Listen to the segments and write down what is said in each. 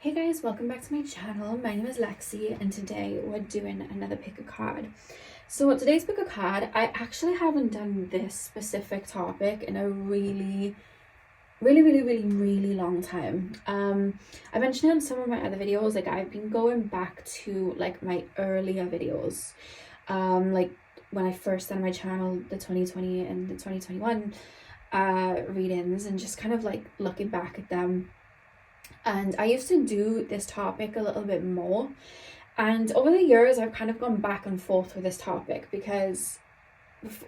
Hey guys, welcome back to my channel. My name is Lexi and today we're doing another pick a card. So today's pick a card, I actually haven't done this specific topic in a really long time. I mentioned it in some of my other videos, like I've been going back to like my earlier videos, like when I first started my channel, the 2020 and the 2021 readings, and just kind of like looking back at them. And I used to do this topic a little bit more, and over the years I've kind of gone back and forth with this topic because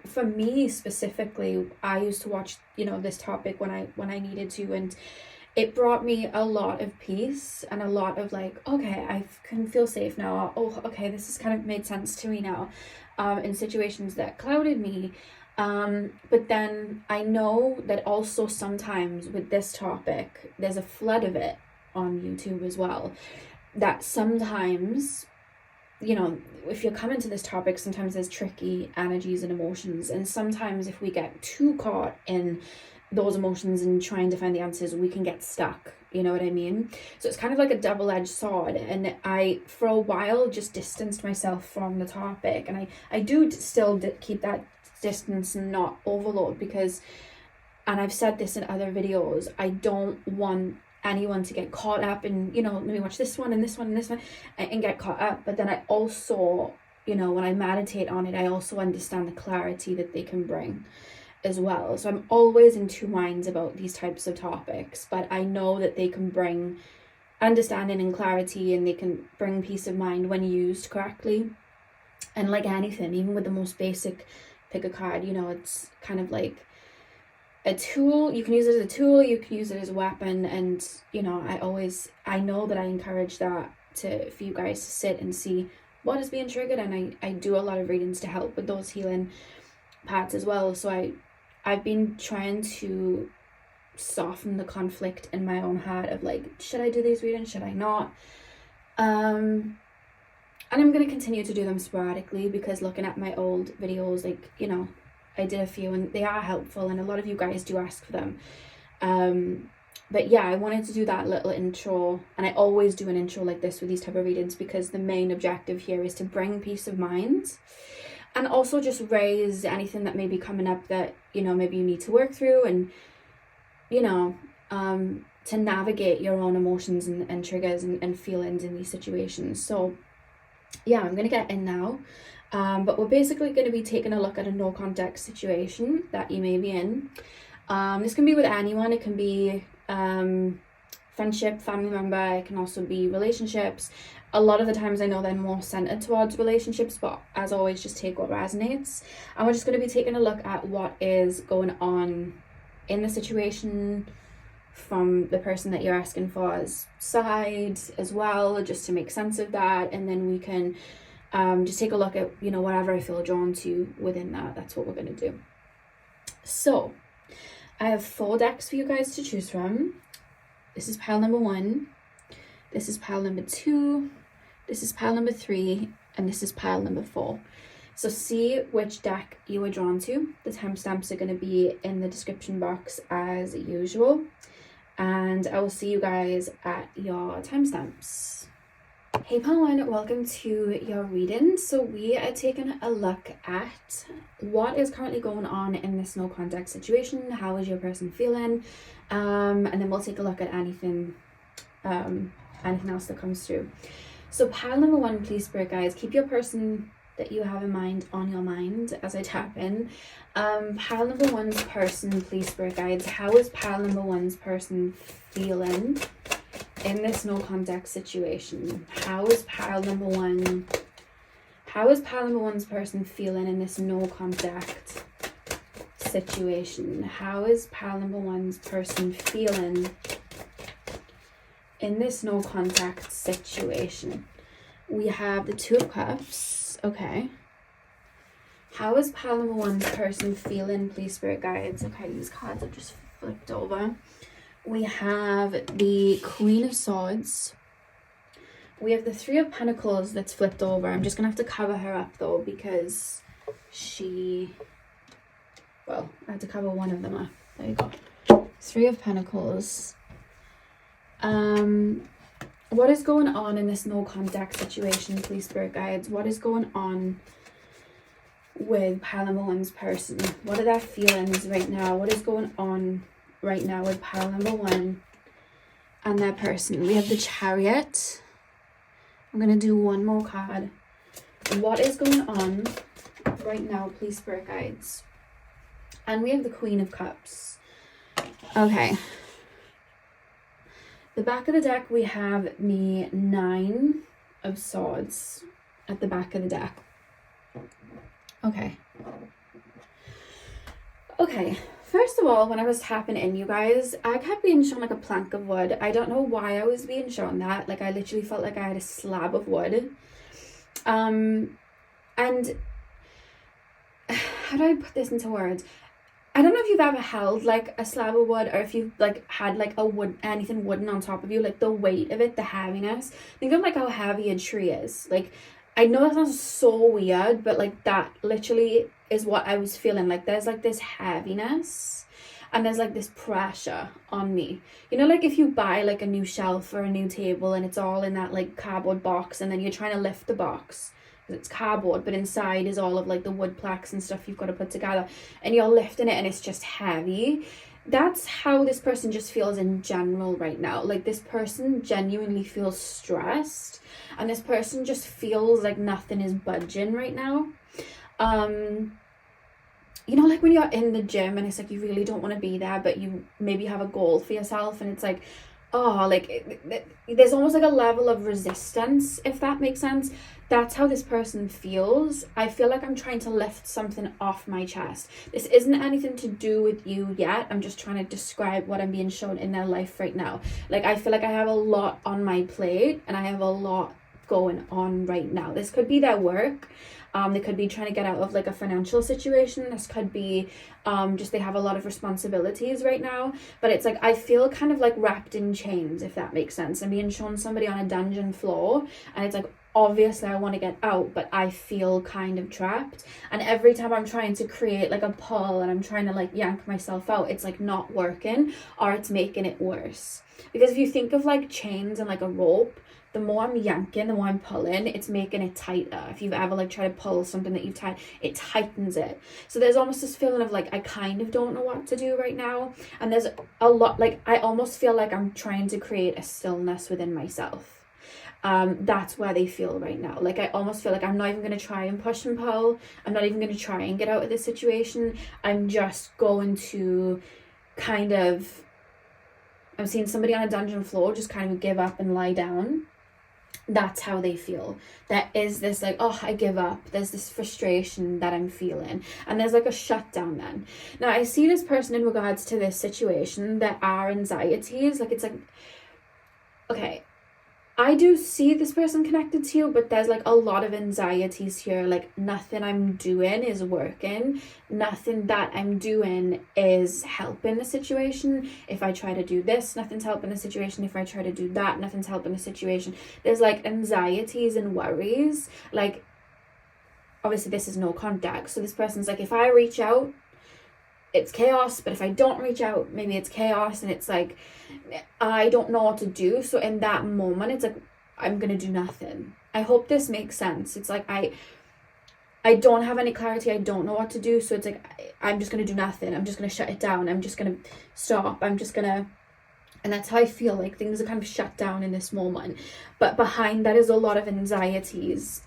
for me specifically, I used to watch this topic when I needed to, and it brought me a lot of peace and a lot of like, okay, I can feel safe now. Oh, okay, this has kind of made sense to me now, in situations that clouded me. But then I know that also sometimes with this topic, there's a flood of it on YouTube as well, that sometimes, if you're coming to this topic, sometimes there's tricky energies and emotions, and sometimes if we get too caught in those emotions and trying to find the answers, we can get stuck, you know what I mean? So it's kind of like a double-edged sword, and I for a while just distanced myself from the topic, and I do still keep that distance and not overload, because, and I've said this in other videos, I don't want anyone to get caught up in, let me watch this one and this one and this one and get caught up. But then I also, when I meditate on it, I also understand the clarity that they can bring as well. So I'm always in two minds about these types of topics, but I know that they can bring understanding and clarity, and they can bring peace of mind when used correctly. And like anything, even with the most basic pick a card, it's kind of like a tool. You can use it as a tool, you can use it as a weapon, and I know that I encourage that for you guys to sit and see what is being triggered, and I do a lot of readings to help with those healing parts as well. So I've been trying to soften the conflict in my own heart of like, should I do these readings, should I not? And I'm going to continue to do them sporadically, because looking at my old videos, like, I did a few and they are helpful, and a lot of you guys do ask for them. But yeah, I wanted to do that little intro, and I always do an intro like this with these type of readings, because the main objective here is to bring peace of mind, and also just raise anything that may be coming up that, maybe you need to work through, and, to navigate your own emotions and triggers and feelings in these situations. So yeah, I'm going to get in now. But we're basically going to be taking a look at a no context situation that you may be in. This can be with anyone. It can be friendship, family member. It can also be relationships. A lot of the times I know they're more centered towards relationships, but as always, just take what resonates. And we're just going to be taking a look at what is going on in the situation from the person that you're asking for's side as well, just to make sense of that. And then we can just take a look at, whatever I feel drawn to within that. That's what we're going to do. So I have 4 decks for you guys to choose from. This is pile number 1. This is pile number 2. This is pile number 3. And this is pile number 4. So see which deck you are drawn to. The timestamps are going to be in the description box as usual. And I will see you guys at your timestamps. Hey pile 1, welcome to your reading. So we are taking a look at what is currently going on in this no contact situation. How is your person feeling? And then we'll take a look at anything else that comes through. So pile number 1, please, spirit guides, keep your person that you have in mind on your mind as I tap in. Pile number 1's person, please, spirit guides, how is pile number 1's person feeling in this no contact situation? How is pile number 1's person feeling in this no contact situation? How is pile number 1's person feeling in this no contact situation? We have the 2 of Cups. Okay. How is pile number 1's person feeling, please, spirit guides? Okay, these cards have just flipped over. We have the Queen of Swords. We have the 3 of Pentacles that's flipped over. I'm just going to have to cover her up though, because I had to cover one of them up. There you go. 3 of Pentacles. What is going on in this no contact situation, please, spirit guides? What is going on with pile number one's person? What are their feelings right now? What is going on right now with pile number one and their person? We have the Chariot. I'm going to do one more card. What is going on right now, please, spirit guides? And we have the Queen of Cups. Okay. The back of the deck, we have the Nine of Swords at the back of the deck. Okay. Okay. First of all, when I was tapping in, you guys, I kept being shown like a plank of wood. I don't know why I was being shown that. Like, I literally felt like I had a slab of wood. And how do I put this into words? I don't know if you've ever held like a slab of wood, or if you've like had like a wood, anything wooden on top of you, like the weight of it, the heaviness. Think of like how heavy a tree is. Like, I know that sounds so weird, but like that literally is what I was feeling. Like, there's like this heaviness and there's like this pressure on me. You know, like if you buy like a new shelf or a new table and it's all in that like cardboard box, and then you're trying to lift the box. It's cardboard, but inside is all of like the wood plaques and stuff you've got to put together, and you're lifting it and it's just heavy. That's how this person just feels in general right now. Like, this person genuinely feels stressed, and this person just feels like nothing is budging right now. You know, like when you're in the gym and it's like you really don't want to be there, but you maybe have a goal for yourself, and it's like, oh, like there's almost like a level of resistance, if that makes sense. That's how this person feels. I feel like I'm trying to lift something off my chest. This isn't anything to do with you yet. I'm just trying to describe what I'm being shown in their life right now. Like, I feel like I have a lot on my plate, and I have a lot going on right now. This could be their work. They could be trying to get out of like a financial situation. This could be just they have a lot of responsibilities right now. But it's like, I feel kind of like wrapped in chains, if that makes sense. I'm being shown somebody on a dungeon floor, and it's like, obviously I want to get out, but I feel kind of trapped. And every time I'm trying to create like a pull and I'm trying to like yank myself out, it's like not working, or it's making it worse. Because if you think of like chains and like a rope, the more I'm yanking, the more I'm pulling, it's making it tighter. If you've ever like tried to pull something that you've tied, it tightens it. So there's almost this feeling of like, I kind of don't know what to do right now. And there's a lot, like, I almost feel like I'm trying to create a stillness within myself. That's where they feel right now. Like, I almost feel like I'm not even going to try and push and pull. I'm not even going to try and get out of this situation. I'm just going to kind of, I'm seeing somebody on a dungeon floor just kind of give up and lie down. That's how they feel. There is this like, oh, I give up. There's this frustration that I'm feeling. And there's like a shutdown then. Now, I see this person in regards to this situation, there are anxieties. Like, it's like, okay, I do see this person connected to you, but there's like a lot of anxieties here. Like, nothing I'm doing is working. Nothing that I'm doing is helping the situation. If I try to do this, nothing's helping the situation. If I try to do that, nothing's helping the situation. There's like anxieties and worries. Like, obviously this is no contact. So this person's like, if I reach out, it's chaos, but if I don't reach out, maybe it's chaos, and it's like, I don't know what to do. So in that moment, it's like, I'm gonna do nothing. I hope this makes sense. It's like, I don't have any clarity. I don't know what to do. So it's like, I'm just gonna do nothing. I'm just gonna shut it down. I'm just gonna stop. I'm just gonna, and that's how I feel. Like, things are kind of shut down in this moment. But behind that is a lot of anxieties,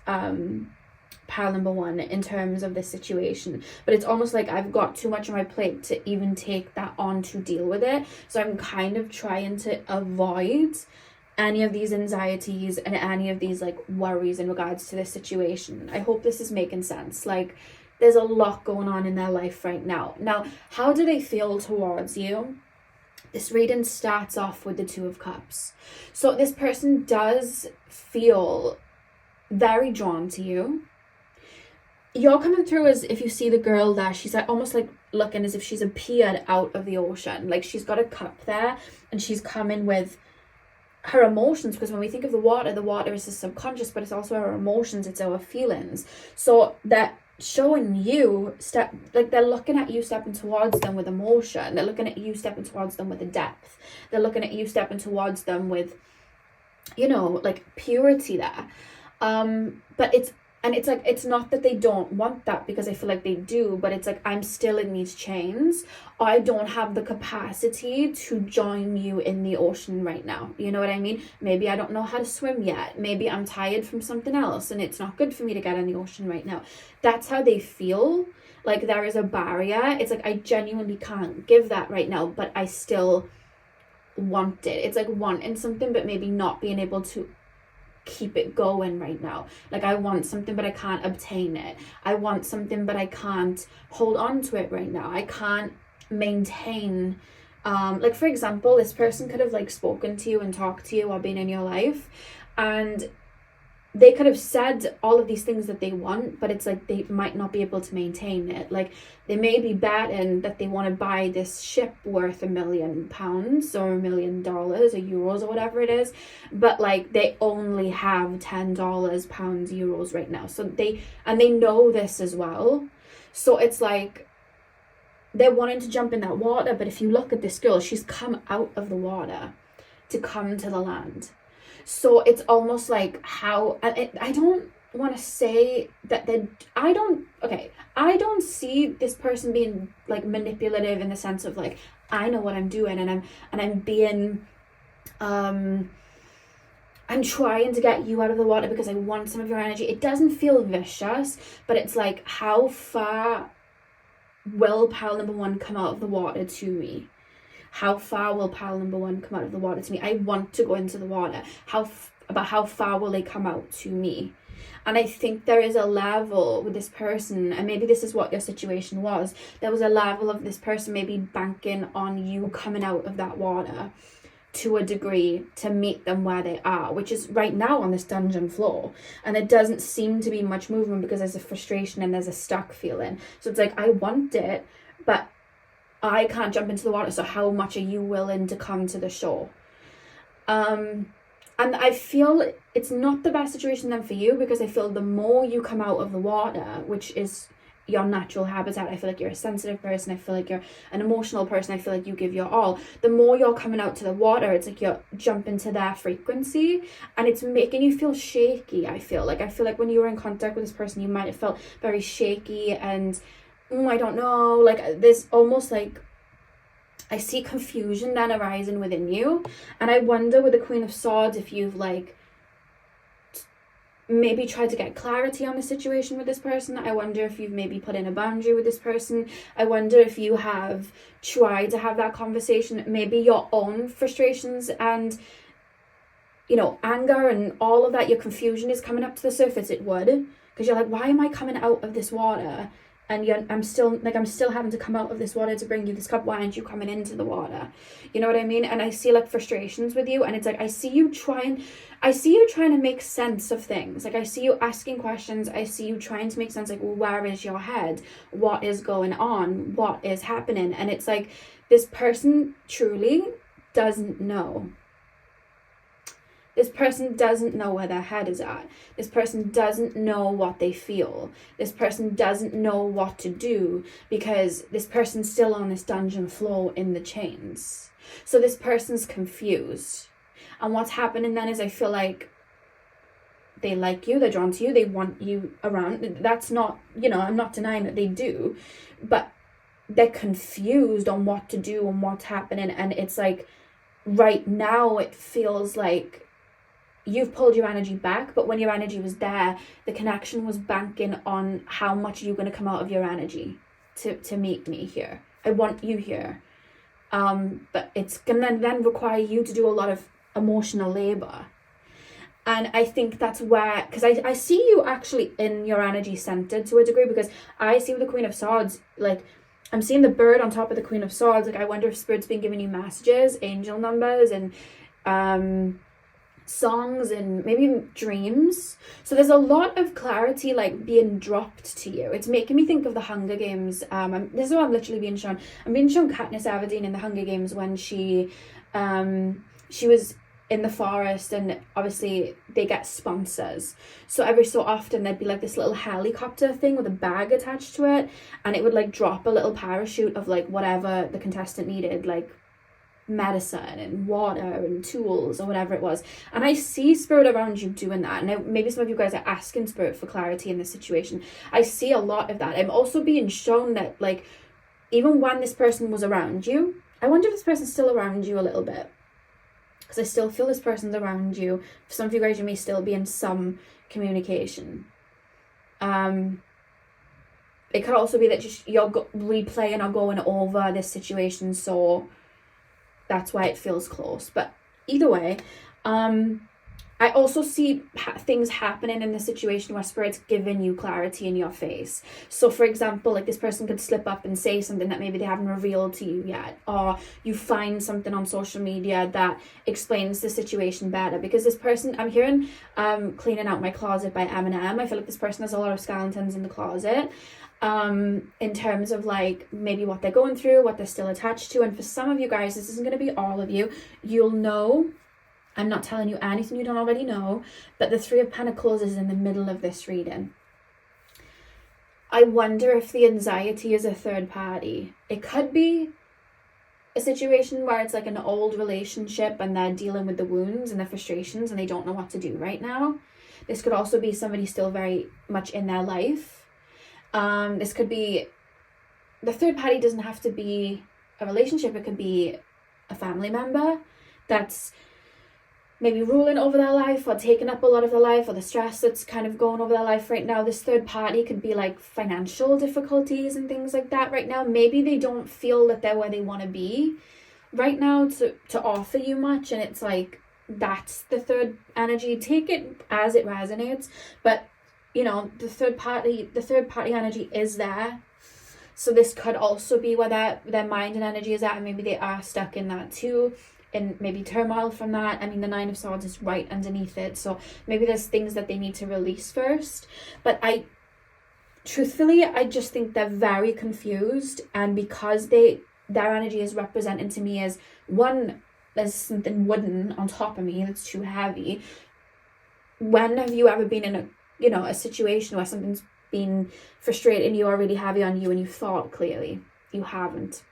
pile number one, in terms of this situation. But it's almost like I've got too much on my plate to even take that on to deal with it. So I'm kind of trying to avoid any of these anxieties and any of these like worries in regards to this situation. I hope this is making sense. Like, there's a lot going on in their life right now. Now, how do they feel towards you? This reading starts off with the Two of Cups. So this person does feel very drawn to you. You're coming through as, if you see the girl there, she's like almost like looking as if she's appeared out of the ocean. Like, she's got a cup there, and she's coming with her emotions, because when we think of the water is the subconscious, but it's also our emotions, it's our feelings. So that showing you they're looking at you stepping towards them with emotion. They're looking at you stepping towards them with a depth. They're looking at you stepping towards them with you know, like purity there. But it's like, it's not that they don't want that, because I feel like they do, but it's like, I'm still in these chains. I don't have the capacity to join you in the ocean right now. You know what I mean? Maybe I don't know how to swim yet. Maybe I'm tired from something else and it's not good for me to get in the ocean right now. That's how they feel. Like there is a barrier. It's like, I genuinely can't give that right now, but I still want it. It's like wanting something but maybe not being able to keep it going right now. Like I want something but I can't obtain it. I want something but I can't hold on to it right now. I can't maintain, like for example, this person could have like spoken to you and talked to you or been in your life, and they could have said all of these things that they want, but it's like they might not be able to maintain it. Like they may be betting that they want to buy this ship worth £1 million or $1 million or euros or whatever it is, but like they only have $10, pounds, euros right now. So they know this as well. So it's like they're wanting to jump in that water, but if you look at this girl, she's come out of the water to come to the land. So it's almost like how, I don't want to say that I don't see this person being like manipulative in the sense of like, I know what I'm doing and I'm being, I'm trying to get you out of the water because I want some of your energy. It doesn't feel vicious, but it's like, how far will pile number one come out of the water to me? How far will pile number one come out of the water to me? I want to go into the water. How far will they come out to me? And I think there is a level with this person, and maybe this is what your situation was. There was a level of this person maybe banking on you coming out of that water to a degree to meet them where they are, which is right now on this dungeon floor. And there doesn't seem to be much movement because there's a frustration and there's a stuck feeling. So it's like, I want it, but I can't jump into the water, so how much are you willing to come to the shore? And I feel it's not the best situation then for you, because I feel the more you come out of the water, which is your natural habitat, I feel like you're a sensitive person, I feel like you're an emotional person, I feel like you give your all. The more you're coming out to the water, it's like you're jumping to their frequency, and it's making you feel shaky. I feel like when you were in contact with this person, you might have felt very shaky and I don't know, like there's almost like, I see confusion then arising within you. And I wonder with the Queen of Swords if you've like maybe tried to get clarity on the situation with this person. I wonder if you've maybe put in a boundary with this person. I wonder if you have tried to have that conversation, maybe your own frustrations and, you know, anger and all of that, your confusion is coming up to the surface. It would, because you're like, why am I coming out of this water? And I'm still having to come out of this water to bring you this cup. Why aren't you coming into the water? You know what I mean? And I see like frustrations with you, and it's like I see you trying to make sense of things. Like I see you asking questions. I see you trying to make sense. Like, well, where is your head? What is going on? What is happening? And it's like this person truly doesn't know. This person doesn't know where their head is at. This person doesn't know what they feel. This person doesn't know what to do, because this person's still on this dungeon floor in the chains. So this person's confused. And what's happening then is I feel like they like you, they're drawn to you, they want you around. That's not, you know, I'm not denying that they do, but they're confused on what to do and what's happening. And it's like right now it feels like you've pulled your energy back, but when your energy was there, the connection was banking on how much you're going to come out of your energy to meet me here. I want you here. But it's going to then require you to do a lot of emotional labor. And I think that's where, because I see you actually in your energy centered to a degree, because I see with the Queen of Swords, like, I'm seeing the bird on top of the Queen of Swords. Like, I wonder if Spirit's been giving you messages, angel numbers, and songs, and maybe dreams. So there's a lot of clarity like being dropped to you. It's making me think of the Hunger Games. This is what I'm literally being shown. I'm being shown Katniss Everdeen in the Hunger Games when she was in the forest, and obviously they get sponsors. So every so often there'd be like this little helicopter thing with a bag attached to it, and it would like drop a little parachute of like whatever the contestant needed, like medicine and water and tools or whatever it was. And I see spirit around you doing that. And maybe some of you guys are asking spirit for clarity in this situation. I see a lot of that. I'm also being shown that, like, even when this person was around you, I wonder if this person's still around you a little bit. Because I still feel this person's around you. For some of you guys, you may still be in some communication. It could also be that you're replaying or going over this situation, so that's why it feels close. But either way, I also see things happening in the situation where spirit's giving you clarity in your face. So for example, like, this person could slip up and say something that maybe they haven't revealed to you yet, or you find something on social media that explains the situation better. Because this person, I'm hearing Cleaning Out My Closet by Eminem. I feel like this person has a lot of skeletons in the closet, in terms of, like, maybe what they're going through, what they're still attached to. And for some of you guys, this isn't going to be all of you, you'll know, I'm not telling you anything you don't already know, but the Three of Pentacles is in the middle of this reading. I wonder if the anxiety is a third party. It could be a situation where it's like an old relationship and they're dealing with the wounds and the frustrations and they don't know what to do right now. This could also be somebody still very much in their life. This could be, the third party doesn't have to be a relationship. It could be a family member that's maybe ruling over their life or taking up a lot of their life, or the stress that's kind of going over their life right now. This third party could be like financial difficulties and things like that right now. Maybe they don't feel that they're where they want to be right now to offer you much, and it's like, that's the third energy. Take it as it resonates, but you know, the third party energy is there. So this could also be where their mind and energy is at, and maybe they are stuck in that too, and maybe turmoil from that. I mean, the Nine of Swords is right underneath it, so maybe there's things that they need to release first. But truthfully, I just think they're very confused, and because their energy is represented to me as, one, there's something wooden on top of me that's too heavy. When have you ever been in a situation where something's been frustrating you or really heavy on you and you thought clearly? You haven't.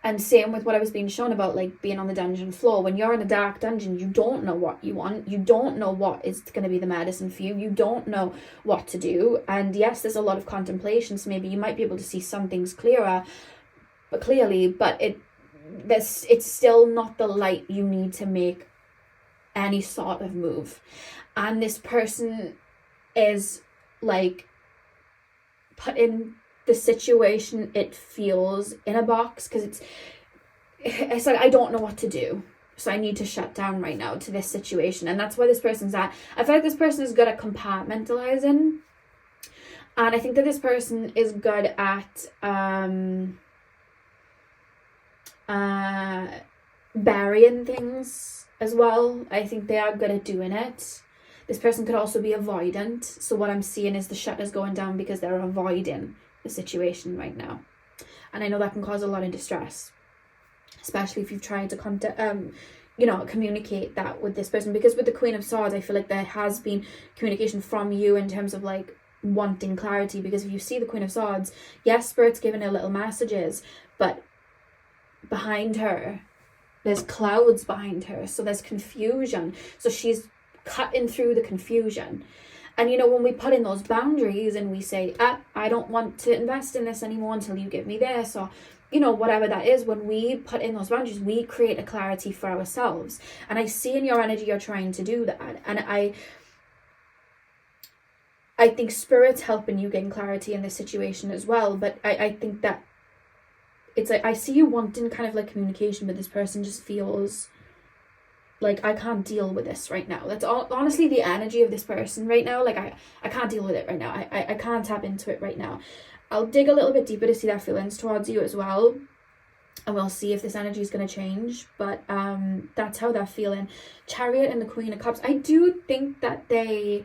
And same with what I was being shown about, like, being on the dungeon floor. When you're in a dark dungeon, you don't know what you want. You don't know what is going to be the medicine for you. You don't know what to do. And yes, there's a lot of contemplation, so maybe you might be able to see some things clearly, but it's still not the light you need to make any sort of move. And this person is, like, putting the situation it feels in a box, because it's like, I don't know what to do, so I need to shut down right now to this situation. And that's where this person's at. I feel like this person is good at compartmentalizing, and I think that this person is good at burying things as well. I think they are good at doing it. This person could also be avoidant. So what I'm seeing is the shutter's going down because they're avoiding the situation right now. And I know that can cause a lot of distress, especially if you've tried to communicate that with this person. Because with the Queen of Swords, I feel like there has been communication from you in terms of, like, wanting clarity. Because if you see the Queen of Swords, yes, Spirit's giving her little messages, but behind her, there's clouds behind her, so there's confusion. So she's cutting through the confusion. And when we put in those boundaries and we say, I don't want to invest in this anymore until you give me this, or whatever that is, when we put in those boundaries, we create a clarity for ourselves. And I see in your energy you're trying to do that, and I think Spirit's helping you gain clarity in this situation as well. But I think that it's like, I see you wanting kind of like communication, but this person just feels like, I can't deal with this right now. That's honestly the energy of this person right now. Like, I can't deal with it right now. I can't tap into it right now. I'll dig a little bit deeper to see their feelings towards you as well, and we'll see if this energy is going to change. But that's how they're feeling. Chariot and the Queen of Cups. I do think that they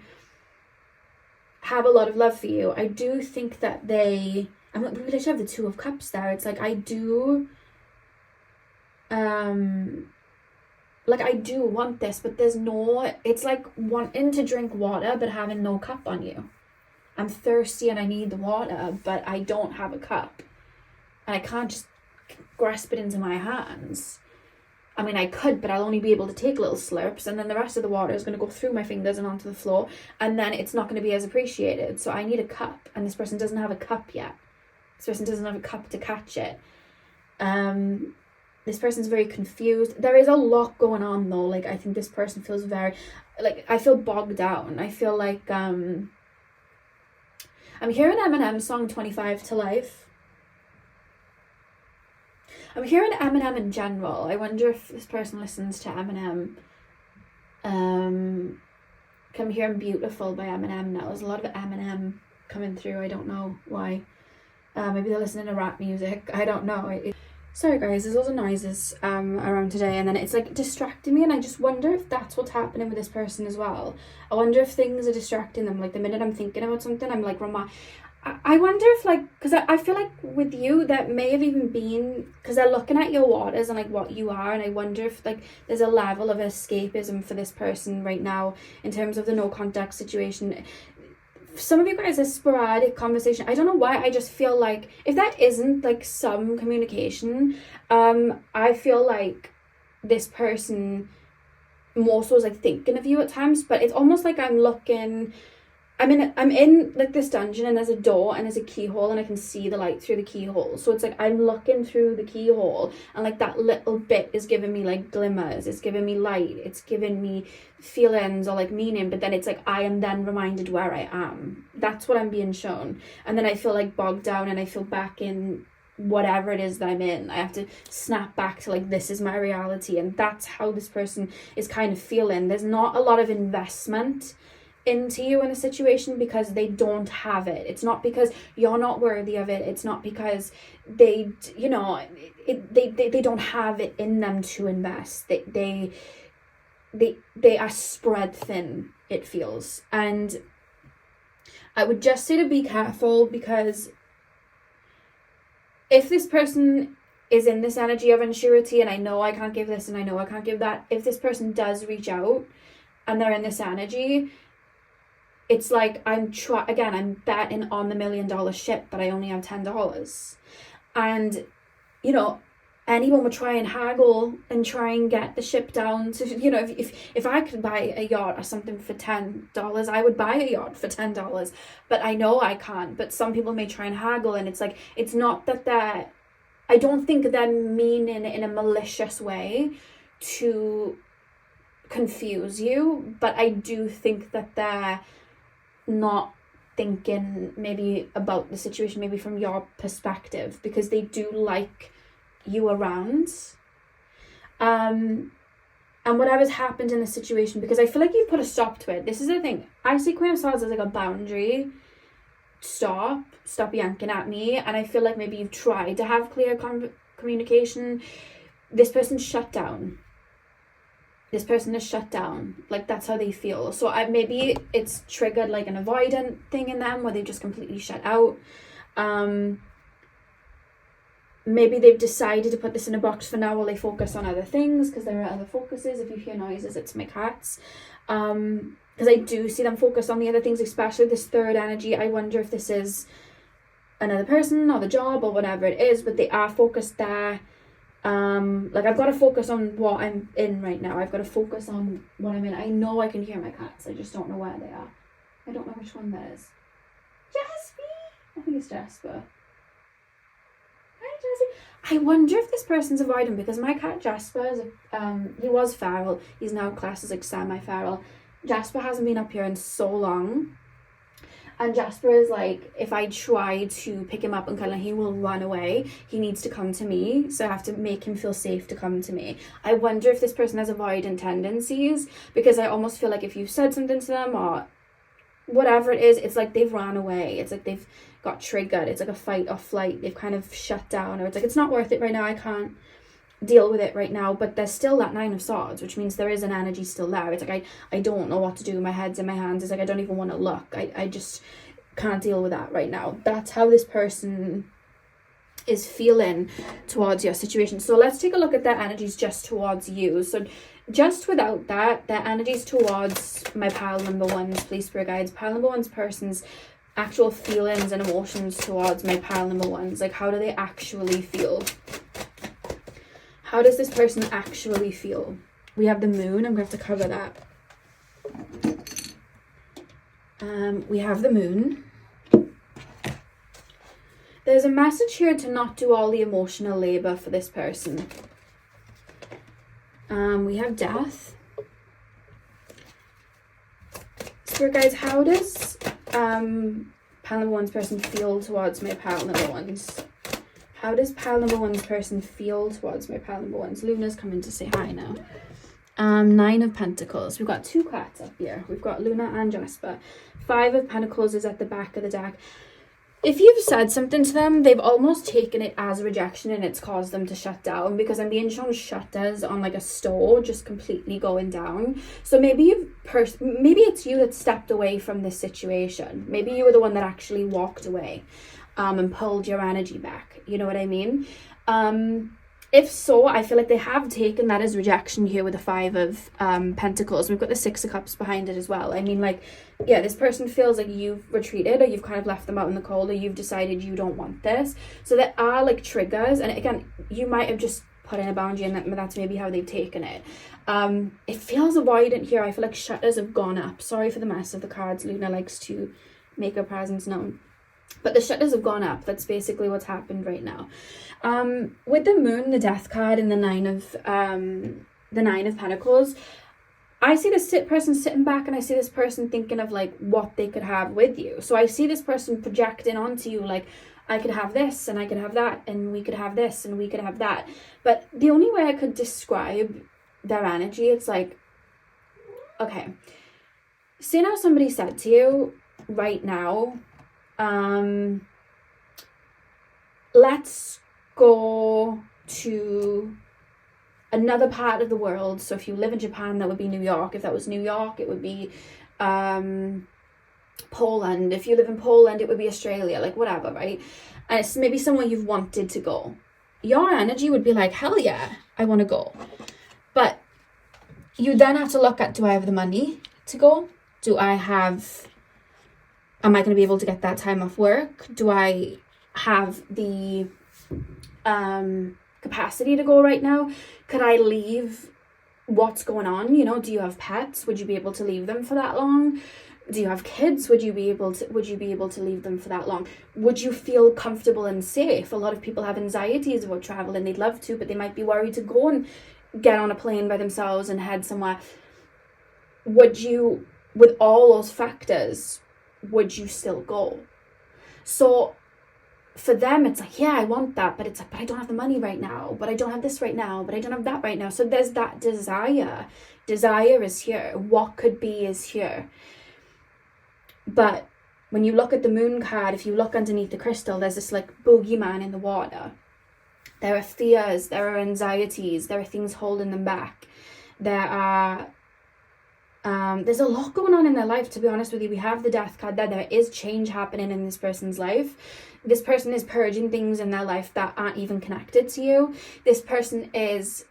have a lot of love for you. I do think that we literally have the Two of Cups there. It's like, I do want this, but it's like wanting to drink water but having no cup on you. I'm thirsty and I need the water, but I don't have a cup, and I can't just grasp it into my hands. I mean, I could, but I'll only be able to take little slurps, and then the rest of the water is going to go through my fingers and onto the floor, and then it's not going to be as appreciated. So I need a cup, and this person doesn't have a cup yet. This person doesn't have a cup to catch it. This person's very confused. There is a lot going on though. Like, I think this person feels very, like, I feel bogged down. I feel like, I'm hearing Eminem song 25 to Life. I'm hearing Eminem in general. I wonder if this person listens to Eminem. I'm hearing Beautiful by Eminem now. There's a lot of Eminem coming through. I don't know why. Maybe they're listening to rap music. I don't know. Sorry guys, there's lots of noises around today, and then it's like distracting me, and I just wonder if that's what's happening with this person as well. I wonder if things are distracting them. Like, the minute I'm thinking about something, I'm like, I wonder if, like, because I feel like with you, that may have even been, because they're looking at your waters and like what you are, and I wonder if like there's a level of escapism for this person right now in terms of the no contact situation. Some of you guys are sporadic conversation. I don't know why, I just feel like if that isn't like some communication, I feel like this person more so is like thinking of you at times, but it's almost like I'm in like this dungeon, and there's a door and there's a keyhole, and I can see the light through the keyhole. So it's like I'm looking through the keyhole, and like that little bit is giving me like glimmers, it's giving me light, it's giving me feelings or like meaning, but then it's like I am then reminded where I am. That's what I'm being shown. And then I feel like bogged down, and I feel back in whatever it is that I'm in. I have to snap back to like, this is my reality. And that's how this person is kind of feeling. There's not a lot of investment into you in a situation because they don't have it. It's not because you're not worthy of it. It's not because they, you know, they don't have it in them to invest. They are spread thin, it feels. And I would just say to be careful, because if this person is in this energy of unsurety, and I know I can't give this and I know I can't give that, if this person does reach out and they're in this energy, it's like I'm betting on the $1 million ship, but I only have $10. And, you know, anyone would try and haggle and try and get the ship down to, you know, if I could buy a yacht or something for $10, I would buy a yacht for $10. But I know I can't. But some people may try and haggle, and it's like, it's not that I don't think they're meaning in a malicious way to confuse you, but I do think that they're not thinking maybe about the situation maybe from your perspective, because they do like you around, and whatever's happened in the situation, because I feel like you've put a stop to it. This is the thing, I see Queen of Swords as like a boundary. Stop yanking at me. And I feel like maybe you've tried to have clear communication. This person's shut down. This person is shut down. Like, that's how they feel. So maybe it's triggered like an avoidant thing in them where they just completely shut out. Maybe they've decided to put this in a box for now while they focus on other things, because there are other focuses. If you hear noises, it's my cats. Because I do see them focus on the other things, especially this third energy. I wonder if this is another person or the job or whatever it is, but they are focused there. Like, I've got to focus on what I'm in right now. I've got to focus on what I'm in. I know I can hear my cats. I just don't know where they are. I don't know which one that is. Jasper! I think it's Jasper. Hi, Jasper. I wonder if this person's avoiding, because my cat Jasper is he was feral. He's now classed as like semi-feral. Jasper hasn't been up here in so long. And Jasper is like, if I try to pick him up and cuddle, he will run away. He needs to come to me. So I have to make him feel safe to come to me. I wonder if this person has avoidant tendencies, because I almost feel like if you said something to them or whatever it is, it's like they've ran away. It's like they've got triggered. It's like a fight or flight. They've kind of shut down, or it's like, it's not worth it right now. I can't deal with it right now. But there's still that 9 of Swords, which means there is an energy still there. It's like I don't know what to do. My head's in my hands. It's like I don't even want to look. I just can't deal with that right now. That's how this person is feeling towards your situation. So let's take a look at their energies just towards you. So just without that, their energies towards my pile number ones, please, spirit guides. Pile number one's person's actual feelings and emotions towards my pile number ones. Like, how do they actually feel? How does this person actually feel? We have the moon. I'm going to have to cover that. We have the moon. There's a message here to not do all the emotional labor for this person. We have death. Spirit guides, how does pile number one's person feel towards my pile number ones? How does pile number one's person feel towards my pile number ones? Luna's coming to say hi now. 9 of Pentacles. We've got 2 cards up here. We've got Luna and Jasper. 5 of Pentacles is at the back of the deck. If you've said something to them, they've almost taken it as rejection and it's caused them to shut down, because I'm being shown shutters on like a store just completely going down. So maybe maybe it's you that stepped away from this situation. Maybe you were the one that actually walked away and pulled your energy back. You know what I mean? If so, I feel like they have taken that as rejection here with the 5 of Pentacles. We've got the 6 of Cups behind it as well. I mean, like, yeah, this person feels like you've retreated, or you've kind of left them out in the cold, or you've decided you don't want this. So there are like triggers, and again, you might have just put in a boundary, and that's maybe how they've taken it. It feels avoidant here. I feel like shutters have gone up. Sorry for the mess of the cards. Luna likes to make her presence known. But the shutters have gone up. That's basically what's happened right now. With the moon, the death card, and the 9 of Pentacles, I see this person sitting back, and I see this person thinking of like what they could have with you. So I see this person projecting onto you like, I could have this, and I could have that, and we could have this, and we could have that. But the only way I could describe their energy, it's like, okay, say now somebody said to you right now, let's go to another part of the world. So if you live in Japan, that would be New York. If that was New York, it would be Poland. If you live in Poland, it would be Australia, like whatever, right? And it's maybe somewhere you've wanted to go. Your energy would be like, hell yeah, I want to go. But you then have to look at, do I have the money to go? Am I going to be able to get that time off work? Do I have the capacity to go right now? Could I leave what's going on? You know, do you have pets? Would you be able to leave them for that long? Do you have kids? Would you be able to leave them for that long? Would you feel comfortable and safe? A lot of people have anxieties about travel, and they'd love to, but they might be worried to go and get on a plane by themselves and head somewhere. Would you, with all those factors, would you still go? So for them, it's like, yeah, I want that, but it's like, but I don't have the money right now, but I don't have this right now, but I don't have that right now. So there's that desire. Desire is here. What could be is here. But when you look at the moon card, if you look underneath the crystal, there's this like boogeyman in the water. There are fears, there are anxieties, there are things holding them back. There's a lot going on in their life, to be honest with you. We have the death card there. There is change happening in this person's life. This person is purging things in their life that aren't even connected to you. This person is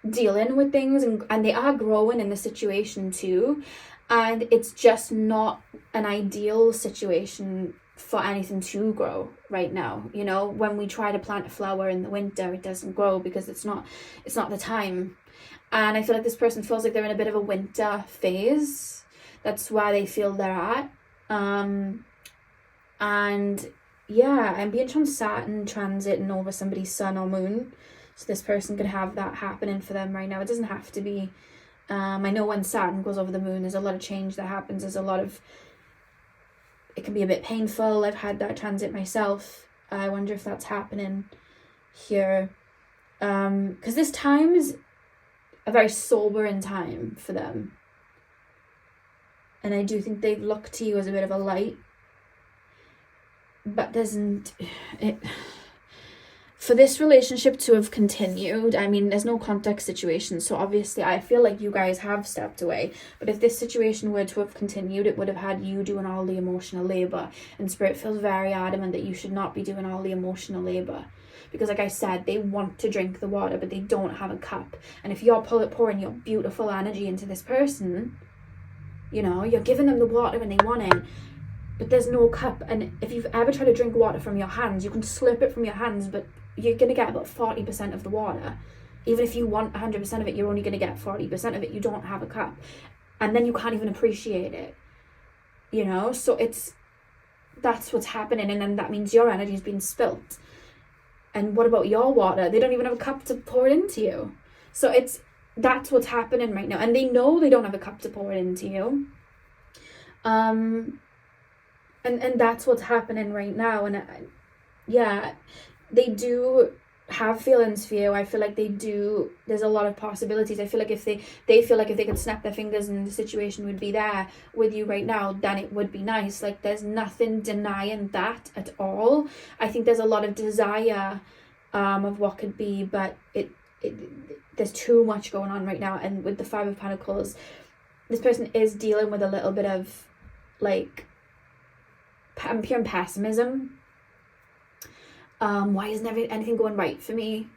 dealing with things, and they are growing in the situation too. And it's just not an ideal situation for anything to grow right now. You know, when we try to plant a flower in the winter, it doesn't grow because it's not the time. And I feel like this person feels like they're in a bit of a winter phase. That's why they feel they're at. And yeah, I'm being shown Saturn transiting over somebody's sun or moon. So this person could have that happening for them right now. It doesn't have to be. I know when Saturn goes over the moon, there's a lot of change that happens. It can be a bit painful. I've had that transit myself. I wonder if that's happening here. Because this time is a very sobering time for them. And I do think they've looked to you as a bit of a light. But for this relationship to have continued, I mean, there's no context situation, so obviously I feel like you guys have stepped away. But if this situation were to have continued, it would have had you doing all the emotional labor. And Spirit feels very adamant that you should not be doing all the emotional labor. Because like I said, they want to drink the water, but they don't have a cup. And if you're pouring your beautiful energy into this person, you know, you're giving them the water when they want it, but there's no cup. And if you've ever tried to drink water from your hands, you can slurp it from your hands, but you're going to get about 40% of the water. Even if you want 100% of it, you're only going to get 40% of it. You don't have a cup. And then you can't even appreciate it. You know? So that's what's happening. And then that means your energy is being spilt. And what about your water? They don't even have a cup to pour it into you. So that's what's happening right now. And they know they don't have a cup to pour it into you. And that's what's happening right now. And they do have feelings for you. I feel like they do. There's a lot of possibilities. I feel like if they feel like if they could snap their fingers and the situation would be there with you right now, then it would be nice. Like, there's nothing denying that at all. I think there's a lot of desire of what could be, but there's too much going on right now. And with the Five of Pentacles, this person is dealing with a little bit of like pure pessimism. Why isn't anything going right for me?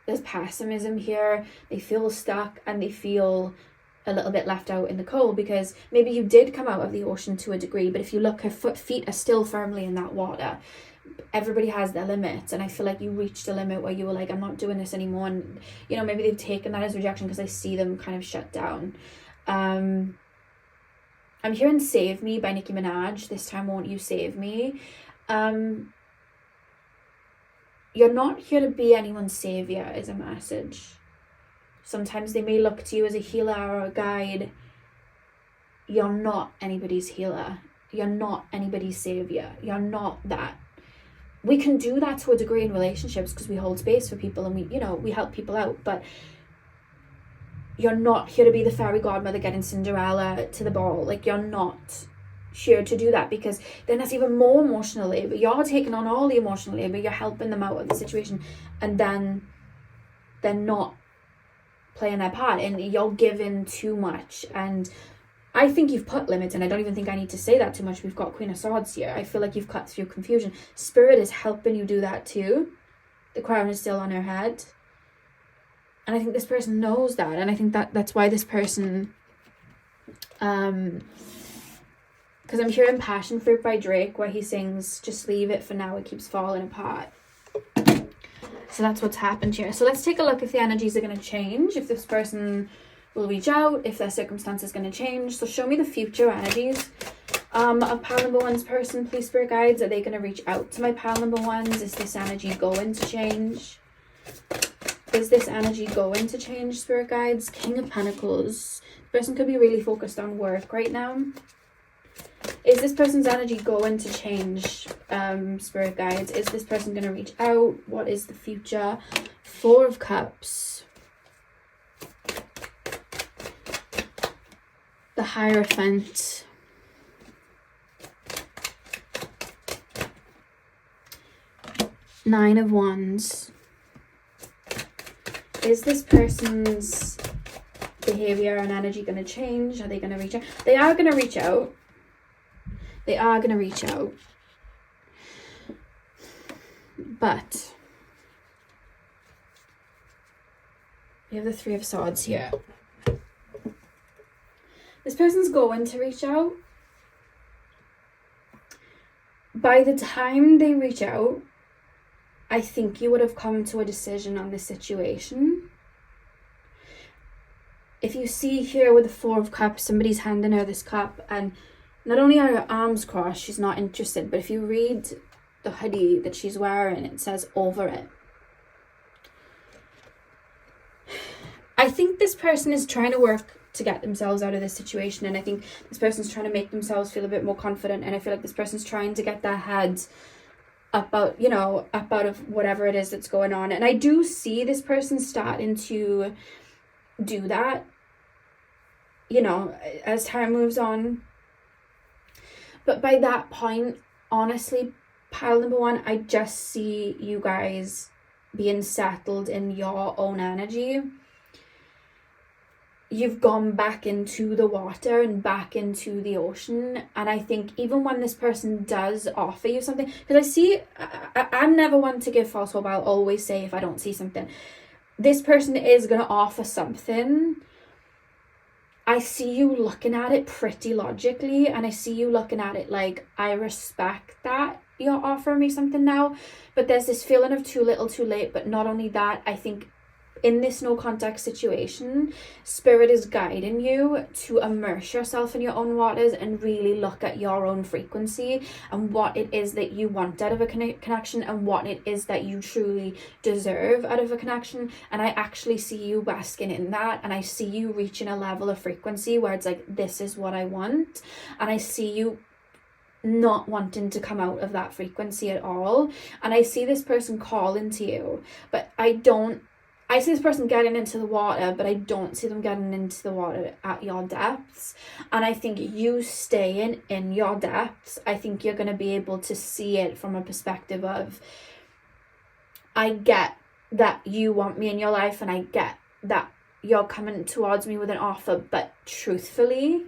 There's pessimism here. They feel stuck and they feel a little bit left out in the cold, because maybe you did come out of the ocean to a degree, but if you look, her feet are still firmly in that water. Everybody has their limits, and I feel like you reached a limit where you were like, I'm not doing this anymore. And you know, maybe they've taken that as rejection, because I see them kind of shut down. I'm hearing Save Me by Nicki Minaj. This time, won't you save me? You're not here to be anyone's savior, is a message. Sometimes they may look to you as a healer or a guide. You're not anybody's healer. You're not anybody's savior. You're not that. We can do that to a degree in relationships because we hold space for people and we help people out, but you're not here to be the fairy godmother getting Cinderella to the ball. Like, you're not here to do that, because then that's even more emotional labor. You're taking on all the emotional labor, you're helping them out of the situation, and then they're not playing their part and you're giving too much. And I think you've put limits, and I don't even think I need to say that too much. We've got Queen of Swords here. I feel like you've cut through confusion. Spirit is helping you do that too. The crown is still on her head, and I think this person knows that, and I think that's why this person because I'm hearing Passion Fruit by Drake, where he sings, just leave it for now, it keeps falling apart. So that's what's happened here. So let's take a look if the energies are going to change, if this person will reach out, if their circumstance is going to change. So show me the future energies of pile number one's person, please, spirit guides. Are they going to reach out to my pile number ones? Is this energy going to change? Is this energy going to change, spirit guides? King of Pentacles. The person could be really focused on work right now. Is this person's energy going to change, spirit guides? Is this person going to reach out? What is the future? Four of Cups. The Hierophant. Nine of Wands. Is this person's behavior and energy going to change? Are they going to reach out? They are going to reach out. They are going to reach out. But we have the Three of Swords here. This person's going to reach out. By the time they reach out, I think you would have come to a decision on the situation. If you see here with the Four of Cups, somebody's handing her this cup, and not only are her arms crossed, she's not interested, but if you read the hoodie that she's wearing, it says over it. I think this person is trying to work to get themselves out of this situation, and I think this person's trying to make themselves feel a bit more confident, and I feel like this person's trying to get their head up out of whatever it is that's going on. And I do see this person starting to do that, as time moves on. But by that point, honestly, pile number one, I just see you guys being settled in your own energy. You've gone back into the water and back into the ocean. And I think even when this person does offer you something, because I'm never one to give false hope. I'll always say if I don't see something. This person is going to offer something. I see you looking at it pretty logically, and I see you looking at it like, I respect that you're offering me something now, but there's this feeling of too little too late. But not only that, I think in this no contact situation, spirit is guiding you to immerse yourself in your own waters and really look at your own frequency and what it is that you want out of a connection and what it is that you truly deserve out of a connection. And I actually see you basking in that, and I see you reaching a level of frequency where it's like, this is what I want. And I see you not wanting to come out of that frequency at all. And I see this person calling to you, but I see this person getting into the water, but I don't see them getting into the water at your depths. And I think you staying in your depths, I think you're going to be able to see it from a perspective of, I get that you want me in your life, and I get that you're coming towards me with an offer, but truthfully,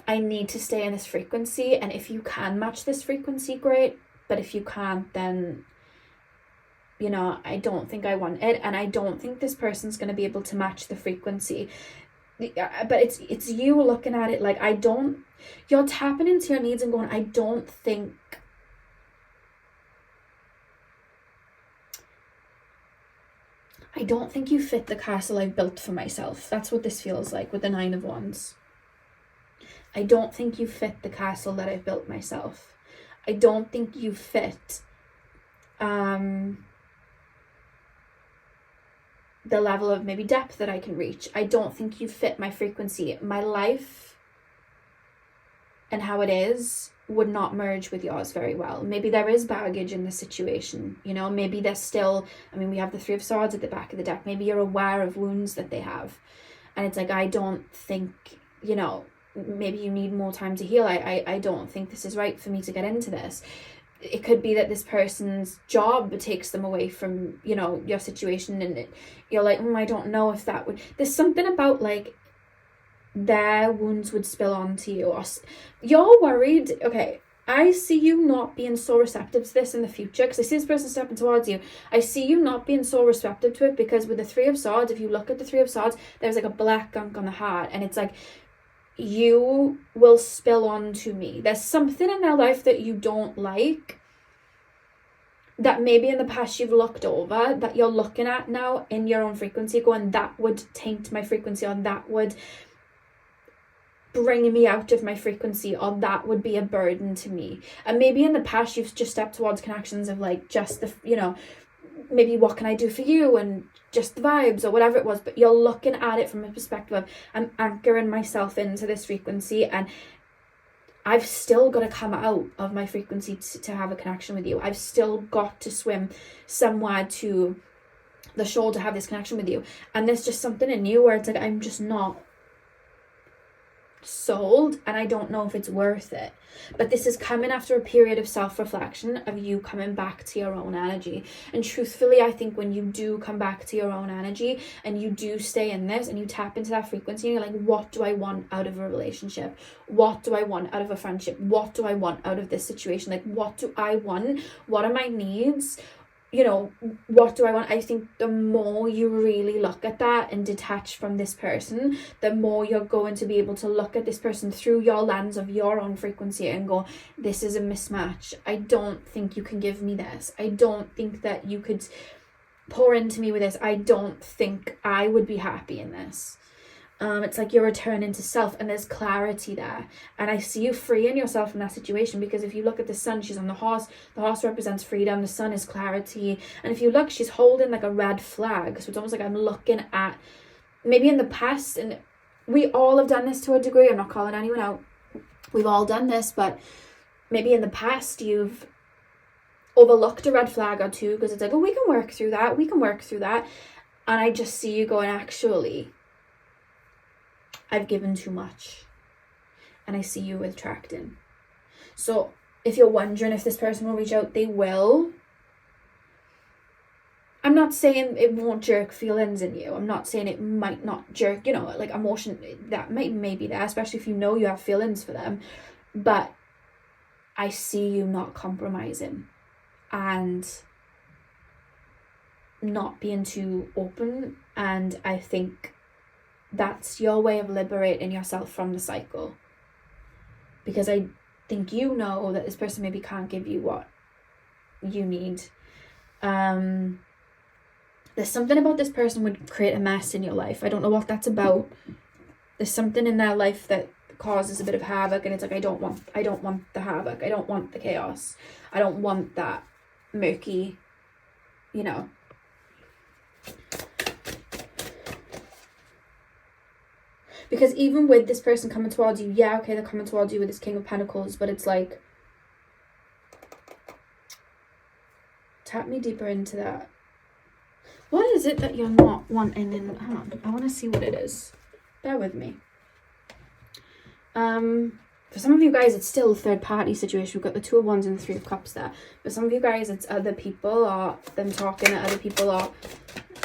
I need to stay in this frequency. And if you can match this frequency, great. But if you can't, then, you know, I don't think I want it. And I don't think this person's going to be able to match the frequency. But it's you looking at it like, you're tapping into your needs and going, I don't think you fit the castle I've built for myself. That's what this feels like with the 9 of Wands. I don't think you fit the castle that I've built myself. I don't think you fit the level of maybe depth that I can reach. I don't think you fit my frequency. My life and how it is would not merge with yours very well. Maybe there is baggage in the situation, you know, maybe there's still, I mean, we have the 3 of Swords at the back of the deck. Maybe you're aware of wounds that they have. And it's like, I don't think, you know, maybe you need more time to heal. I don't think this is right for me to get into this. It could be that this person's job takes them away from, you know, your situation, and you're like, I don't know if that would, there's something about like their wounds would spill onto you, or you're worried. Okay, I see you not being so receptive to this in the future, because I see this person stepping towards you. I see you not being so receptive to it, because with the 3 of Swords, if you look at the 3 of Swords, there's like a black gunk on the heart, and it's like, you will spill on to me. There's something in their life that you don't like, that maybe in the past you've looked over, that you're looking at now in your own frequency going, that would taint my frequency, or that would bring me out of my frequency, or that would be a burden to me. And maybe in the past you've just stepped towards connections of like just the, you know, maybe what can I do for you, and just the vibes or whatever it was, but you're looking at it from a perspective of, I'm anchoring myself into this frequency, and I've still got to come out of my frequency to have a connection with you. I've still got to swim somewhere to the shore to have this connection with you. And there's just something in you where it's like, I'm just not sold, and I don't know if it's worth it. But this is coming after a period of self-reflection, of you coming back to your own energy. And truthfully, I think when you do come back to your own energy and you do stay in this and you tap into that frequency, and you're like, what do I want out of a relationship? What do I want out of a friendship? What do I want out of this situation? Like, what do I want? What are my needs? You know, what do I want? I think the more you really look at that and detach from this person, the more you're going to be able to look at this person through your lens of your own frequency and go, this is a mismatch. I don't think you can give me this. I don't think that you could pour into me with this. I don't think I would be happy in this. It's like you're returning to self, and there's clarity there. And I see you freeing yourself from that situation, because if you look at the sun, she's on the horse represents freedom, the sun is clarity. And if you look, she's holding like a red flag. So it's almost like I'm looking at, maybe in the past, and we all have done this to a degree, I'm not calling anyone out, we've all done this, but maybe in the past you've overlooked a red flag or two, because it's like, oh, we can work through that. And I just see you going, actually, I've given too much, and I see you retracting. So if you're wondering if this person will reach out, they will. I'm not saying it won't jerk feelings in you. I'm not saying it might not jerk, you know, like emotion, that may be there, especially if you know you have feelings for them. But I see you not compromising and not being too open. And I think that's your way of liberating yourself from the cycle, because I think you know that this person maybe can't give you what you need, and There's something about this person would create a mess in your life. I don't know what that's about. There's something in their life that causes a bit of havoc, and it's like, I don't want the havoc. I don't want the chaos. I don't want that murky, you know. Because even with this person coming towards you, yeah, okay, they're coming towards you with this King of Pentacles, but it's like, tap me deeper into that. What is it that you're not wanting? And hang on, I want to see what it is. Bear with me. For some of you guys, it's still a third party situation. We've got the Two of Wands and the Three of Cups there. For some of you guys, it's other people, or them talking to other people, or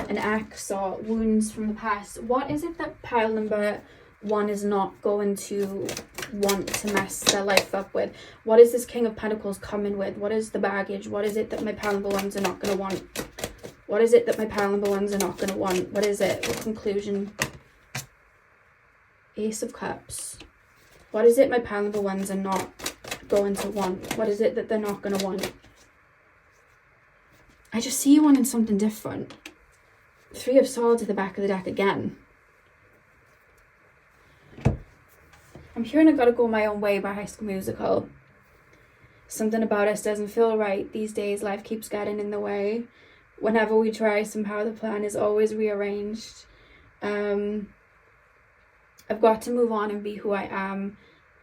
an ex, or wounds from the past. What is it that pile number 1 is not going to want to mess their life up with? What is this King of Pentacles coming with? What is the baggage? What is it that my pile number 1s are not going to want? What is it that my pile number 1s are not going to want? What is it? What conclusion? Ace of Cups. What is it my pile number 1s are not going to want? What is it that they're not going to want? I just see you wanting something different. Three of Swords at the back of the deck again. I'm hearing I Gotta Go My Own Way by High School Musical. Something about us doesn't feel right these days. Life keeps getting in the way. Whenever we try, somehow the plan is always rearranged. I've got to move on and be who I am.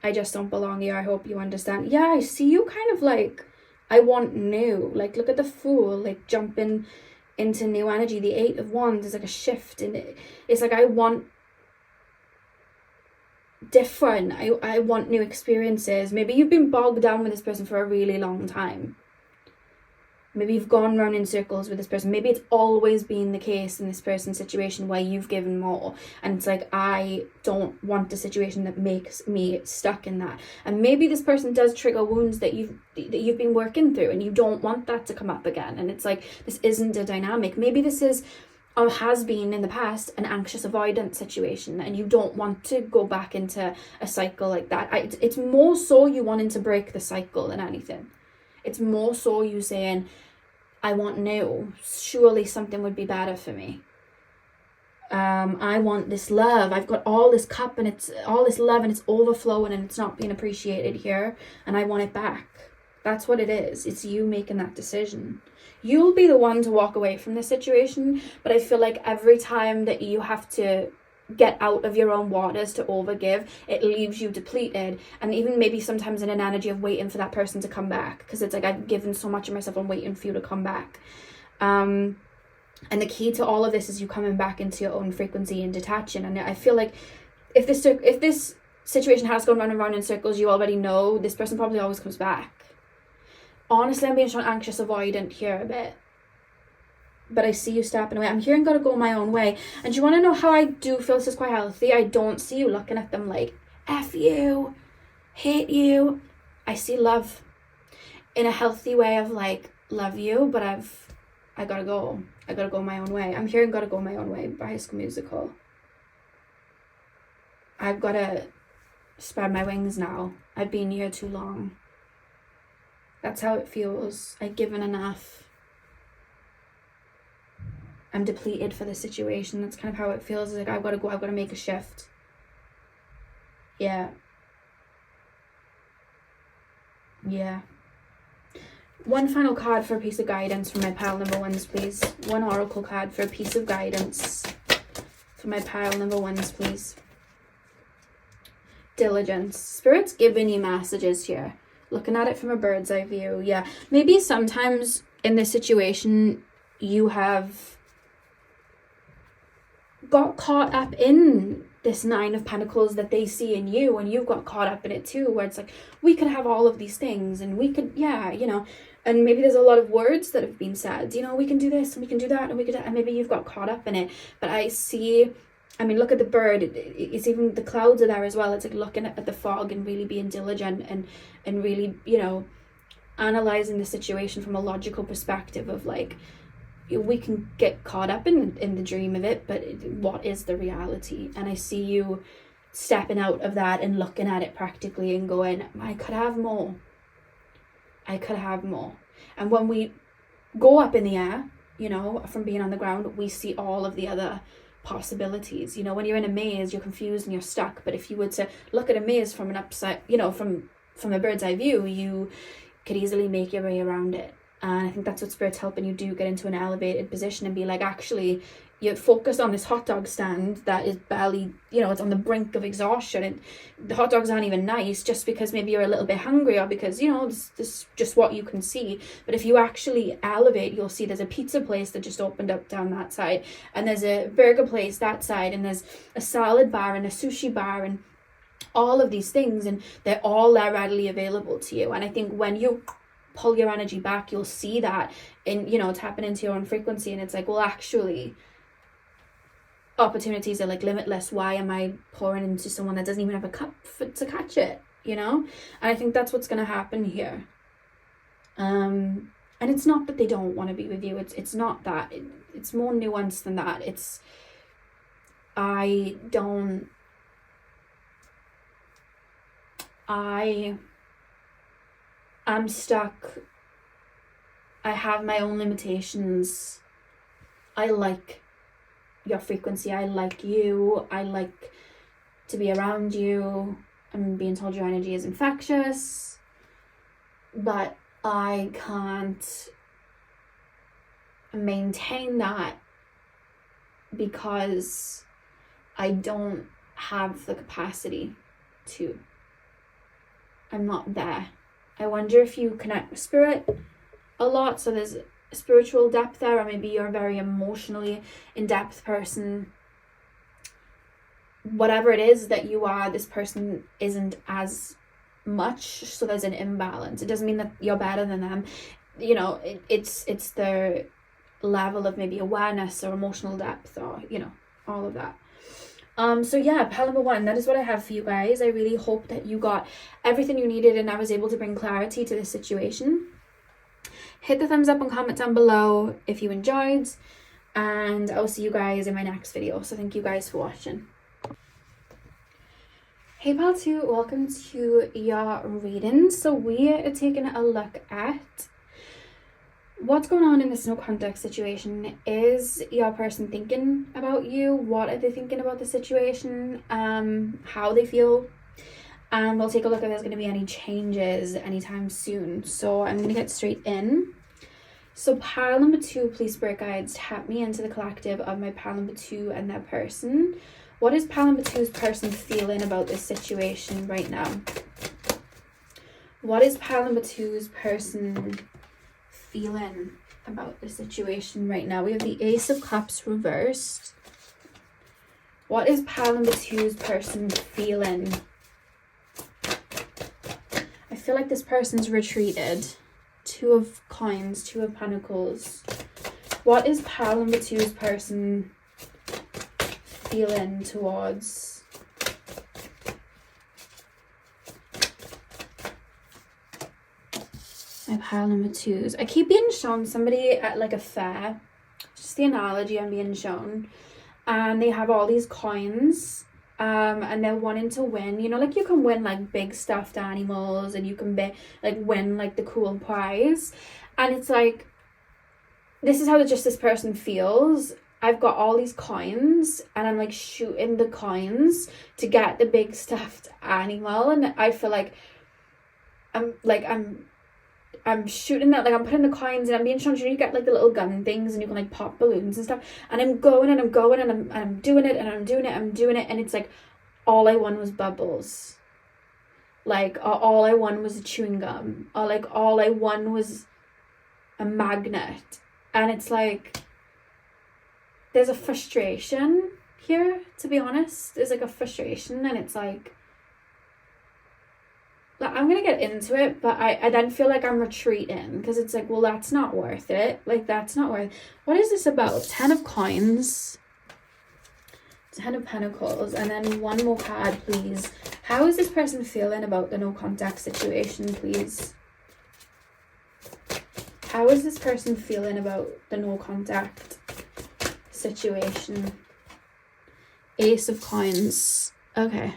I just don't belong here. I hope you understand. Yeah, I see you kind of like, I want new. Like, look at the Fool, like jumping into new energy. The Eight of Wands is like a shift, and it's like, I want different. I want new experiences. Maybe you've been bogged down with this person for a really long time. Maybe you've gone round in circles with this person. Maybe it's always been the case in this person's situation where you've given more. And it's like, I don't want a situation that makes me stuck in that. And maybe this person does trigger wounds that you've been working through, and you don't want that to come up again. And it's like, this isn't a dynamic. Maybe this is, or has been in the past, an anxious avoidance situation, and you don't want to go back into a cycle like that. It's more so you wanting to break the cycle than anything. It's more so you saying, I want new. Surely something would be better for me. I want this love. I've got all this cup, and it's all this love, and it's overflowing, and it's not being appreciated here, and I want it back. That's what it is. It's you making that decision. You'll be the one to walk away from the situation, but I feel like every time that you have to get out of your own waters to overgive, it leaves you depleted, and even maybe sometimes in an energy of waiting for that person to come back, because it's like, I've given so much of myself, I'm waiting for you to come back. And the key to all of this is you coming back into your own frequency and detaching. And I feel like if this situation has gone round and round in circles, you already know this person probably always comes back. Honestly, I'm being shown anxious avoidant here a bit, but I see you stepping away. I'm hearing Gotta Go My Own Way. And do you want to know how I do feel this is quite healthy? I don't see you looking at them like, F you, hate you. I see love in a healthy way of like, love you, but I gotta go my own way. I'm hearing Gotta Go My Own Way by High School Musical. I've gotta spread my wings now. I've been here too long. That's how it feels. I've given enough. I'm depleted for the situation. That's kind of how it feels. It's like, I've got to go. I've got to make a shift. Yeah. Yeah. One final card for a piece of guidance for my pile number 1s, please. One oracle card for a piece of guidance for my pile number 1s, please. Diligence. Spirit's giving you messages here. Looking at it from a bird's eye view. Yeah. Maybe sometimes in this situation, you have got caught up in this Nine of Pentacles that they see in you, and you've got caught up in it too, where it's like, we could have all of these things, and we could, yeah, you know, and maybe there's a lot of words that have been said, you know, we can do this, and we can do that, and we could, and maybe you've got caught up in it. But I see, I mean, look at the bird, it's even, the clouds are there as well. It's like looking at the fog and really being diligent and really, you know, analyzing the situation from a logical perspective of like, we can get caught up in the dream of it, but what is the reality? And I see you stepping out of that and looking at it practically and going, I could have more. I could have more. And when we go up in the air, you know, from being on the ground, we see all of the other possibilities. You know, when you're in a maze, you're confused and you're stuck. But if you were to look at a maze from an upside, you know, from a bird's eye view, you could easily make your way around it. And I think that's what Spirit's helping you do, get into an elevated position and be like, actually, you're focused on this hot dog stand that is barely, you know, it's on the brink of exhaustion, and the hot dogs aren't even nice, just because maybe you're a little bit hungry, or because, you know, this is just what you can see. But if you actually elevate, you'll see there's a pizza place that just opened up down that side, and there's a burger place that side, and there's a salad bar and a sushi bar, and all of these things, and they're all there readily available to you. And I think when you pull your energy back, you'll see that, and, you know, tapping into your own frequency, and it's like, well, actually, opportunities are like limitless. Why am I pouring into someone that doesn't even have a cup to catch it, you know? And I think that's what's going to happen here. And it's not that they don't want to be with you. It's not that. It's more nuanced than that. It's, I am stuck. I have my own limitations. I like your frequency. I like you. I like to be around you. I'm being told your energy is infectious, but I can't maintain that because I don't have the capacity to. I'm not there. I wonder if you connect with Spirit a lot, so there's spiritual depth there, or maybe you're a very emotionally in-depth person. Whatever it is that you are, this person isn't as much, so there's an imbalance. It doesn't mean that you're better than them, you know. It's their level of maybe awareness or emotional depth, or, you know, all of that. So yeah, pile number 1, that is what I have for you guys. I really hope that you got everything you needed and I was able to bring clarity to this situation. Hit the thumbs up and comment down below if you enjoyed, and I'll see you guys in my next video. So thank you guys for watching. Hey pal 2, welcome to your reading. So we are taking a look at what's going on in this no contact situation. Is your person thinking about you? What are they thinking about the situation? How they feel? And we'll take a look if there's going to be any changes anytime soon. So I'm going to get straight in. So pile number 2, please Spirit Guides, tap me into the collective of my pile number 2 and their person. What is pile number 2's person feeling about this situation right now? What is pile number 2's person feeling about the situation right now? We have the Ace of Cups reversed. What is pile number 2's person feeling? I feel like this person's retreated. 2 of Coins, 2 of Pentacles. What is pile number 2's person feeling towards my pile number 2's? I keep being shown somebody at like a fair, just the analogy I'm being shown, and they have all these coins, and they're wanting to win, you know, like you can win like big stuffed animals, and you can be like win like the cool prize, and it's like, this is how just this person feels. I've got all these coins and I'm like shooting the coins to get the big stuffed animal, and I feel like I'm shooting that, like I'm putting the coins and I'm being shown, you get like the little gun things and you can like pop balloons and stuff, and I'm going and I'm going and I'm doing it and I'm doing it, and it's like all I won was bubbles, like all I won was a chewing gum, or like all I won was a magnet. And it's like, there's a frustration here, to be honest. There's like a frustration, and it's like I'm gonna get into it, but I then feel like I'm retreating, because it's like, well, that's not worth it. Like, that's not worth. What is this about? 10 of Coins, 10 of Pentacles, and then one more card, please. How is this person feeling about the no contact situation, please? How is this person feeling about the no contact situation? Ace of Coins. Okay.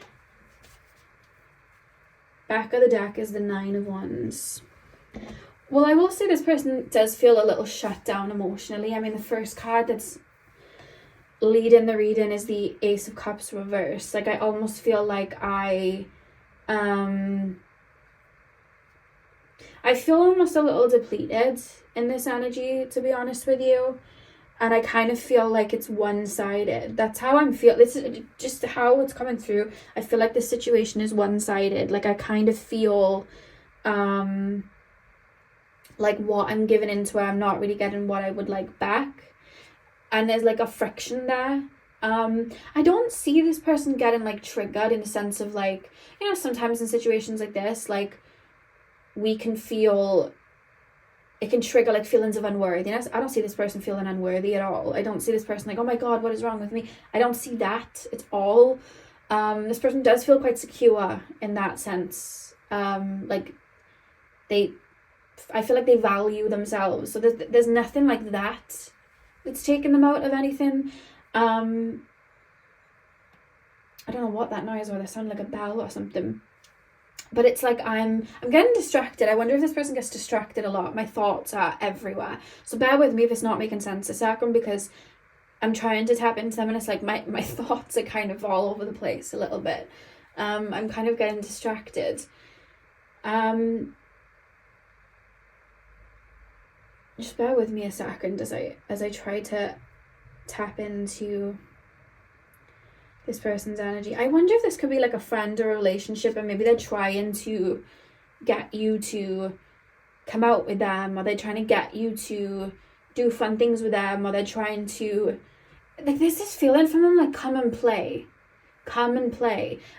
Back of the deck is the 9 of Wands. Well, I will say this person does feel a little shut down emotionally. I mean, the first card that's leading the reading is the Ace of Cups reverse. Like, I almost feel like I feel almost a little depleted in this energy, to be honest with you. And I kind of feel like it's one-sided. That's how I'm feeling. This is just how it's coming through. I feel like this situation is one-sided. Like, I kind of feel like what I'm giving into, I'm not really getting what I would like back. And there's like a friction there. I don't see this person getting like triggered in the sense of like, you know, sometimes in situations like this, like, we can feel, it can trigger like feelings of unworthiness. I don't see this person feeling unworthy at all. I don't see this person like, oh my God, what is wrong with me? I don't see that at all. This person does feel quite secure in that sense. Like, I feel like they value themselves. So there's nothing like that that's taking them out of anything. I don't know what that noise was. It sounded like a bell or something. But it's like I'm getting distracted. I wonder if this person gets distracted a lot. My thoughts are everywhere. So bear with me if it's not making sense a second, because I'm trying to tap into them and it's like my thoughts are kind of all over the place a little bit. I'm kind of getting distracted. Just bear with me a second as I try to tap into this person's energy. I wonder if this could be like a friend or a relationship, and maybe they're trying to get you to come out with them, or they're trying to get you to do fun things with them, or they're trying to, like, there's this feeling from them like, come and play.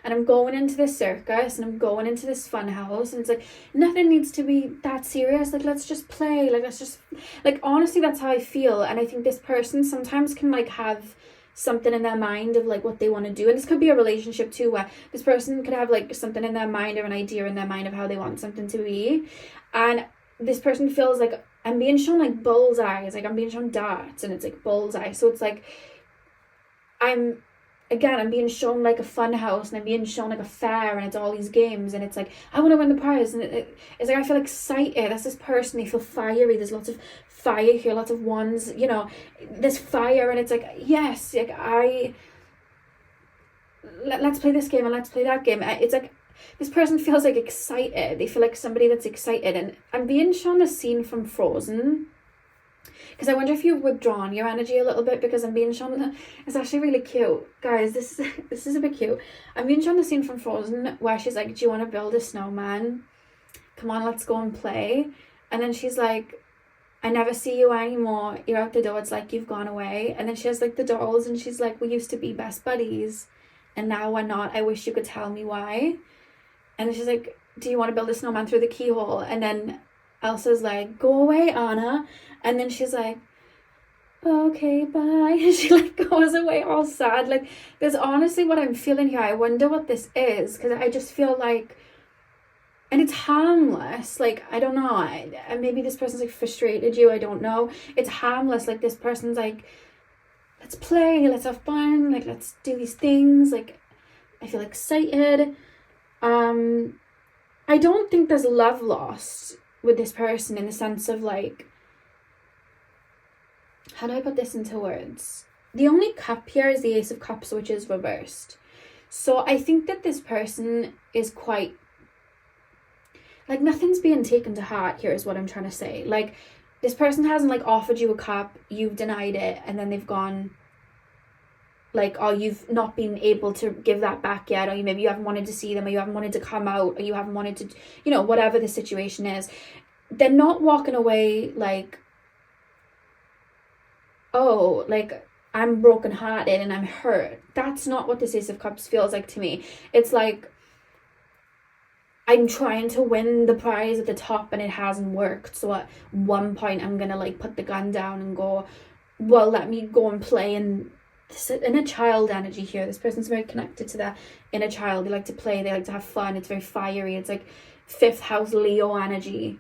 And I'm going into this circus and I'm going into this fun house, and it's like, nothing needs to be that serious. Like, let's just play. Like, let's just, like, honestly, that's how I feel. And I think this person sometimes can like have something in their mind of like what they want to do. And this could be a relationship too, where this person could have like something in their mind or an idea in their mind of how they want something to be. And this person feels like, I'm being shown like bullseyes, like I'm being shown darts, and it's like bullseye. So it's like, I'm being shown like a fun house, and I'm being shown like a fair, and it's all these games, and it's like, I want to win the prize, and it's like, I feel excited. That's this person, they feel fiery. There's lots of fire here, lots of wands, you know, this fire, and it's like, yes, like let's play this game and let's play that game. It's like, this person feels like excited. They feel like somebody that's excited. And I'm being shown the scene from Frozen, because I wonder if you've withdrawn your energy a little bit, because I'm being shown it's actually really cute, guys. This is a bit cute. I'm being shown the scene from Frozen where she's like, do you want to build a snowman? Come on, let's go and play. And then she's like, I never see you anymore. You're out the door. It's like you've gone away. And then she has like the dolls, and she's like, we used to be best buddies and now we're not. I wish you could tell me why. And then she's like, do you want to build a snowman through the keyhole? And then Elsa's like, go away, Anna. And then she's like, okay, bye. And she like goes away all sad. Like, there's honestly what I'm feeling here. I wonder what this is, because I just feel like, and it's harmless. Like, I don't know. And maybe this person's like frustrated you. I don't know. It's harmless. Like, this person's like, let's play. Let's have fun. Like, let's do these things. Like, I feel excited. I don't think there's love lost with this person, in the sense of like, how do I put this into words? The only cup here is the Ace of Cups, which is reversed. So I think that this person is quite, like, nothing's being taken to heart here is what I'm trying to say. Like, this person hasn't like offered you a cup, you've denied it, and then they've gone like, oh, you've not been able to give that back yet, or maybe you haven't wanted to see them, or you haven't wanted to come out, or you haven't wanted to, you know, whatever the situation is. They're not walking away like, oh, like, I'm brokenhearted and I'm hurt. That's not what this Ace of Cups feels like to me. It's like, I'm trying to win the prize at the top and it hasn't worked. So at one point I'm going to like put the gun down and go, well, let me go and play. And this inner child energy here. This person's very connected to their inner child. They like to play. They like to have fun. It's very fiery. It's like 5th house Leo energy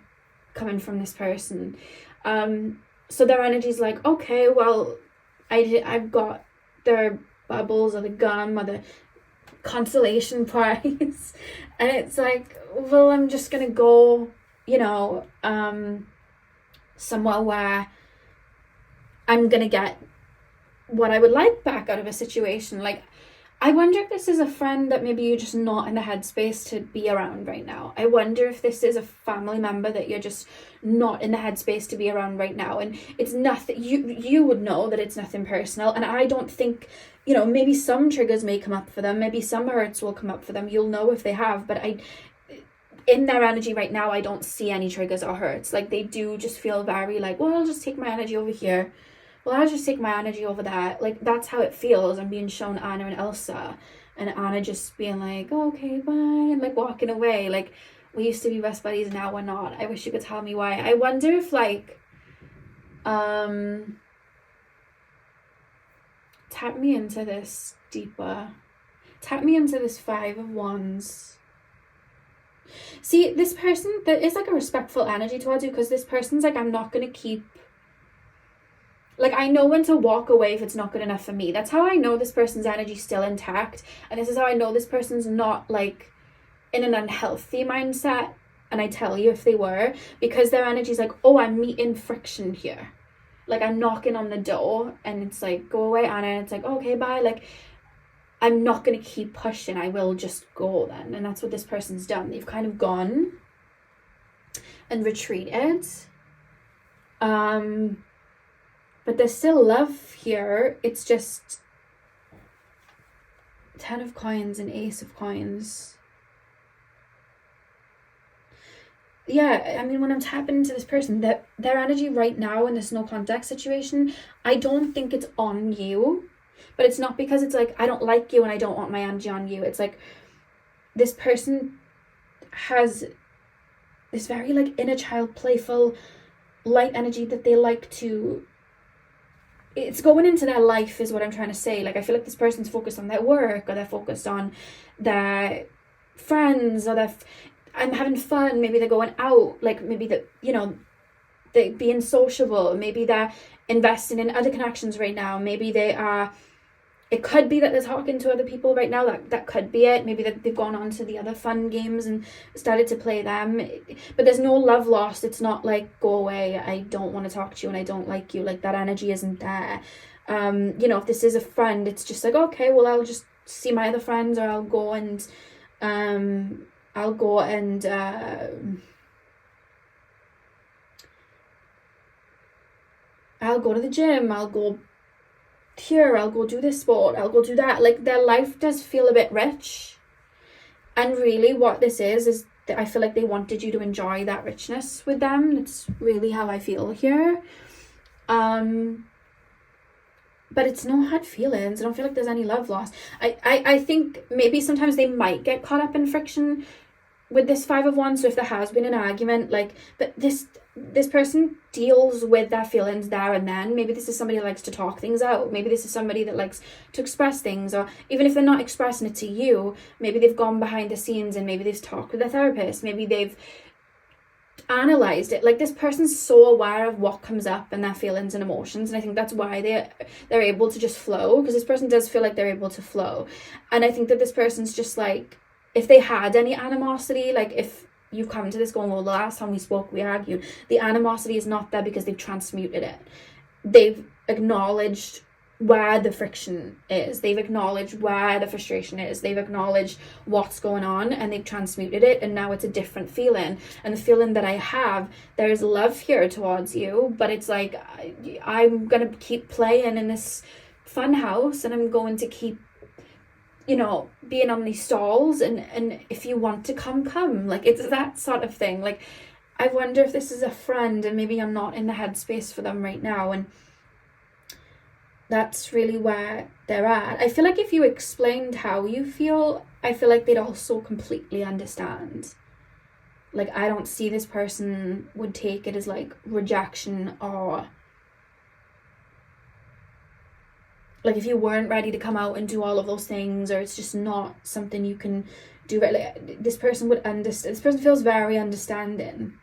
coming from this person. So their energy's like, okay, well, I've got their bubbles or the gum or the consolation prize. And it's like, well, I'm just going to go you know, somewhere where I'm gonna get what I would like back out of a situation. Like, I wonder if this is a friend that maybe you're just not in the headspace to be around right now. I wonder if this is a family member that you're just not in the headspace to be around right now. And it's nothing, you would know that it's nothing personal. And I don't think, you know, maybe some triggers may come up for them. Maybe some hurts will come up for them. You'll know if they have. But in their energy right now, I don't see any triggers or hurts. Like, they do just feel very like, well, I'll just take my energy over here. Well, I'll just take my energy over there. Like, that's how it feels. I'm being shown Anna and Elsa, and Anna just being like, oh, okay, bye, and like walking away. Like, we used to be best buddies, now we're not. I wish you could tell me why. I wonder if, like, tap me into this deeper. Tap me into this 5 of Wands. See, this person, there is like a respectful energy towards you, because this person's like, I'm not going to keep, like, I know when to walk away if it's not good enough for me. That's how I know this person's energy is still intact. And this is how I know this person's not, like, in an unhealthy mindset. And I tell you if they were, because their energy is like, oh, I'm meeting friction here. Like, I'm knocking on the door, and it's like, go away, Anna. And it's like, okay, bye. Like, I'm not going to keep pushing. I will just go then. And that's what this person's done. They've kind of gone and retreated. But there's still love here. It's just 10 of coins and Ace of coins. Yeah, I mean, when I'm tapping into this person, that their energy right now in this no contact situation, I don't think it's on you. But it's not because it's like, I don't like you and I don't want my energy on you. It's like, this person has this very, like, inner child, playful, light energy that they like to, it's going into their life is what I'm trying to say. Like, I feel like this person's focused on their work, or they're focused on their friends, or I'm having fun. Maybe they're going out, like, maybe that, you know, they're being sociable. Maybe they're investing in other connections right now. Maybe they are, it could be that they're talking to other people right now. That could be it. Maybe that they've gone on to the other fun games and started to play them. But there's no love lost. It's not like, go away, I don't want to talk to you and I don't like you. Like, that energy isn't there. You know, if this is a friend, it's just like, okay, well, I'll just see my other friends, or I'll go and I'll go to the gym, I'll go here, I'll go do this sport, I'll go do that. Like, their life does feel a bit rich. And really what this is that I feel like they wanted you to enjoy that richness with them. That's really how I feel here. But it's no hard feelings. I don't feel like there's any love lost. I think maybe sometimes they might get caught up in friction with this 5 of Wands. So if there has been an argument, like, but this person deals with their feelings there and then. Maybe this is somebody who likes to talk things out. Maybe this is somebody that likes to express things, or even if they're not expressing it to you, maybe they've gone behind the scenes and maybe they've talked with their therapist. Maybe they've analyzed it. Like, this person's so aware of what comes up and their feelings and emotions, and I think that's why they're able to just flow, because this person does feel like they're able to flow. And I think that this person's just like, if they had any animosity, like, if you've come to this going, well, the last time we spoke we argued, the animosity is not there because they've transmuted it. They've acknowledged where the friction is. They've acknowledged where the frustration is. They've acknowledged what's going on, and they've transmuted it, and now it's a different feeling. And the feeling that I have, there's love here towards you, but it's like, I'm gonna keep playing in this fun house, and I'm going to keep, you know, being on these stalls, and if you want to come. Like, it's that sort of thing. Like, I wonder if this is a friend and maybe I'm not in the headspace for them right now, and that's really where they're at. I feel like if you explained how you feel, I feel like they'd also completely understand. Like, I don't see this person would take it as like rejection, or like, if you weren't ready to come out and do all of those things, or it's just not something you can do. Like, this person would understand. This person feels very understanding.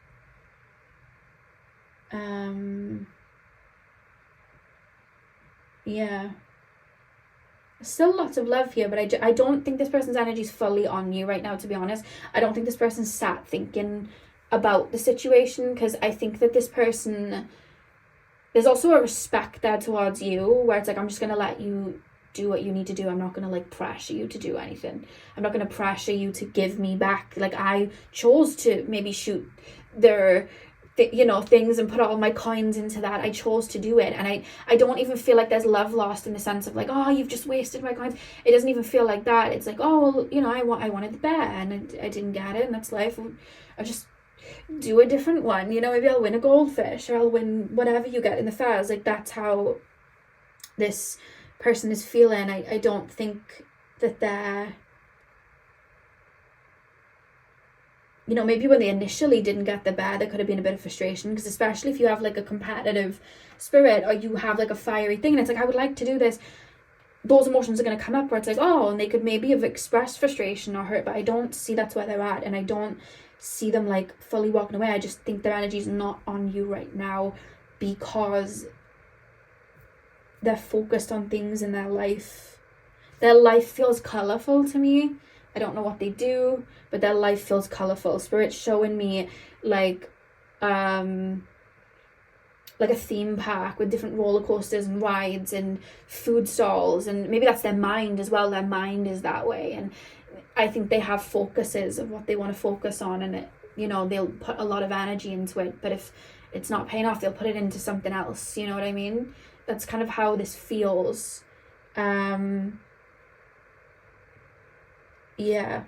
Yeah. Still lots of love here, but I don't think this person's energy is fully on you right now, to be honest. I don't think this person's sat thinking about the situation, because I think that this person, there's also a respect there towards you, where it's like, I'm just going to let you do what you need to do. I'm not going to like pressure you to do anything. I'm not going to pressure you to give me back. Like, I chose to maybe shoot their things and put all my coins into that. I chose to do it, and I don't even feel like there's love lost in the sense of like, oh, you've just wasted my coins. It doesn't even feel like that. It's like, oh, well, I wanted the bear and I didn't get it, and that's life. I'll just do a different one. Maybe I'll win a goldfish, or I'll win whatever you get in the fairs. Like, that's how this person is feeling. I don't think that they're, maybe when they initially didn't get the bear, there could have been a bit of frustration, because especially if you have like a competitive spirit, or you have like a fiery thing, and it's like, I would like to do this, those emotions are going to come up where it's like, oh, and they could maybe have expressed frustration or hurt, but I don't see that's where they're at, and I don't see them like fully walking away. I just think their energy is not on you right now, because they're focused on things in their life. Their life feels colourful to me. I don't know what they do, but their life feels colourful. Spirit's showing me like a theme park with different roller coasters and rides and food stalls, and maybe that's their mind as well. Their mind is that way, and I think they have focuses of what they want to focus on, and they'll put a lot of energy into it, but if it's not paying off, they'll put it into something else. You know what I mean? That's kind of how this feels. Yeah.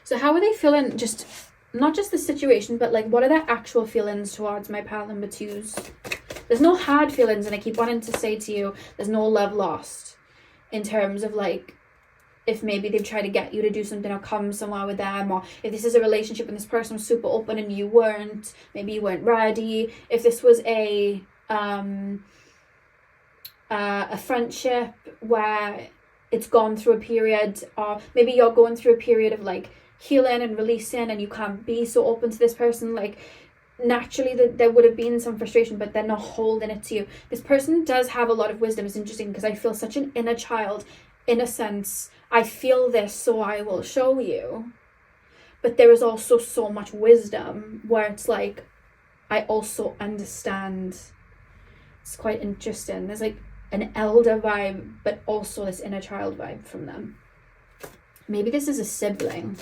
So how are they feeling? Just not just the situation, but like, what are their actual feelings towards my pile number 2s? There's no hard feelings, and I keep wanting to say to you, there's no love lost, in terms of like, if maybe they've tried to get you to do something or come somewhere with them, or if this is a relationship and this person was super open and you weren't, maybe you weren't ready. If this was a friendship where it's gone through a period, or maybe you're going through a period of like healing and releasing, and you can't be so open to this person, like naturally there would have been some frustration, but they're not holding it to you. This person does have a lot of wisdom. It's interesting, because I feel such an inner child, in a sense. I feel this, so I will show you. But there is also so much wisdom where it's like, I also understand. It's quite interesting. There's like an elder vibe, but also this inner child vibe from them. Maybe this is a sibling.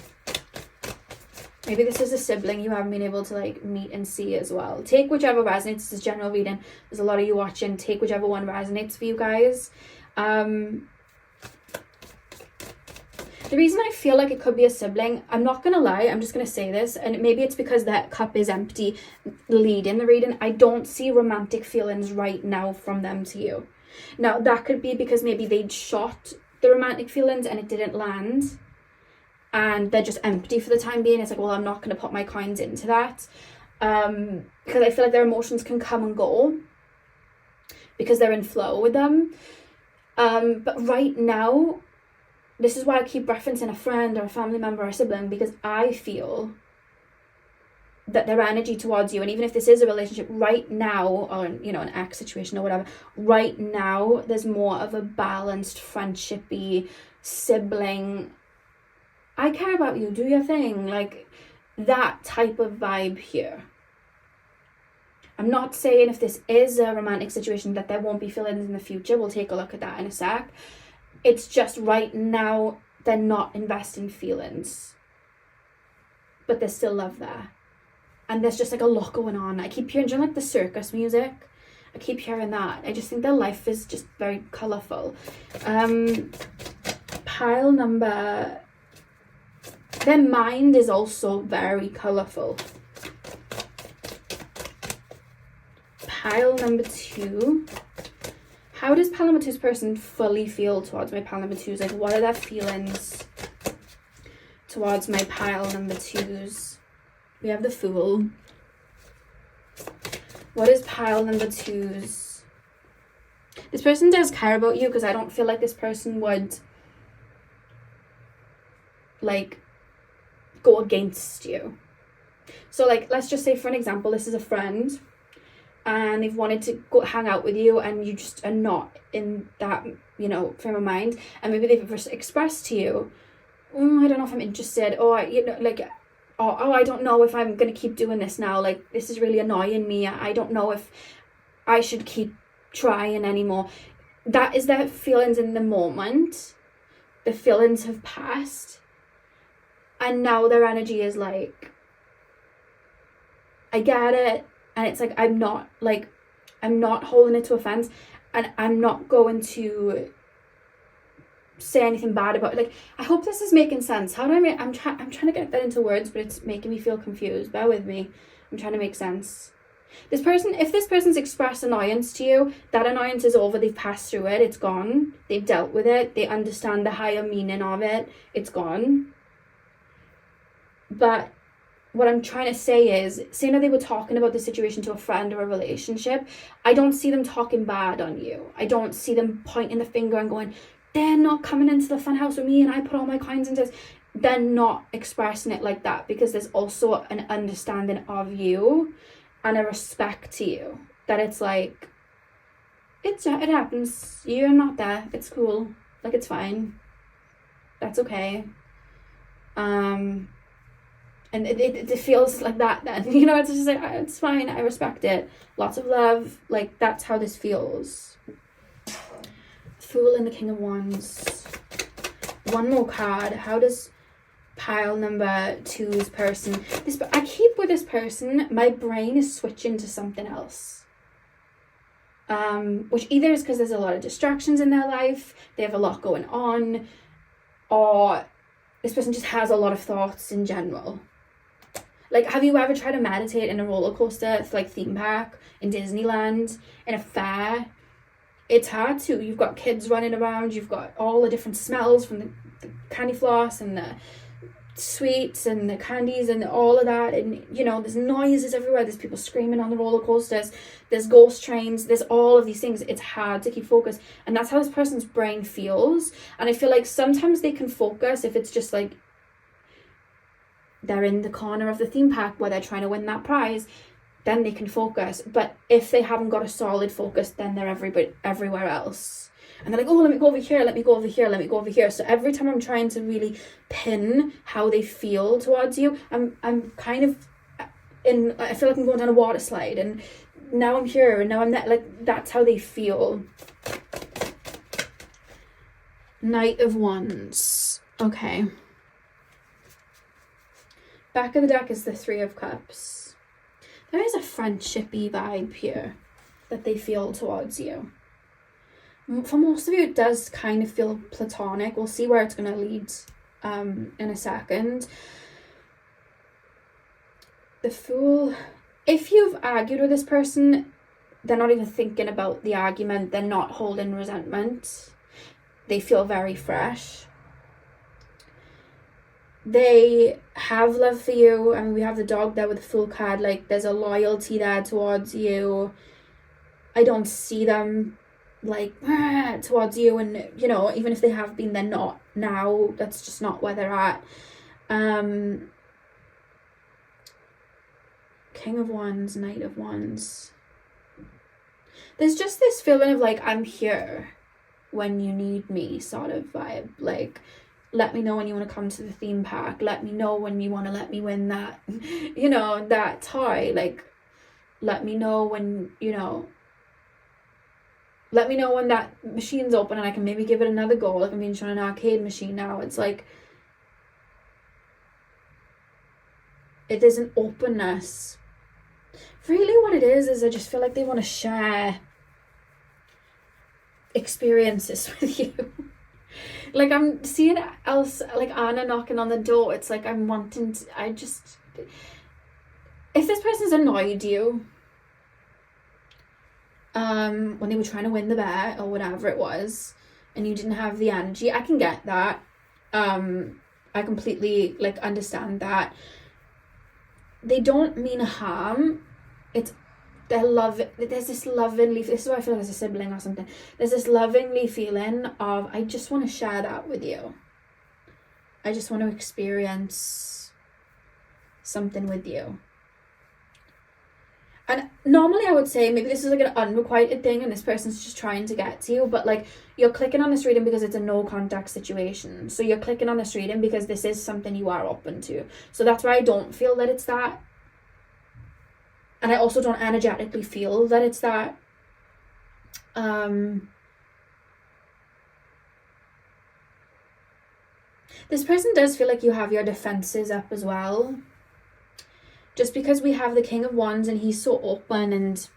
Maybe this is a sibling you haven't been able to like meet and see as well. Take whichever resonates. This is general reading. There's a lot of you watching. Take whichever one resonates for you guys. The reason I feel like it could be a sibling, I'm not going to lie, I'm just going to say this, and maybe it's because that cup is empty leading the reading. I don't see romantic feelings right now from them to you. Now, that could be because maybe they'd shot the romantic feelings and it didn't land, and they're just empty for the time being. It's like, well, I'm not going to put my coins into that, because I feel like their emotions can come and go because they're in flow with them. But right now, this is why I keep referencing a friend or a family member or a sibling, because I feel that their energy towards you, and even if this is a relationship right now, or an ex situation or whatever, right now there's more of a balanced, friendshipy, sibling, I care about you, do your thing, like that type of vibe here. I'm not saying if this is a romantic situation that there won't be feelings in the future. We'll take a look at that in a sec. It's just right now they're not investing feelings, but there's still love there, and there's just like a lot going on. I keep hearing, like the circus music, I keep hearing that. I just think their life is just very colourful. Pile number, their mind is also very colourful. Pile number 2. How does pile number 2's person fully feel towards my pile number 2's? Like, what are their feelings towards my pile number 2's? We have the Fool. What is pile number 2's? This person does care about you, because I don't feel like this person would like go against you. So like, let's just say for an example, this is a friend, and they've wanted to go hang out with you, and you just are not in that, frame of mind, and maybe they've expressed to you I don't know if I'm interested, or I don't know if I'm gonna keep doing this now, like this is really annoying me, I don't know if I should keep trying anymore. That is their feelings in the moment. The feelings have passed, and now their energy is like, I get it, and it's like, I'm not holding it to offense, and I'm not going to say anything bad about it. Like, I hope this is making sense. How do I'm trying to get that into words, but it's making me feel confused. Bear with me. I'm trying to make sense. If this person's expressed annoyance to you, that annoyance is over. They've passed through it. It's gone. They've dealt with it. They understand the higher meaning of it. It's gone. But what I'm trying to say is, saying that they were talking about the situation to a friend or a relationship, I don't see them talking bad on you. I don't see them pointing the finger and going, they're not coming into the fun house with me and I put all my coins into this. They're not expressing it like that, because there's also an understanding of you and a respect to you, that it's like, it happens, you're not there, it's cool, like, it's fine, that's okay. And it feels like that then, you know, it's just like, it's fine, I respect it, lots of love, like, that's how this feels. Fool and the King of Wands. One more card. How does pile number 2's person, I keep with this person, my brain is switching to something else, which either is because there's a lot of distractions in their life, they have a lot going on, or this person just has a lot of thoughts in general. Like, have you ever tried to meditate in a roller coaster, like theme park, in Disneyland, in a fair? It's hard to. You've got kids running around, you've got all the different smells from the candy floss and the sweets and the candies and all of that, and you know, there's noises everywhere, there's people screaming on the roller coasters, there's ghost trains, there's all of these things. It's hard to keep focus, and that's how this person's brain feels. And I feel like sometimes they can focus if it's just like they're in the corner of the theme park where they're trying to win that prize, then they can focus. But if they haven't got a solid focus, then they're everywhere else. And they're like, oh, let me go over here, let me go over here, let me go over here. So every time I'm trying to really pin how they feel towards you, I'm kind of I feel like I'm going down a water slide, and now I'm here, and now I'm there. Like, that's how they feel. Knight of Wands. Okay. Back of the deck is the Three of Cups. There is a friendshipy vibe here that they feel towards you. For most of you, it does kind of feel platonic. We'll see where it's going to lead in a second. The Fool. If you've argued with this person, they're not even thinking about the argument. They're not holding resentment. They feel very fresh. They have love for you. I mean, we have the dog there with the Fool card. Like, there's a loyalty there towards you. I don't see them like towards you, and you know, even if they have been, they're not now. That's just not where they're at. King of Wands, Knight of Wands. There's just this feeling of like, I'm here when you need me sort of vibe. Like, let me know when you want to come to the theme park. Let me know when you want to let me win that, you know, that toy. Like, let me know when, you know, let me know when that machine's open and I can maybe give it another go. Like, I'm being shown an arcade machine now. It's like, it is an openness. Really what it is I just feel like they want to share experiences with you. Like, I'm seeing like Anna knocking on the door. It's like, I'm wanting to, if this person's annoyed you, when they were trying to win the bet or whatever it was, and you didn't have the energy, I can get that. I completely like understand that. They don't mean harm. It's their love. There's this lovingly, this is why I feel like there's a sibling or something. There's this lovingly feeling of, I just want to share that with you. I just want to experience something with you. And normally I would say maybe this is like an unrequited thing and this person's just trying to get to you, but like you're clicking on this reading because it's a no contact situation. So you're clicking on this reading because this is something you are open to. So that's why I don't feel that it's that. And I also don't energetically feel that it's that. This person does feel like you have your defenses up as well. Just because we have the King of Wands and he's so open and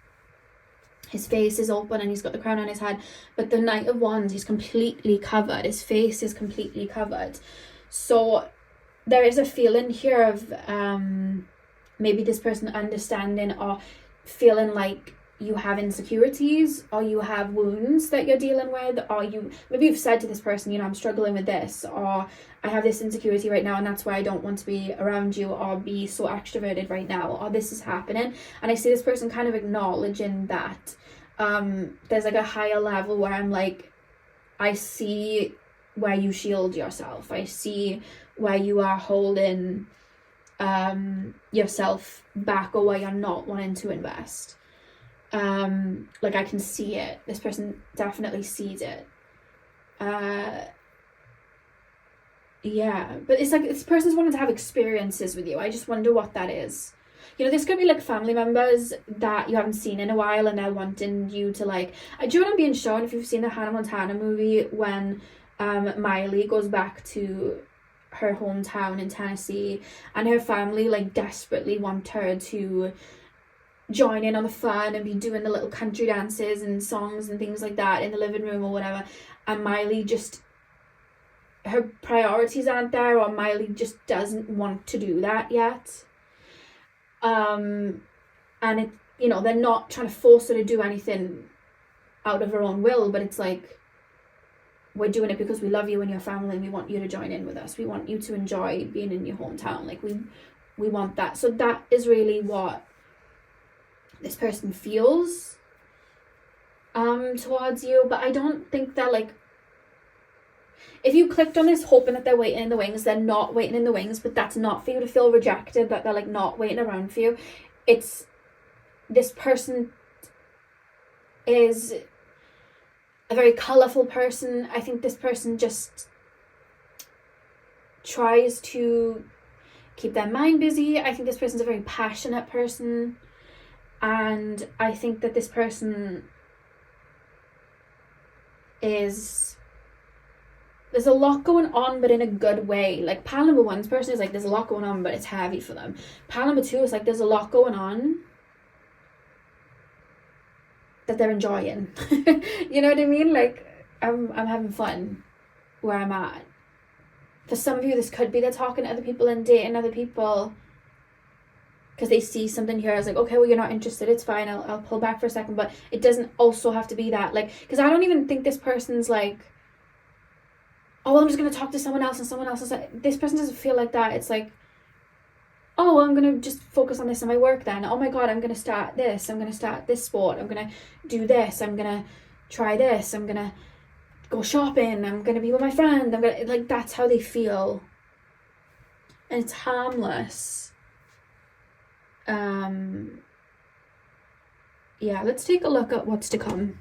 his face is open and he's got the crown on his head, but the Knight of Wands, he's completely covered. His face is completely covered. So there is a feeling here of maybe this person understanding or feeling like you have insecurities or you have wounds that you're dealing with, or maybe you've said to this person, you know, I'm struggling with this, or I have this insecurity right now and that's why I don't want to be around you or be so extroverted right now, or this is happening. And I see this person kind of acknowledging that. There's like a higher level where I'm like, I see where you shield yourself. I see where you are holding yourself back, or where you're not wanting to invest. Like I can see it. This person definitely sees it. Yeah, but it's like this person's wanting to have experiences with you. I just wonder what that is. You know, this could be like family members that you haven't seen in a while and they're wanting you to like... Do you know what I'm being shown? If you've seen the Hannah Montana movie, when Miley goes back to her hometown in Tennessee and her family like desperately want her to join in on the fun and be doing the little country dances and songs and things like that in the living room or whatever, and Miley just... her priorities aren't there, or Miley just doesn't want to do that yet. And it, you know, they're not trying to force her to do anything out of her own will, but it's like, we're doing it because we love you and your family and we want you to join in with us. We want you to enjoy being in your hometown. Like we want that. So that is really what this person feels towards you. But I don't think they're like... If you clicked on this hoping that they're waiting in the wings, they're not waiting in the wings, but that's not for you to feel rejected, that they're like not waiting around for you. It's... this person is a very colourful person. I think this person just tries to keep their mind busy. I think this person's a very passionate person. And I think that this person is... there's a lot going on, but in a good way. Like pile number one's person is like, there's a lot going on, but it's heavy for them. Pile number two is like, there's a lot going on that they're enjoying. You know what I mean? Like, I'm having fun where I'm at. For some of you, this could be they're talking to other people and dating other people because they see something here. I was like, okay, well, you're not interested. It's fine. I'll pull back for a second. But it doesn't also have to be that. Like, because I don't even think this person's like, oh, well, I'm just going to talk to someone else and someone else. This person doesn't feel like that. It's like, oh, well, I'm going to just focus on this in my work then. Oh my God, I'm going to start this. I'm going to start this sport. I'm going to do this. I'm going to try this. I'm going to go shopping. I'm going to be with my friend. I'm going to, like, that's how they feel. And it's harmless. Yeah, let's take a look at what's to come.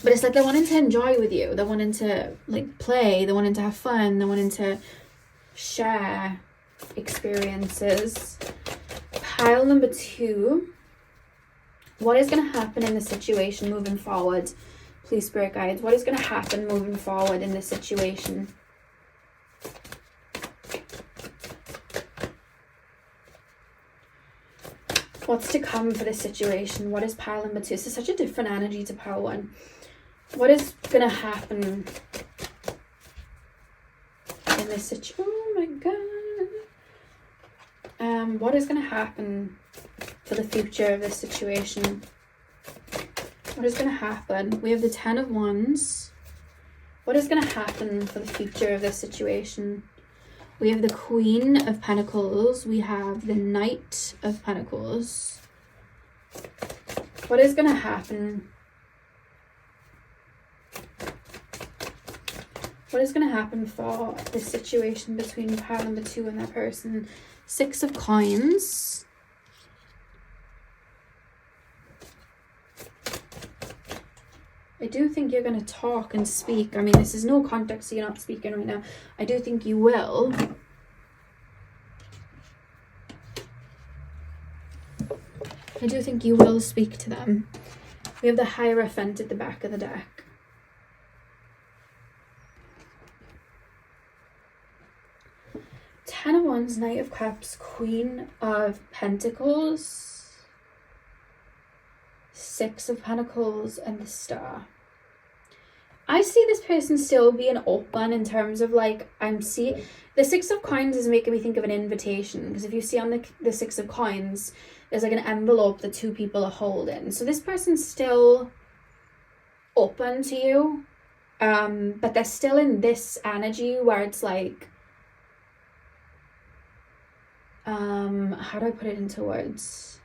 But it's like they're wanting to enjoy with you. They're wanting to like play. They're wanting to have fun. They're wanting to share experiences. Pile number two. What is going to happen in the situation moving forward? Please, Spirit Guides. What is going to happen moving forward in this situation? What's to come for this situation? What is pile number two? This is such a different energy to pile one. What is going to happen in this situation? Oh my God. What is going to happen for the future of this situation? What is going to happen? We have the Ten of Wands. What is going to happen for the future of this situation? We have the Queen of Pentacles. We have the Knight of Pentacles. What is going to happen? What is going to happen for this situation between pile number two and that person? Six of Coins. I do think you're going to talk and speak. I mean, this is no context, so you're not speaking right now. I do think you will. I do think you will speak to them. We have the Hierophant at the back of the deck. Ten of Wands, Knight of Cups, Queen of Pentacles, Six of Pentacles, and the Star. I see this person still being open in terms of like, the Six of Coins is making me think of an invitation, because if you see on the Six of Coins, there's like an envelope that two people are holding. So this person's still open to you, but they're still in this energy where it's like, how do I put it into words?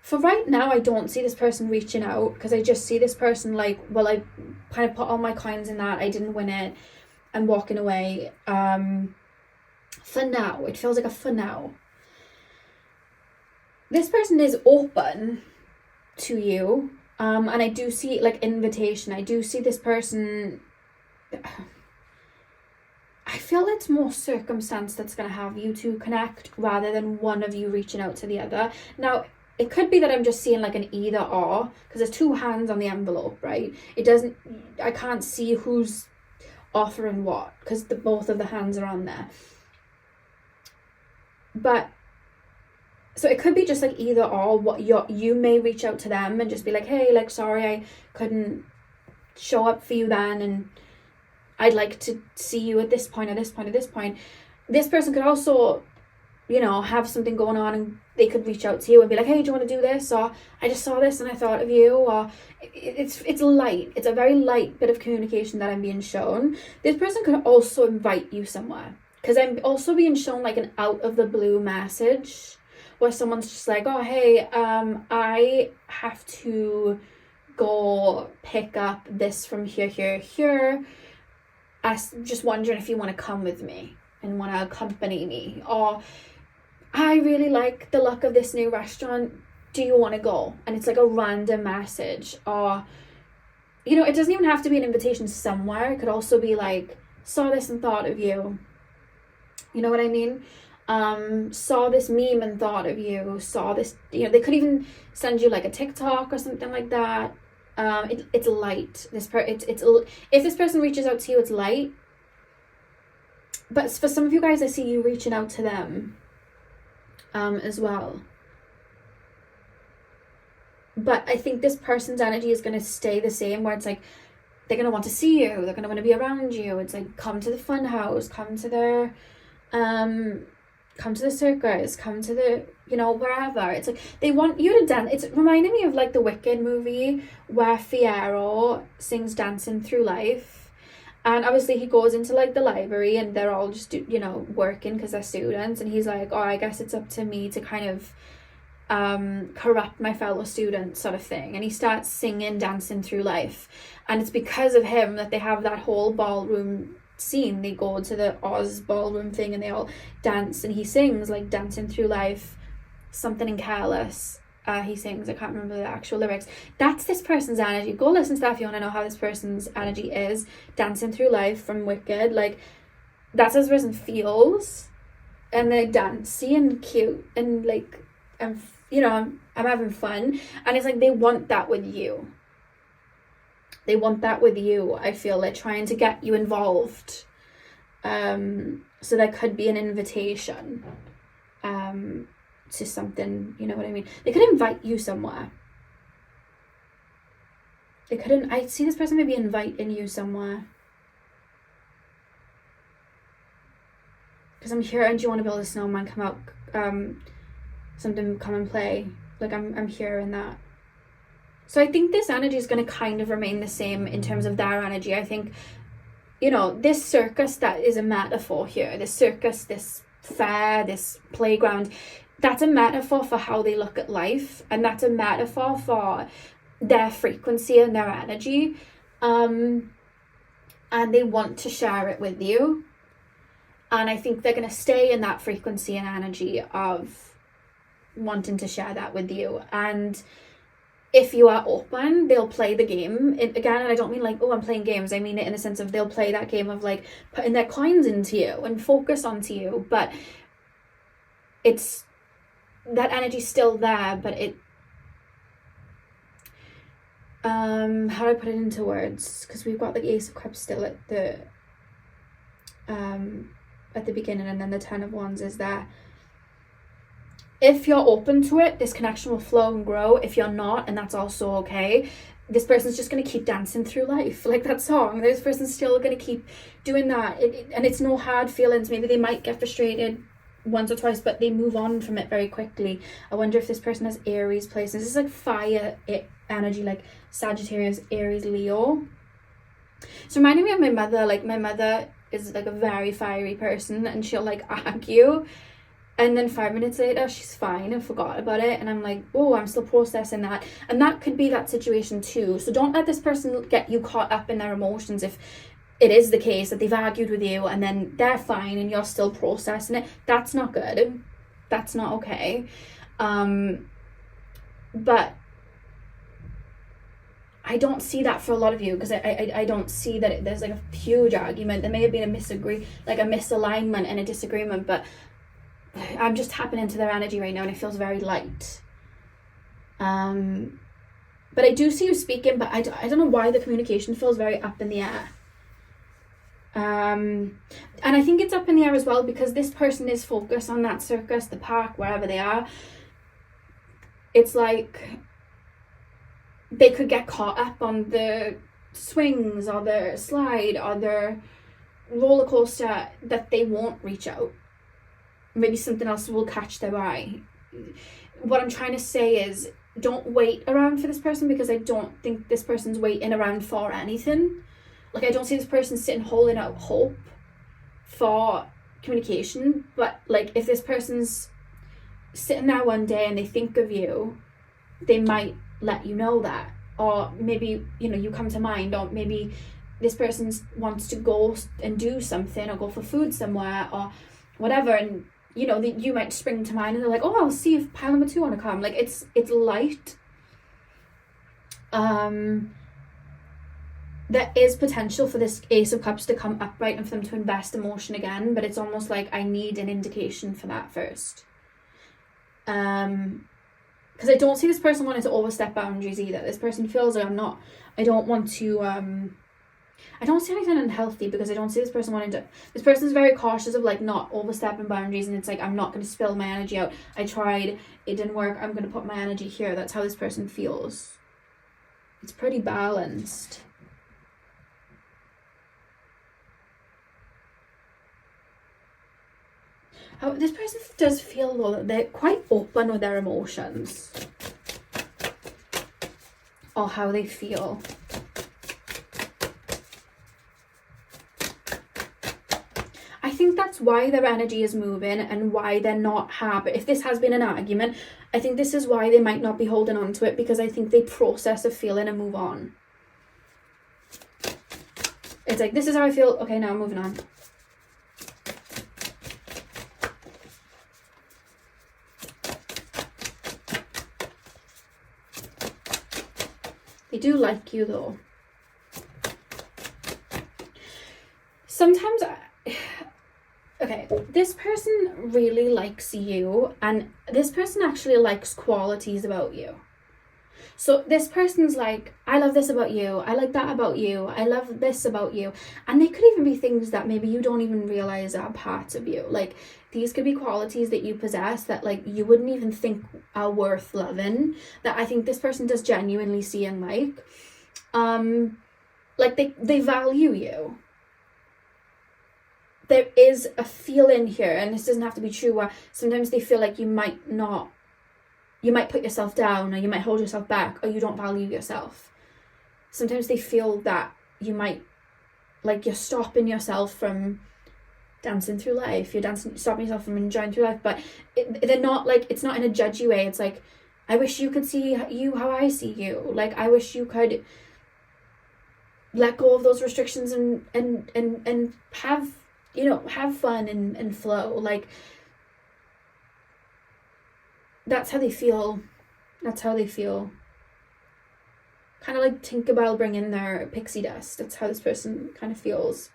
For right now, I don't see this person reaching out, because I just see this person like, well, I kind of put all my coins in that, I didn't win it, and walking away. For now, it feels like a for now. This person is open to you, and I do see like invitation. I do see this person. I feel it's more circumstance that's going to have you two connect rather than one of you reaching out to the other. Now, it could be that I'm just seeing like an either or, because there's two hands on the envelope, right? I can't see who's offering what, because both of the hands are on there. But so it could be just like either or. What you may reach out to them and just be like, hey, like, sorry, I couldn't show up for you then, and I'd like to see you at this point, or this point, or this point. This person could also, have something going on, and they could reach out to you and be like, hey, do you want to do this? Or I just saw this and I thought of you. Or it's light. It's a very light bit of communication that I'm being shown. This person could also invite you somewhere, because I'm also being shown like an out of the blue message where someone's just like, oh, hey, I have to go pick up this from here. I'm just wondering if you want to come with me and want to accompany me. Or I really like the look of this new restaurant. Do you want to go? And it's like a random message. Or, it doesn't even have to be an invitation somewhere. It could also be like, saw this and thought of you. You know what I mean? Saw this meme and thought of you. Saw this, they could even send you like a TikTok or something like that. It's light. If this person reaches out to you, it's light. But for some of you guys, I see you reaching out to them as well. But I think this person's energy is going to stay the same, where it's like they're going to want to see you, they're going to want to be around you. It's like, come to the fun house, come to the circus, come to the, wherever. It's like they want you to dance. It's reminding me of like the Wicked movie where Fiyero sings Dancing Through Life, and obviously he goes into like the library and they're all just working because they're students, and he's like, oh, I guess it's up to me to kind of corrupt my fellow students, sort of thing. And he starts singing Dancing Through Life, and it's because of him that they have that whole ballroom scene. They go to the Oz ballroom thing and they all dance, and he sings like Dancing Through Life, something in Careless. He sings, I can't remember the actual lyrics. That's this person's energy. Go listen to that if you want to know how this person's energy is. Dancing Through Life from Wicked. Like, that's how this person feels, and they're dancey and cute and like, I'm having fun, and it's like they want that with you. They want that with you. I feel they're trying to get you involved. So there could be an invitation to something, you know what I mean? They could invite you somewhere. I see this person maybe inviting you somewhere. Because I'm here, and do you want to build a snowman? Come out, something, come and play. Like, I'm hearing that. So I think this energy is going to kind of remain the same in terms of their energy. I think, this circus that is a metaphor here, this circus, this fair, this playground, that's a metaphor for how they look at life, and that's a metaphor for their frequency and their energy. And they want to share it with you. And I think they're going to stay in that frequency and energy of wanting to share that with you. And if you are open, they'll play the game. Again, and I don't mean like, oh, I'm playing games. I mean it in the sense of they'll play that game of like putting their coins into you and focus onto you. But it's, that energy's still there, but it, how do I put it into words? Because we've got the Ace of Cups still at the beginning, and then the Ten of Wands is there. If you're open to it, this connection will flow and grow. If you're not, and that's also okay, this person's just going to keep dancing through life. Like that song, this person's still going to keep doing that. And it's no hard feelings. Maybe they might get frustrated once or twice, but they move on from it very quickly. I wonder if this person has Aries placements. This is like fire energy, like Sagittarius, Aries, Leo. It's reminding me of my mother. Like my mother is like a very fiery person, and she'll like argue, and then 5 minutes later she's fine and forgot about it, and I'm like, oh, I'm still processing that. And that could be that situation too. So don't let this person get you caught up in their emotions if it is the case that they've argued with you and then they're fine and you're still processing it. That's not good. That's not okay. But I don't see that for a lot of you, because I don't see that there's like a huge argument. There may have been a misalignment and a disagreement, but I'm just tapping into their energy right now and it feels very light. But I do see you speaking, but I don't know why the communication feels very up in the air. And I think it's up in the air as well because this person is focused on that circus, the park, wherever they are. It's like they could get caught up on the swings or the slide or the roller coaster that they won't reach out. Maybe something else will catch their eye. What I'm trying to say is, don't wait around for this person, because I don't think this person's waiting around for anything. Like, I don't see this person sitting holding out hope for communication. But like, if this person's sitting there one day and they think of you, they might let you know that. Or maybe, you know, you come to mind, or maybe this person wants to go and do something, or go for food somewhere, or whatever, and you know, you might spring to mind and they're like, oh, I'll see if pile number 2 want to come. Like, it's light. There is potential for this Ace of Cups to come upright and for them to invest emotion again, but it's almost like I need an indication for that first. Because I don't see this person wanting to overstep boundaries either. This person feels like I don't want to, I don't see anything unhealthy, because I don't see this person wanting to, this person's very cautious of like not overstepping boundaries, and it's like, I'm not going to spill my energy out. I tried, it didn't work, I'm going to put my energy here. That's how this person feels. It's pretty balanced. This person does feel though that they're quite open with their emotions or how they feel. I think that's why their energy is moving and why they're not happy. If this has been an argument, I think this is why they might not be holding on to it, because I think they process a feeling and move on. It's like, this is how I feel. Okay, now I'm moving on. They do like you though. Sometimes, okay, this person really likes you, and this person actually likes qualities about you. So this person's like, I love this about you, I like that about you, I love this about you. And they could even be things that maybe you don't even realize are parts of you. Like, these could be qualities that you possess that like you wouldn't even think are worth loving, that I think this person does genuinely see and like. Like they value you. There is a feeling here, and this doesn't have to be true, where sometimes they feel like you might put yourself down, or you might hold yourself back, or you don't value yourself. Sometimes they feel that you might, like, you're stopping yourself from dancing through life, stopping yourself from enjoying through life, but they're not like, it's not in a judgy way. It's like, I wish you could see you how I see you. Like, I wish you could let go of those restrictions and have, you know, have fun and flow. Like, that's how they feel. That's how they feel. kind of like Tinkerbell bringing their pixie dust. That's how this person kind of feels.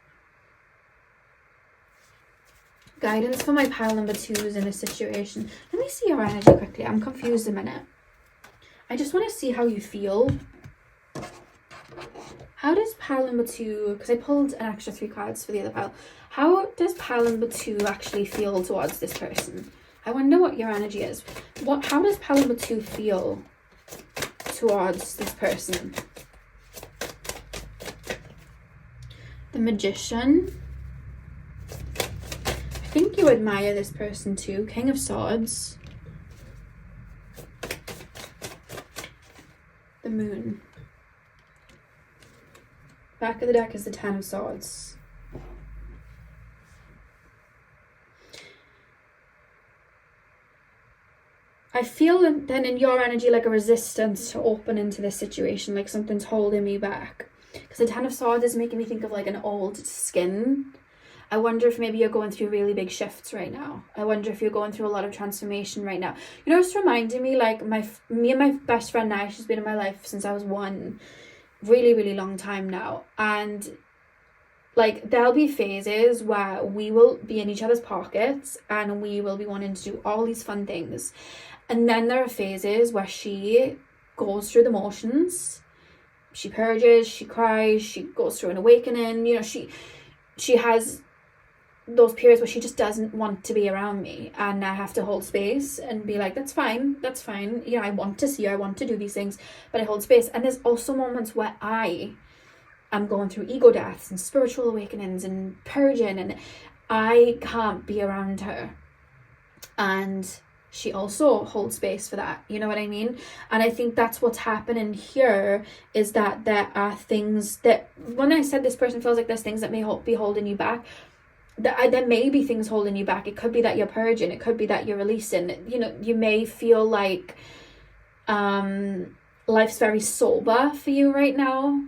Guidance for my pile number 2s in this situation. Let me see your energy quickly. I'm confused a minute. I just want to see how you feel. How does pile number 2, because I pulled an extra 3 cards for the other pile. How does pile number 2 actually feel towards this person? I wonder what your energy is. How does pile number 2 feel towards this person? The Magician. I think you admire this person too. King of Swords. The Moon. Back of the deck is the Ten of Swords. I feel then in your energy like a resistance to open into this situation, like something's holding me back. Because the Ten of Swords is making me think of like an old skin. I wonder if maybe you're going through really big shifts right now. I wonder if you're going through a lot of transformation right now. You know, it's reminding me like me and my best friend now, she's been in my life since I was 1. Really, really long time now. And like there'll be phases where we will be in each other's pockets and we will be wanting to do all these fun things. And then there are phases where she goes through the motions. She purges, she cries, she goes through an awakening. You know, she has those periods where she just doesn't want to be around me, and I have to hold space and be like, that's fine. You know, I want to see you, I want to do these things, but I hold space. And there's also moments where I am going through ego deaths and spiritual awakenings and purging, and I can't be around her. And she also holds space for that, you know what I mean? And I think that's what's happening here, is that there are things that, when I said this person feels like there's things that may be holding you back, there may be things holding you back. It could be that you're purging, it could be that you're releasing. You know, you may feel like life's very sober for you right now.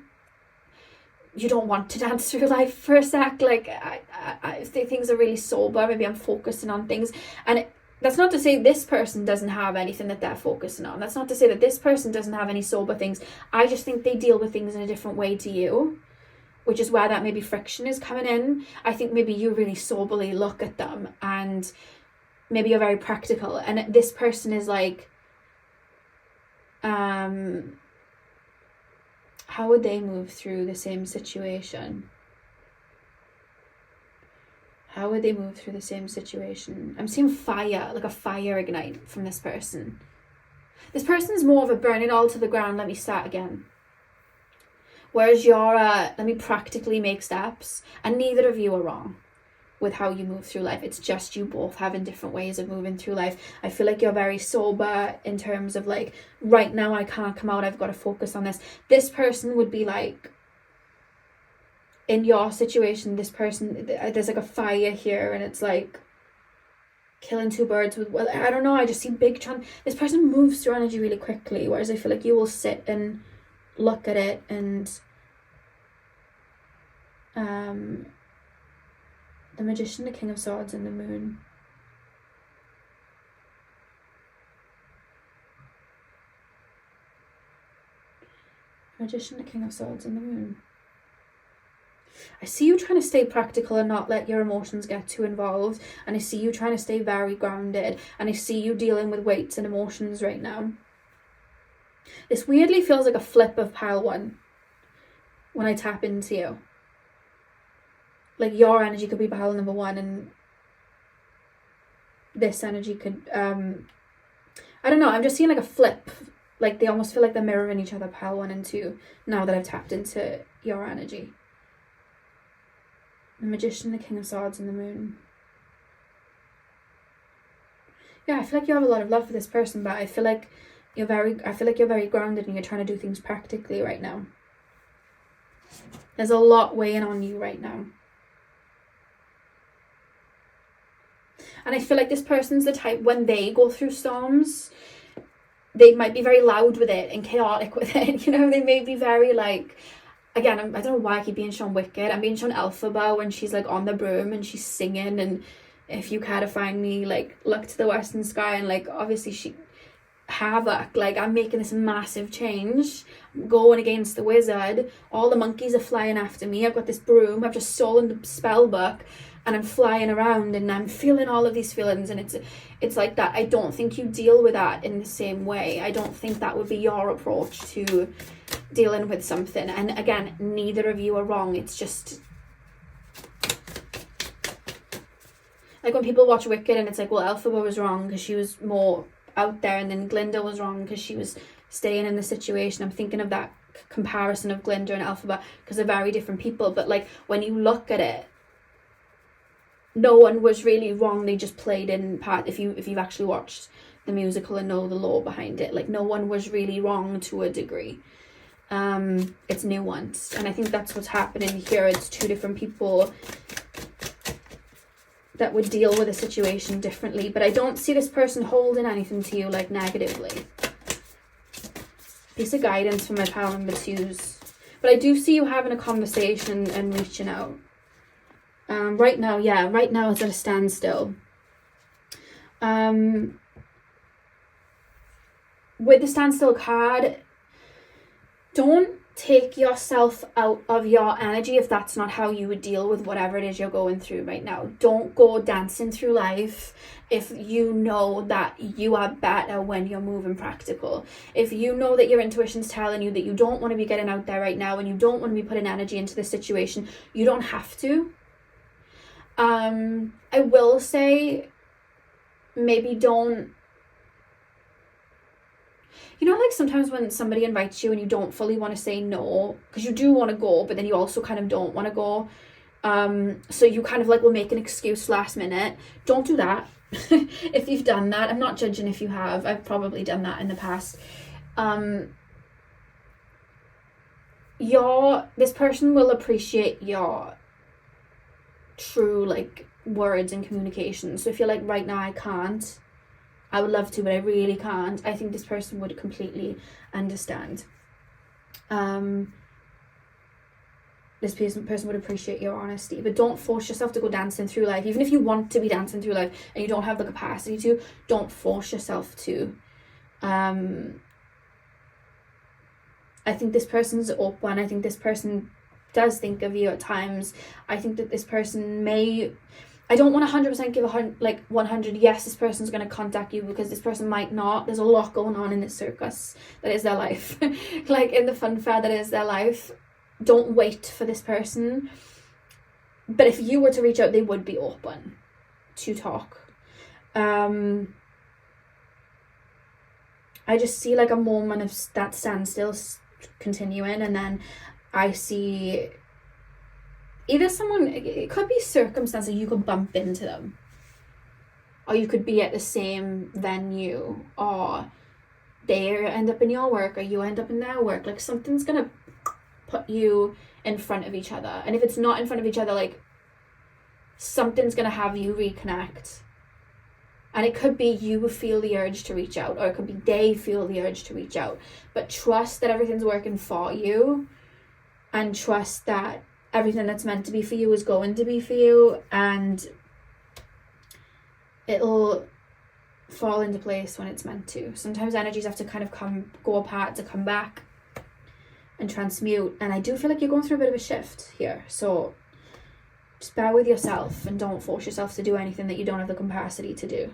You don't want to dance through life for a sec. Like I think things are really sober. Maybe I'm focusing on things, and that's not to say this person doesn't have anything that they're focusing on. That's not to say that this person doesn't have any sober things. I just think they deal with things in a different way to you, which is where that maybe friction is coming in. I think maybe you really soberly look at them and maybe you're very practical, and this person is like, how would they move through the same situation? How would they move through the same situation? I'm seeing fire, like a fire ignite from this person. This person's more of a burn it all to the ground, let me start again. Whereas you're let me practically make steps. And neither of you are wrong with how you move through life. It's just you both having different ways of moving through life. I feel like you're very sober in terms of like, right now I can't come out, I've got to focus on this. This person would be like, in your situation, this person, there's like a fire here, and it's like killing two birds with, well, I don't know, I just see big this person moves through energy really quickly, whereas I feel like you will sit and look at it, and the Magician, the King of Swords, and the Moon. Magician, the King of Swords, and the Moon. I see you trying to stay practical and not let your emotions get too involved, and I see you trying to stay very grounded, and I see you dealing with weights and emotions right now. This weirdly feels like a flip of pile 1 when I tap into you. Like your energy could be pile number 1, and this energy could, I don't know, I'm just seeing like a flip. Like they almost feel like they're mirroring each other, pile 1 and 2, now that I've tapped into your energy. The Magician, the King of Swords, and the Moon. Yeah, I feel like you have a lot of love for this person, but I feel like you're very grounded and you're trying to do things practically right now. There's a lot weighing on you right now. And I feel like this person's the type, when they go through storms, they might be very loud with it and chaotic with it. You know, they may be very like, again, I don't know why I keep being shown Wicked. I'm being shown Elphaba when she's like on the broom and she's singing, and if you care to find me, like look to the western sky, and like obviously she, havoc. Like, I'm making this massive change, I'm going against the wizard, all the monkeys are flying after me, I've got this broom, I've just stolen the spell book, and I'm flying around and I'm feeling all of these feelings, and it's like that. I don't think you deal with that in the same way. I don't think that would be your approach to dealing with something. And again, neither of you are wrong. It's just like when people watch Wicked and it's like, well, Elphaba was wrong because she was more out there, and then Glinda was wrong because she was staying in the situation. I'm thinking of that comparison of Glinda and Elphaba because they're very different people. But like, when you look at it, no one was really wrong. They just played in part. If you've actually watched the musical and know the lore behind it, like, no one was really wrong to a degree. It's nuanced, and I think that's what's happening here. It's two different people that would deal with a situation differently, but I don't see this person holding anything to you like negatively. Piece of guidance for my pile number 2s, but I do see you having a conversation and reaching out. Right now it's at a standstill. With the standstill card, don't take yourself out of your energy if that's not how you would deal with whatever it is you're going through right now. Don't go dancing through life if you know that you are better when you're moving practical. If you know that your intuition's telling you that you don't want to be getting out there right now and you don't want to be putting energy into the situation, you don't have to. I will say, maybe don't, you know, like sometimes when somebody invites you and you don't fully want to say no, because you do want to go, but then you also kind of don't want to go. So you kind of like will make an excuse last minute. Don't do that. If you've done that, I'm not judging if you have. I've probably done that in the past. This person will appreciate your true like words and communication. So if you're like, right now I can't, I would love to, but I really can't, I think this person would completely understand. This person would appreciate your honesty, but don't force yourself to go dancing through life. Even if you want to be dancing through life and you don't have the capacity to, don't force yourself to. I think this person's open. I think this person does think of you at times. I think that this person may, I don't want to 100% give 100 yes, this person's going to contact you, because this person might not. There's a lot going on in this circus that is their life. Like in the fun fair that is their life. Don't wait for this person. But if you were to reach out, they would be open to talk. I just see like a moment of that standstill continuing, and then I see either someone, it could be circumstances, you could bump into them, or you could be at the same venue, or they end up in your work or you end up in their work. Like something's gonna put you in front of each other, and if it's not in front of each other, like something's gonna have you reconnect. And it could be you feel the urge to reach out, or it could be they feel the urge to reach out. But trust that everything's working for you, and trust that everything that's meant to be for you is going to be for you, and it'll fall into place when it's meant to. Sometimes energies have to kind of go apart to come back and transmute, and I do feel like you're going through a bit of a shift here. So just bear with yourself and don't force yourself to do anything that you don't have the capacity to do.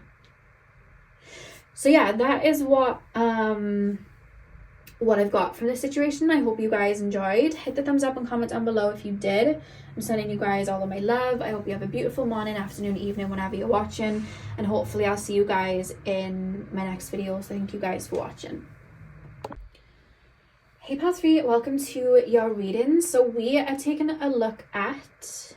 So yeah, that is what I've got from this situation. I hope you guys enjoyed. Hit the thumbs up and comment down below if you did. I'm sending you guys all of my love. I hope you have a beautiful morning, afternoon, evening, whenever you're watching, and hopefully I'll see you guys in my next video. So thank you guys for watching. Hey Pal 3, welcome to your reading. So we are taking a look at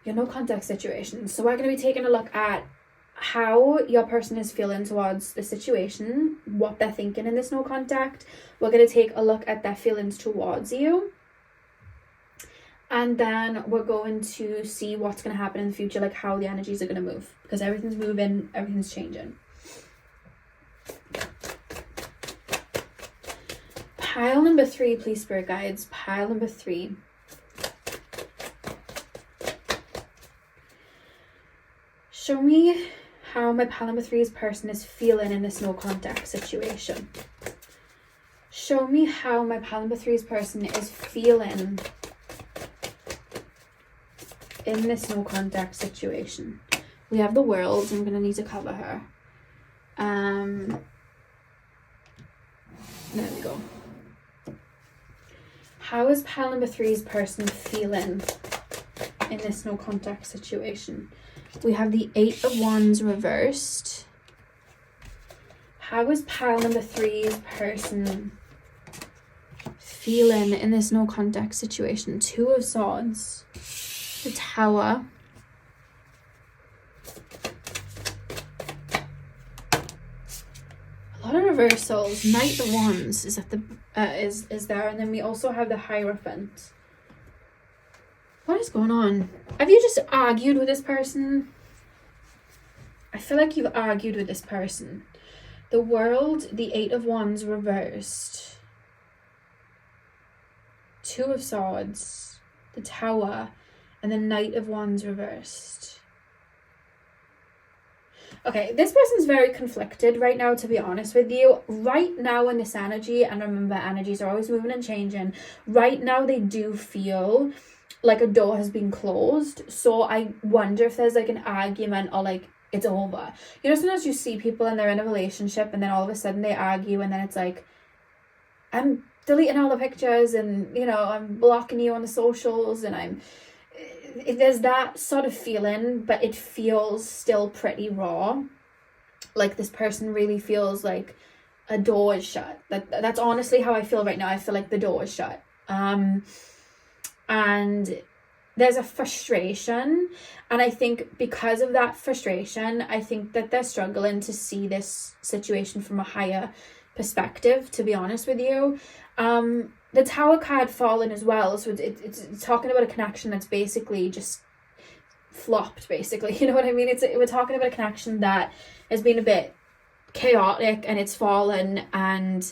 your no contact situation. So we're going to be taking a look at how your person is feeling towards the situation, what they're thinking in this no contact. We're going to take a look at their feelings towards you, and then we're going to see what's going to happen in the future, like how the energies are going to move, because everything's moving, everything's changing. Pile number 3, please, spirit guides. Pile number 3. Show me how my pile number 3's person is feeling in this no contact situation. Show me how my pile number 3's person is feeling in this no contact situation. We have the World. I'm going to need to cover her. There we go. How is pile number 3's person feeling in this no contact situation? We have the 8 of Wands reversed. How is pile number 3's person feeling in this no contact situation? 2 of Swords, the Tower, a lot of reversals. Knight of Wands is at the is there, and then we also have the Hierophant. What is going on? Have you just argued with this person? I feel like you've argued with this person. The World, the 8 of Wands reversed, 2 of Swords, the Tower, and the Knight of Wands reversed. Okay, this person's very conflicted right now, to be honest with you. Right now in this energy, and remember, energies are always moving and changing. Right now they do feel like a door has been closed. So I wonder if there's like an argument or like it's over. You know, sometimes you see people and they're in a relationship and then all of a sudden they argue and then it's like, I'm deleting all the pictures and, you know, I'm blocking you on the socials and there's that sort of feeling, but it feels still pretty raw. Like this person really feels like a door is shut. That's honestly how I feel right now. I feel like the door is shut. And there's a frustration, and I think because of that frustration, I think that they're struggling to see this situation from a higher perspective, to be honest with you. The Tower card fallen as well, so it's talking about a connection that's basically just flopped, basically. You know what I mean? We're talking about a connection that has been a bit chaotic and it's fallen, and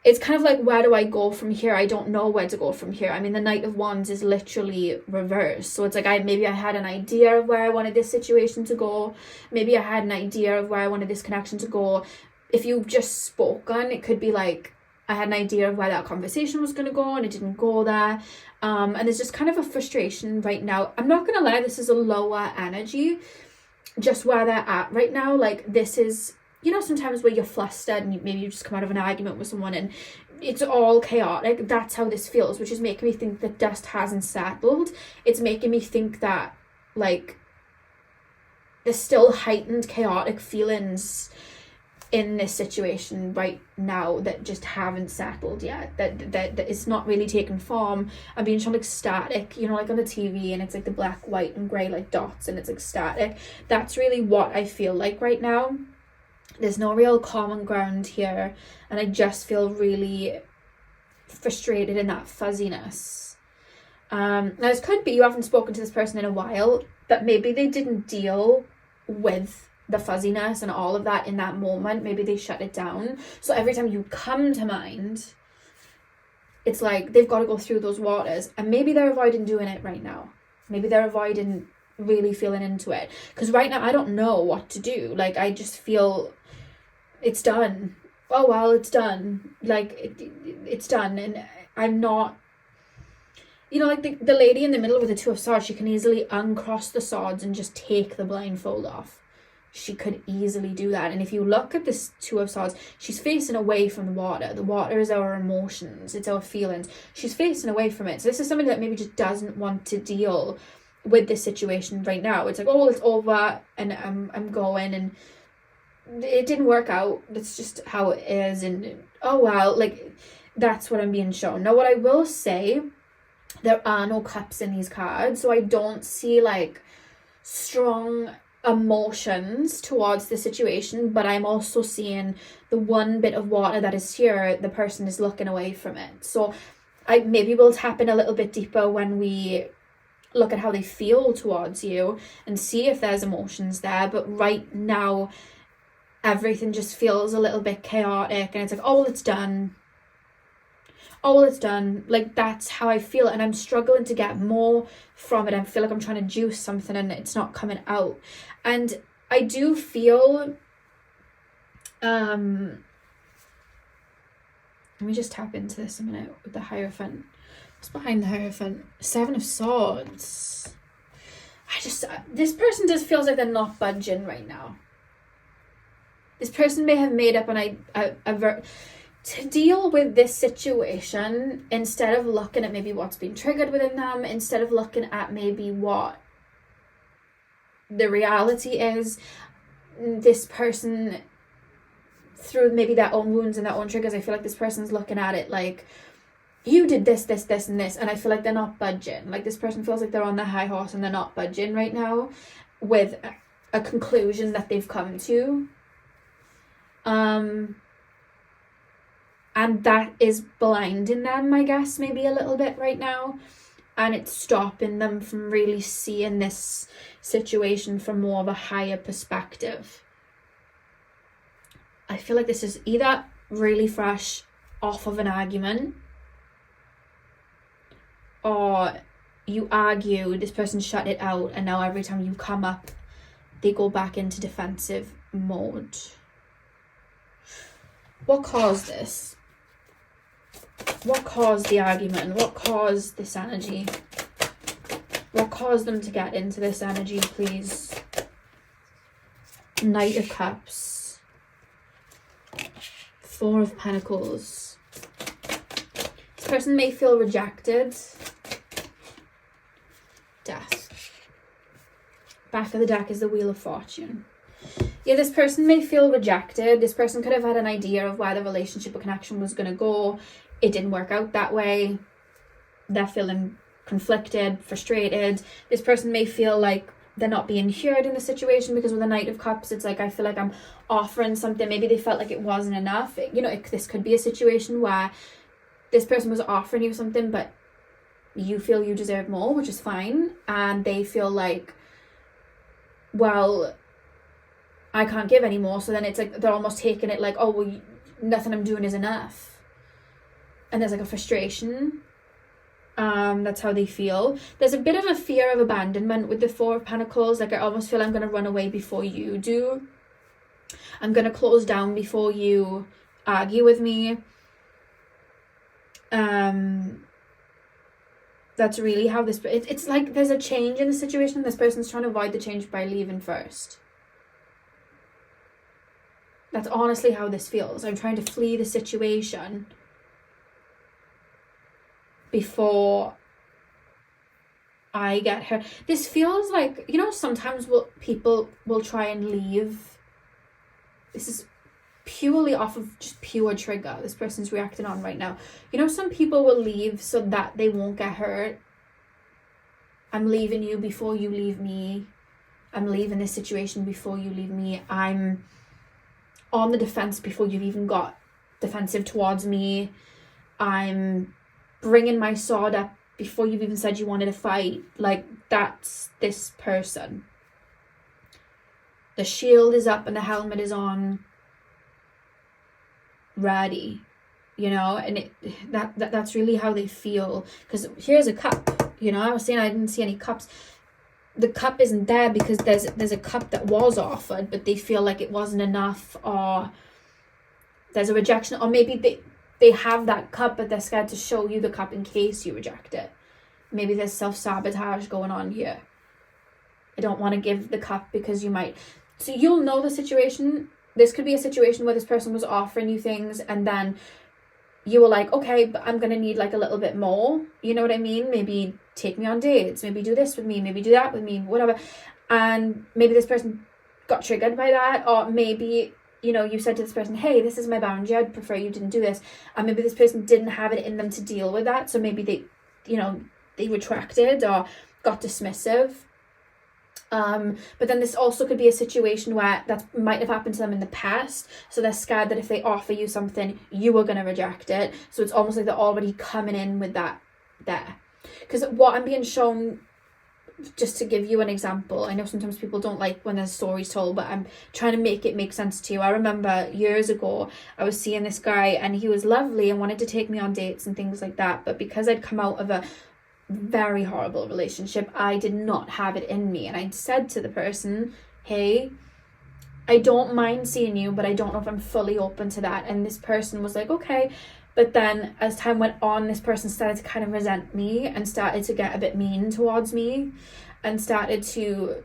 it's kind of like, where do I go from here? I don't know where to go from here. I mean, the Knight of Wands is literally reversed. So it's like, maybe I had an idea of where I wanted this situation to go. Maybe I had an idea of where I wanted this connection to go. If you've just spoken, it could be like, I had an idea of where that conversation was going to go and it didn't go there. And there's just kind of a frustration right now. I'm not going to lie, this is a lower energy, just where they're at right now. Like, this is, you know, sometimes where you're flustered and maybe you just come out of an argument with someone and it's all chaotic. That's how this feels, which is making me think that dust hasn't settled. It's making me think that, like, there's still heightened chaotic feelings in this situation right now that just haven't settled yet, that it's not really taken form. I'm being shown like static, you know, like on the TV, and it's like the black, white and grey like dots and it's like static. That's really what I feel like right now. There's no real common ground here, and I just feel really frustrated in that fuzziness. Now this could be you haven't spoken to this person in a while, but maybe they didn't deal with the fuzziness and all of that in that moment. Maybe they shut it down. So every time you come to mind, it's like they've got to go through those waters, and maybe they're avoiding doing it right now. Maybe they're avoiding really feeling into it, because right now I don't know what to do. Like, I just feel it's done. Oh well, it's done. Like it's done, and I'm not, you know, like the lady in the middle with the 2 of Swords, she can easily uncross the swords and just take the blindfold off. She could easily do that. And if you look at this 2 of Swords, she's facing away from the water. The water is our emotions, it's our feelings. She's facing away from it. So this is somebody that maybe just doesn't want to deal with this situation right now. It's like, oh well, it's over and I'm going, and it didn't work out. That's just how it is, and oh well, like that's what I'm being shown. Now what I will say, there are no cups in these cards, so I don't see like strong emotions towards the situation, but I'm also seeing the one bit of water that is here, the person is looking away from it. So I maybe we'll tap in a little bit deeper when we look at how they feel towards you and see if there's emotions there. But right now everything just feels a little bit chaotic, and it's like, oh well, it's done. Oh well, it's done. Like, that's how I feel, and I'm struggling to get more from it. I feel like I'm trying to juice something and it's not coming out. And I do feel, let me just tap into this a minute with the Hierophant. What's behind the Hierophant? 7 of Swords. This person just feels like they're not budging right now. This person may have made up to deal with this situation, instead of looking at maybe what's been triggered within them, instead of looking at maybe what the reality is, this person, through maybe their own wounds and their own triggers, I feel like this person's looking at it like, you did this, this, this, and this, and I feel like they're not budging. Like, this person feels like they're on the high horse and they're not budging right now with a conclusion that they've come to. And that is blinding them, I guess, maybe a little bit right now. And it's stopping them from really seeing this situation from more of a higher perspective. I feel like this is either really fresh off of an argument, or you argue, this person shut it out, and now every time you come up, they go back into defensive mode. What caused this? What caused the argument? What caused this energy? What caused them to get into this energy, please? Knight of Cups. 4 of Pentacles. This person may feel rejected. Death. Back of the deck is the Wheel of Fortune. Yeah, this person may feel rejected. This person could have had an idea of where the relationship or connection was going to go. It didn't work out that way. They're feeling conflicted, frustrated. This person may feel like they're not being heard in the situation, because with the Knight of Cups, it's like, I feel like I'm offering something. Maybe they felt like it wasn't enough. This could be a situation where this person was offering you something, but you feel you deserve more, which is fine. And they feel like, well, I can't give anymore. So then it's like they're almost taking it like, oh, well, nothing I'm doing is enough. And there's like a frustration. That's how they feel. There's a bit of a fear of abandonment with the 4 of Pentacles. Like, I almost feel I'm going to run away before you do. I'm going to close down before you argue with me. That's really how this... It's like there's a change in the situation. This person's trying to avoid the change by leaving first. That's honestly how this feels. I'm trying to flee the situation before I get hurt. This feels like, sometimes people will try and leave. This is purely off of just pure trigger this person's reacting on right now. Some people will leave so that they won't get hurt. I'm leaving you before you leave me. I'm leaving this situation before you leave me. I'm on the defense before you've even got defensive towards me. I'm bringing my sword up before you've even said you wanted to fight. Like, that's this person. The shield is up and the helmet is on, ready, and that's really how they feel. Because here's a cup, I was saying I didn't see any cups. The cup isn't there because there's a cup that was offered, but they feel like it wasn't enough, or there's a rejection, or maybe they have that cup, but they're scared to show you the cup in case you reject it. Maybe there's self-sabotage going on here. I don't want to give the cup because you might... So you'll know the situation. This could be a situation where this person was offering you things, and then you were like, okay, but I'm going to need like a little bit more. You know what I mean? Maybe take me on dates. Maybe do this with me. Maybe do that with me. Whatever. And maybe this person got triggered by that, or maybe... you said to this person, hey, this is my boundary, I'd prefer you didn't do this. And maybe this person didn't have it in them to deal with that. So maybe they retracted or got dismissive. But then this also could be a situation where that might have happened to them in the past. So they're scared that if they offer you something, you are going to reject it. So it's almost like they're already coming in with that there. Because what I'm being shown... Just to give you an example, I know sometimes people don't like when there's stories told, but I'm trying to make it make sense to you. I remember years ago, I was seeing this guy and he was lovely and wanted to take me on dates and things like that. But because I'd come out of a very horrible relationship, I did not have it in me. And I said to the person, hey, I don't mind seeing you, but I don't know if I'm fully open to that. And this person was like, okay. But then as time went on, this person started to kind of resent me and started to get a bit mean towards me and started to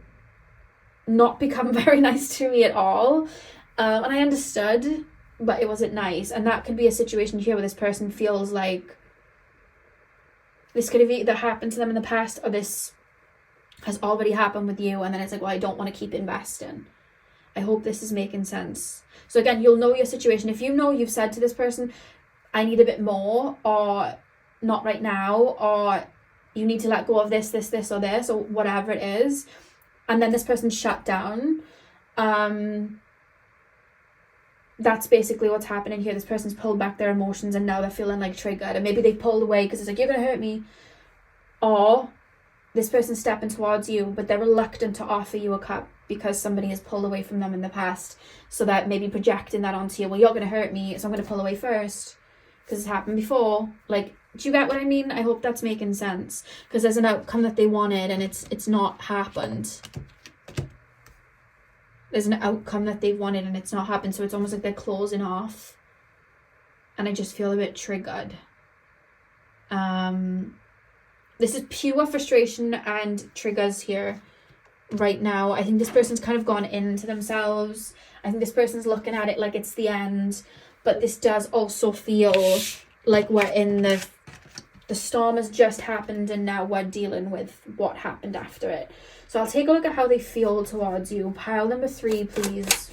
not become very nice to me at all. And I understood, but it wasn't nice. And that could be a situation here where this person feels like this could have either happened to them in the past, or this has already happened with you. And then it's like, well, I don't want to keep investing. I hope this is making sense. So again, you'll know your situation. If you know you've said to this person, I need a bit more, or not right now, or you need to let go of this, or this, or whatever it is, and then this person shut down, that's basically what's happening here. This person's pulled back their emotions and now they're feeling like triggered, and maybe they pulled away because it's like, you're gonna hurt me, or this person's stepping towards you but they're reluctant to offer you a cup because somebody has pulled away from them in the past, so that maybe projecting that onto you, well, you're gonna hurt me, so I'm gonna pull away first because it's happened before. Like, do you get what I mean? I hope that's making sense, because there's an outcome that they wanted and it's not happened. There's an outcome that they wanted and it's not happened, so it's almost like they're closing off, and I just feel a bit triggered. This is pure frustration and triggers here right now. I think this person's kind of gone into themselves. I think this person's looking at it like it's the end, but this does also feel like we're in the storm has just happened and now we're dealing with what happened after it. So I'll take a look at how they feel towards you. Pile number 3, please.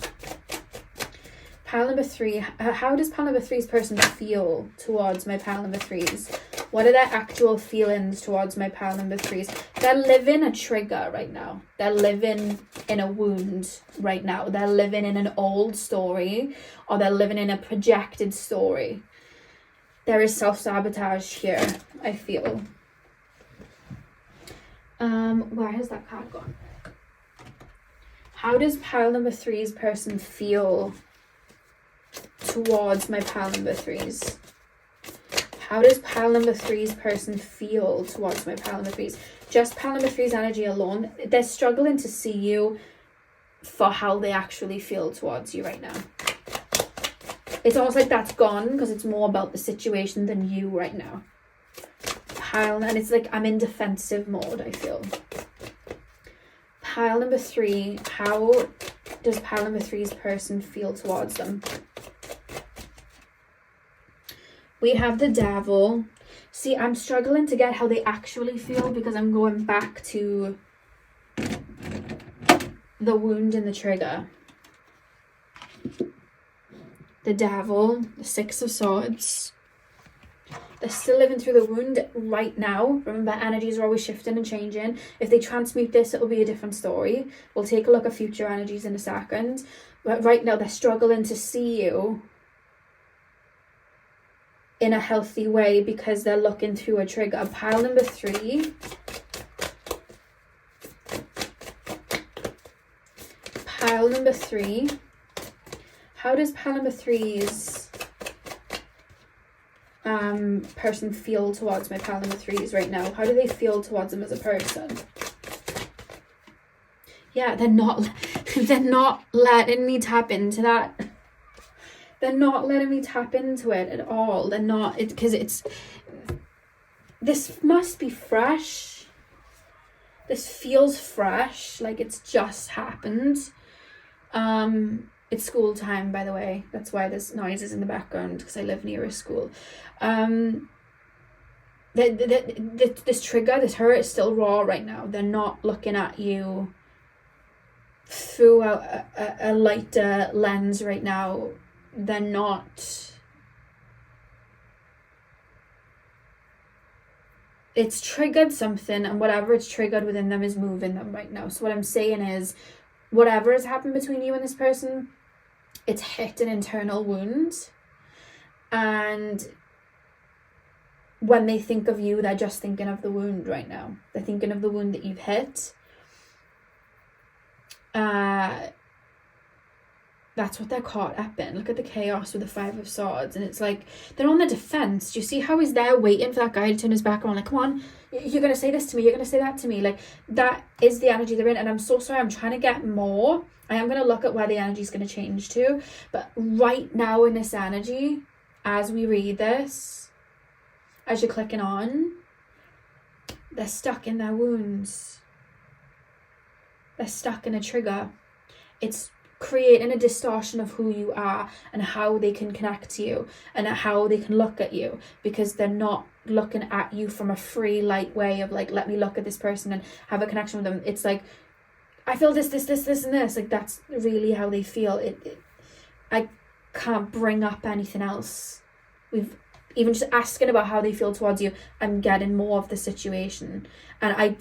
Pile number 3. How does pile number 3's person feel towards my pile number 3's? What are their actual feelings towards my pile number 3's? They're living a trigger right now. They're living in a wound right now. They're living in an old story, or they're living in a projected story. There is self-sabotage here, I feel. Where has that card gone? How does pile number 3's person feel towards my pile number 3's? How does pile number 3's person feel towards my pile number 3's? Just pile number 3's energy alone, they're struggling to see you for how they actually feel towards you right now. It's almost like that's gone because it's more about the situation than you right now. And it's like I'm in defensive mode, I feel. Pile number 3, how does pile number 3's person feel towards them? We have the Devil. See, I'm struggling to get how they actually feel because I'm going back to the wound and the trigger. The Devil, the 6 of Swords. They're still living through the wound right now. Remember, energies are always shifting and changing. If they transmute this, it'll be a different story. We'll take a look at future energies in a second. But right now, they're struggling to see you in a healthy way because they're looking through a trigger. Pile number 3. Pile number 3. How does pile number 3's person feel towards my pile number 3's right now? How do they feel towards them as a person? Yeah, they're not letting me tap into that. They're not letting me tap into it at all. They're not, because this must be fresh. This feels fresh, like it's just happened. It's school time, by the way. That's why there's noises in the background, because I live near a school. This trigger, this hurt is still raw right now. They're not looking at you through a lighter lens right now. They're not. It's triggered something, and whatever it's triggered within them is moving them right now. So what I'm saying is, whatever has happened between you and this person, it's hit an internal wound, and when they think of you, they're just thinking of the wound right now. They're thinking of the wound that you've hit. They're that's what they're caught up in. Look at the chaos with the 5 of Swords, and it's like they're on the defense. Do you see how he's there waiting for that guy to turn his back around, like, come on, you're gonna say this to me, you're gonna say that to me? Like, that is the energy they're in. And I'm so sorry, I'm trying to get more. I am gonna look at where the energy is gonna change to, but right now in this energy, as we read this, as you're clicking on, they're stuck in their wounds. They're stuck in a trigger. It's creating a distortion of who you are and how they can connect to you and how they can look at you, because they're not looking at you from a free, light way of like, let me look at this person and have a connection with them. It's like, I feel this and this. Like, that's really how they feel. I can't bring up anything else. We've even just asking about how they feel towards you, I'm getting more of the situation. And I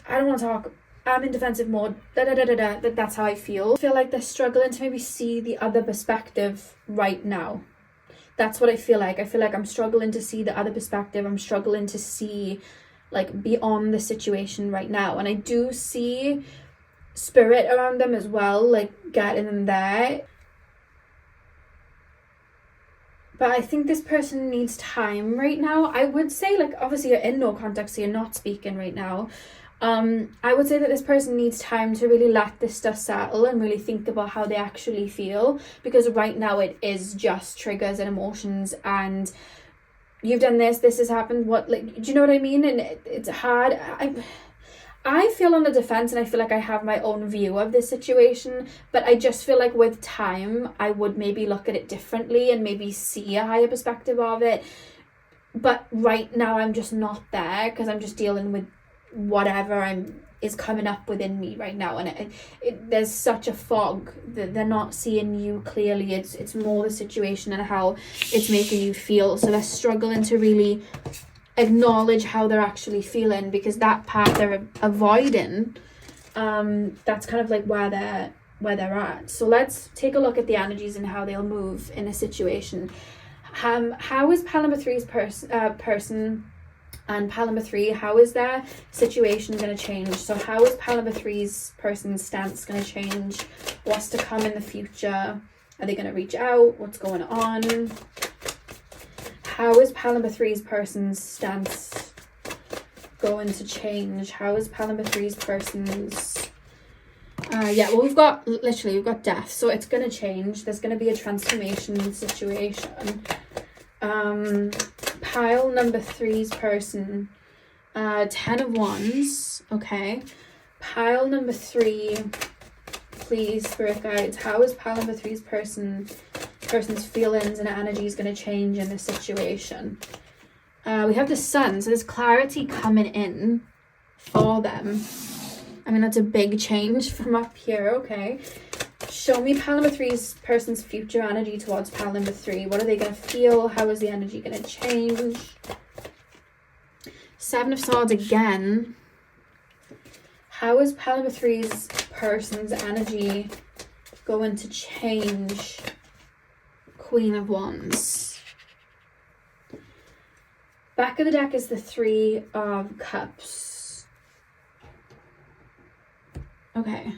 don't want to talk. I'm in defensive mode. That's how I feel. I feel like they're struggling to maybe see the other perspective right now. That's what I feel like. I feel like I'm struggling to see the other perspective. I'm struggling to see like beyond the situation right now. And I do see spirit around them as well, like getting them there. But I think this person needs time right now. I would say, like, obviously you're in no contact, so you're not speaking right now. I would say that this person needs time to really let this stuff settle and really think about how they actually feel, because right now it is just triggers and emotions, and you've done this has happened, what, like, do you know what I mean? And it's hard. I feel on the defense, and I feel like I have my own view of this situation, but I just feel like with time I would maybe look at it differently and maybe see a higher perspective of it. But right now I'm just not there, because I'm just dealing with whatever is coming up within me right now, and there's such a fog that they're not seeing you clearly. It's more the situation and how it's making you feel, so they're struggling to really acknowledge how they're actually feeling, because that part they're avoiding, that's kind of like where they're at. So let's take a look at the energies and how they'll move in a situation. How is pile number 3's person and pile number 3, how is their situation going to change? So how is pile number 3's person's stance going to change? What's to come in the future? Are they going to reach out? What's going on? How is pile number 3's person's stance going to change? How is pile number 3's person's... we've got death, so it's going to change. There's going to be a transformation situation. Pile number 3's person, 10 of Wands, okay. Pile number 3, please, spirit guides, how is pile number 3's person's feelings and energy is going to change in this situation? We have the Sun, so there's clarity coming in for them. I mean, that's a big change from up here, okay. Show me pile number 3's person's future energy towards pile number 3. What are they going to feel? How is the energy going to change? 7 of Swords again. How is pile number 3's person's energy going to change? Queen of Wands. Back of the deck is the 3 of Cups. Okay.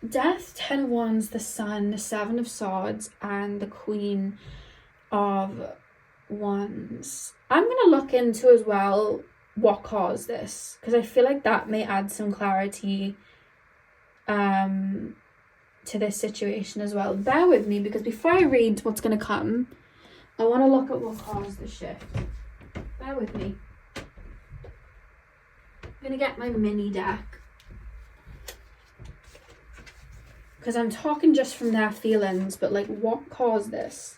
Death, 10 of Wands, the Sun, the 7 of Swords, and the Queen of Wands. I'm going to look into as well what caused this, because I feel like that may add some clarity to this situation as well. Bear with me, because before I read what's going to come, I want to look at what caused the shift. Bear with me. I'm going to get my mini deck, because I'm talking just from their feelings, but like, what caused this?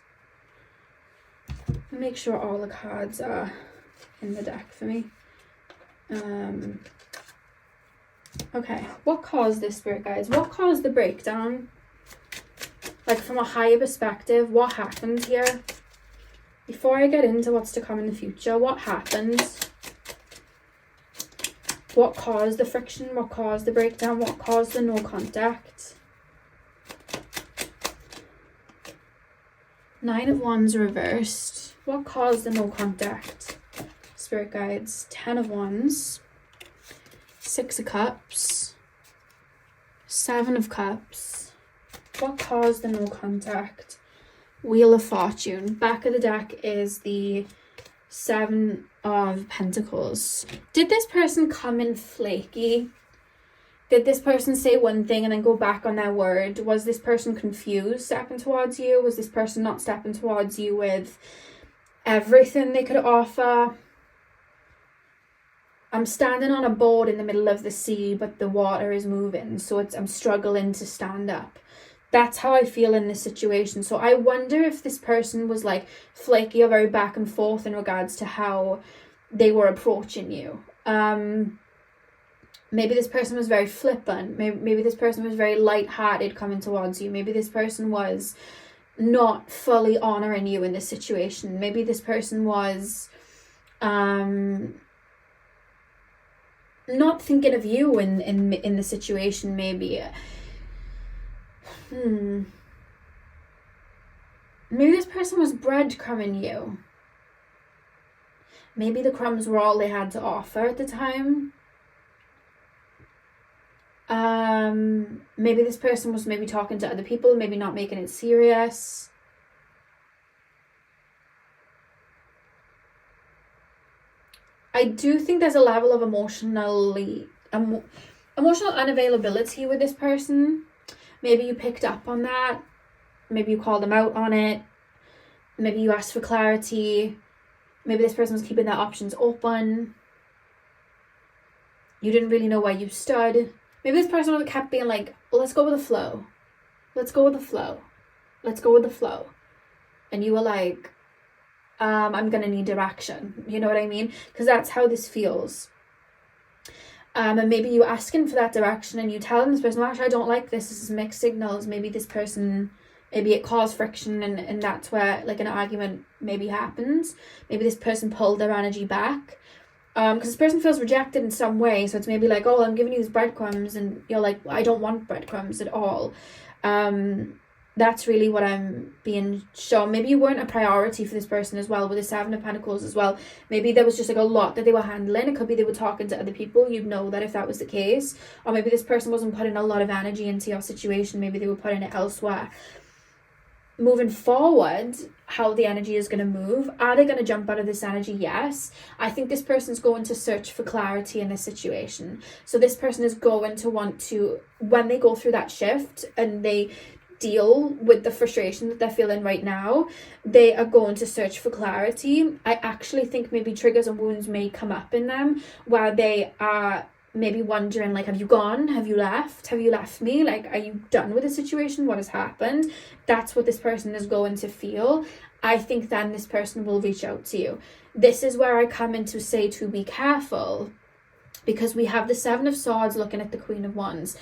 Make sure all the cards are in the deck for me. Okay, what caused this, spirit guides? What caused the breakdown? Like, from a higher perspective, what happened here? Before I get into what's to come in the future, what happened? What caused the friction? What caused the breakdown? What caused the no contact? 9 of Wands reversed. What caused the no contact? Spirit guides. 10 of Wands. 6 of Cups. Seven of Cups. What caused the no contact? Wheel of Fortune. Back of the deck is the Seven of Pentacles. Did this person come in flaky? Did this person say one thing and then go back on their word? Was this person confused stepping towards you? Was this person not stepping towards you with everything they could offer? I'm standing on a board in the middle of the sea, but the water is moving, so I'm struggling to stand up. That's how I feel in this situation. So I wonder if this person was like flaky or very back and forth in regards to how they were approaching you. Maybe this person was very flippant. Maybe this person was very light-hearted coming towards you. Maybe this person was not fully honoring you in this situation. Maybe this person was not thinking of you in the situation. Maybe maybe this person was breadcrumbing you. Maybe the crumbs were all they had to offer at the time. Maybe this person was maybe talking to other people, maybe not making it serious. I do think there's a level of emotional unavailability with this person. Maybe you picked up on that. Maybe you called them out on it. Maybe you asked for clarity. Maybe this person was keeping their options open. You didn't really know where you stood. Maybe this person kept being like, well, let's go with the flow. Let's go with the flow. Let's go with the flow. And you were like, I'm going to need direction. You know what I mean? Because that's how this feels. And maybe you asking for that direction and you telling this person, well, actually, I don't like this. This is mixed signals. Maybe this person, maybe it caused friction and that's where like an argument maybe happens. Maybe this person pulled their energy back. Because this person feels rejected in some way. So it's maybe like, oh, I'm giving you these breadcrumbs. And you're like, I don't want breadcrumbs at all. That's really what I'm being shown. Maybe you weren't a priority for this person as well, with the Seven of Pentacles as well. Maybe there was just like a lot that they were handling. It could be they were talking to other people. You'd know that if that was the case. Or maybe this person wasn't putting a lot of energy into your situation. Maybe they were putting it elsewhere. Moving forward, how the energy is going to move. Are they going to jump out of this energy? Yes. I think this person's going to search for clarity in this situation. So this person is going to want to, when they go through that shift and they deal with the frustration that they're feeling right now, they are going to search for clarity. I actually think maybe triggers and wounds may come up in them where they are maybe wondering, like, have you gone? Have you left? Have you left me? Like, are you done with the situation? What has happened? That's what this person is going to feel. I think then this person will reach out to you. This is where I come in to say to be careful, because we have the Seven of Swords looking at the Queen of Wands.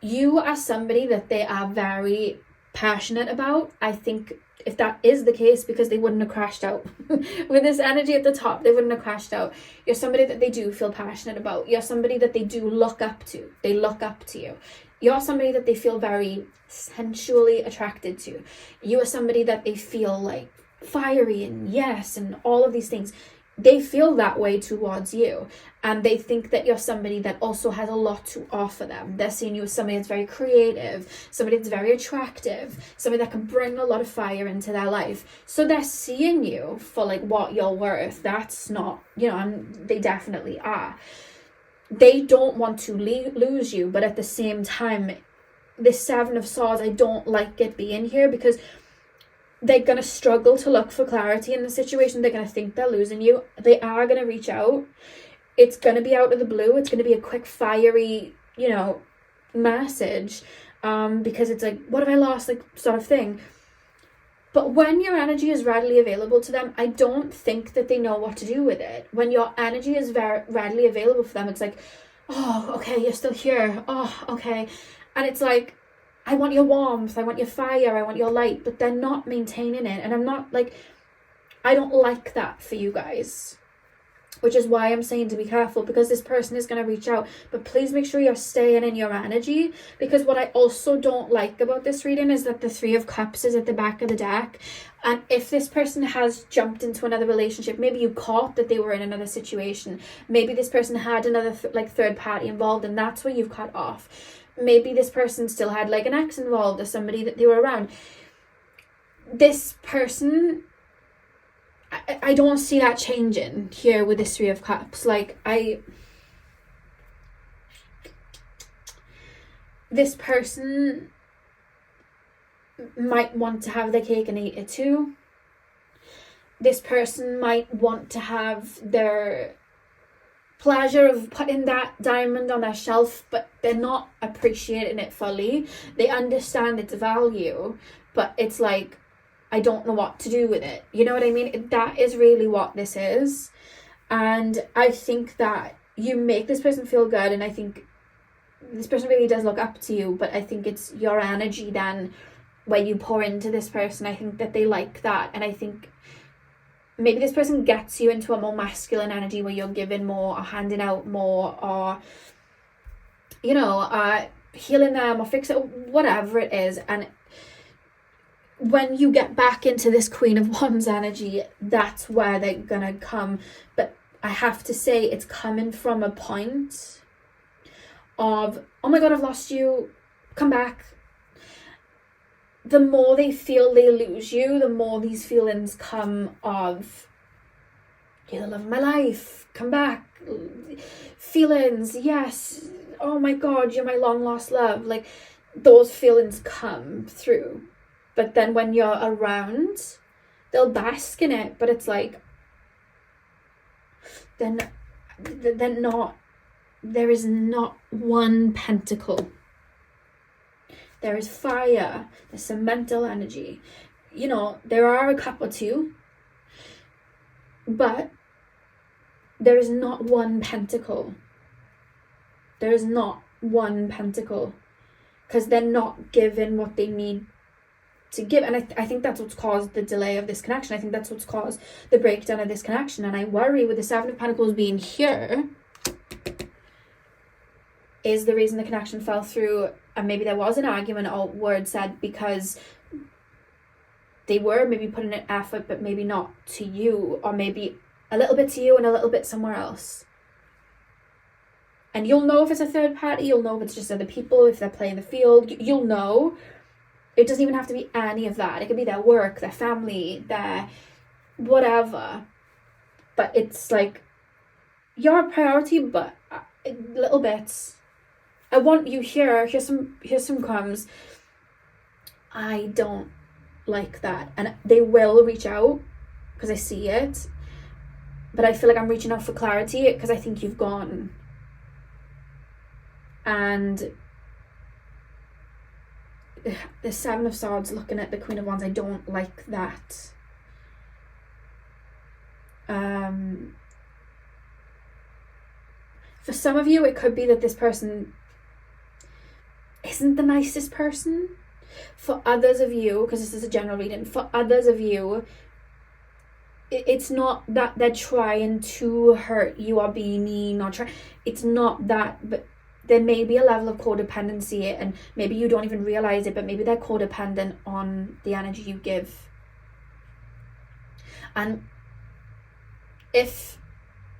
You are somebody that they are very passionate about. I think if that is the case, because they wouldn't have crashed out with this energy at the top, they wouldn't have crashed out. You're somebody that they do feel passionate about. You're somebody that they do look up to. They look up to you. You're somebody that they feel very sensually attracted to. You are somebody that they feel like fiery and yes and all of these things. They feel that way towards you, and they think that you're somebody that also has a lot to offer them. They're seeing you as somebody that's very creative, somebody that's very attractive, somebody that can bring a lot of fire into their life. So they're seeing you for like what you're worth. That's not, they definitely are. They don't want to lose you, but at the same time, this Seven of Swords, I don't like it being here, because they're going to struggle to look for clarity in the situation. They're going to think they're losing you. They are going to reach out. It's going to be out of the blue. It's going to be a quick, fiery, message. Because it's like, what have I lost? Like, sort of thing. But when your energy is readily available to them, I don't think that they know what to do with it. When your energy is very readily available for them, it's like, oh, okay, you're still here. Oh, okay. And it's like, I want your warmth, I want your fire, I want your light, but they're not maintaining it. And I don't like that for you guys, which is why I'm saying to be careful, because this person is going to reach out. But please make sure you're staying in your energy, because what I also don't like about this reading is that the Three of Cups is at the back of the deck. And if this person has jumped into another relationship, maybe you caught that they were in another situation, maybe this person had another third party involved, and that's where you've cut off. maybe this person still had like an ex involved or somebody that they were around. This person, I don't see that changing here with this Three of Cups. Like, this person might want to have their cake and eat it too. This person might want to have their pleasure of putting that diamond on their shelf, but they're not appreciating it fully. They understand its value, but it's like, I don't know what to do with it. You know what I mean? That is really what this is. And I think that you make this person feel good, and I think this person really does look up to you, but I think it's your energy then where you pour into this person. I think that they like that, and I think maybe this person gets you into a more masculine energy where you're giving more or handing out more, or, you know, healing them or fixing it, whatever it is. And when you get back into this Queen of Wands energy, that's where they're gonna come. But I have to say, it's coming from a point of, oh my God, I've lost you, come back. The more they feel they lose you, the more these feelings come of, you're the love of my life, come back. Feelings, yes, oh my God, you're my long lost love. Like, those feelings come through. But then when you're around, they'll bask in it, but it's like, they're not, there is not one pentacle. There is fire, there's some mental energy. You know, there are a couple too, but there is not one pentacle. There is not one pentacle, because they're not given what they need to give. And I think that's what's caused the delay of this connection. I think that's what's caused the breakdown of this connection. And I worry with the Seven of Pentacles being here is the reason the connection fell through. And maybe there was an argument or word said because they were maybe putting in effort, but maybe not to you, or maybe a little bit to you and a little bit somewhere else. And you'll know if it's a third party, you'll know if it's just other people, if they're playing the field, you'll know. It doesn't even have to be any of that. It could be their work, their family, their whatever. But it's like, you're a priority, but little bits. I want you here. Here's some crumbs. I don't like that. And they will reach out because I see it. But I feel like I'm reaching out for clarity because I think you've gone. And the Seven of Swords looking at the Queen of Wands, I don't like that. For some of you, it could be that this person isn't the nicest person. For others of you, because this is a general reading, for others of you, it's not that they're trying to hurt you or be mean or try. It's not that, but there may be a level of codependency, and maybe you don't even realize it, but maybe they're codependent on the energy you give. And if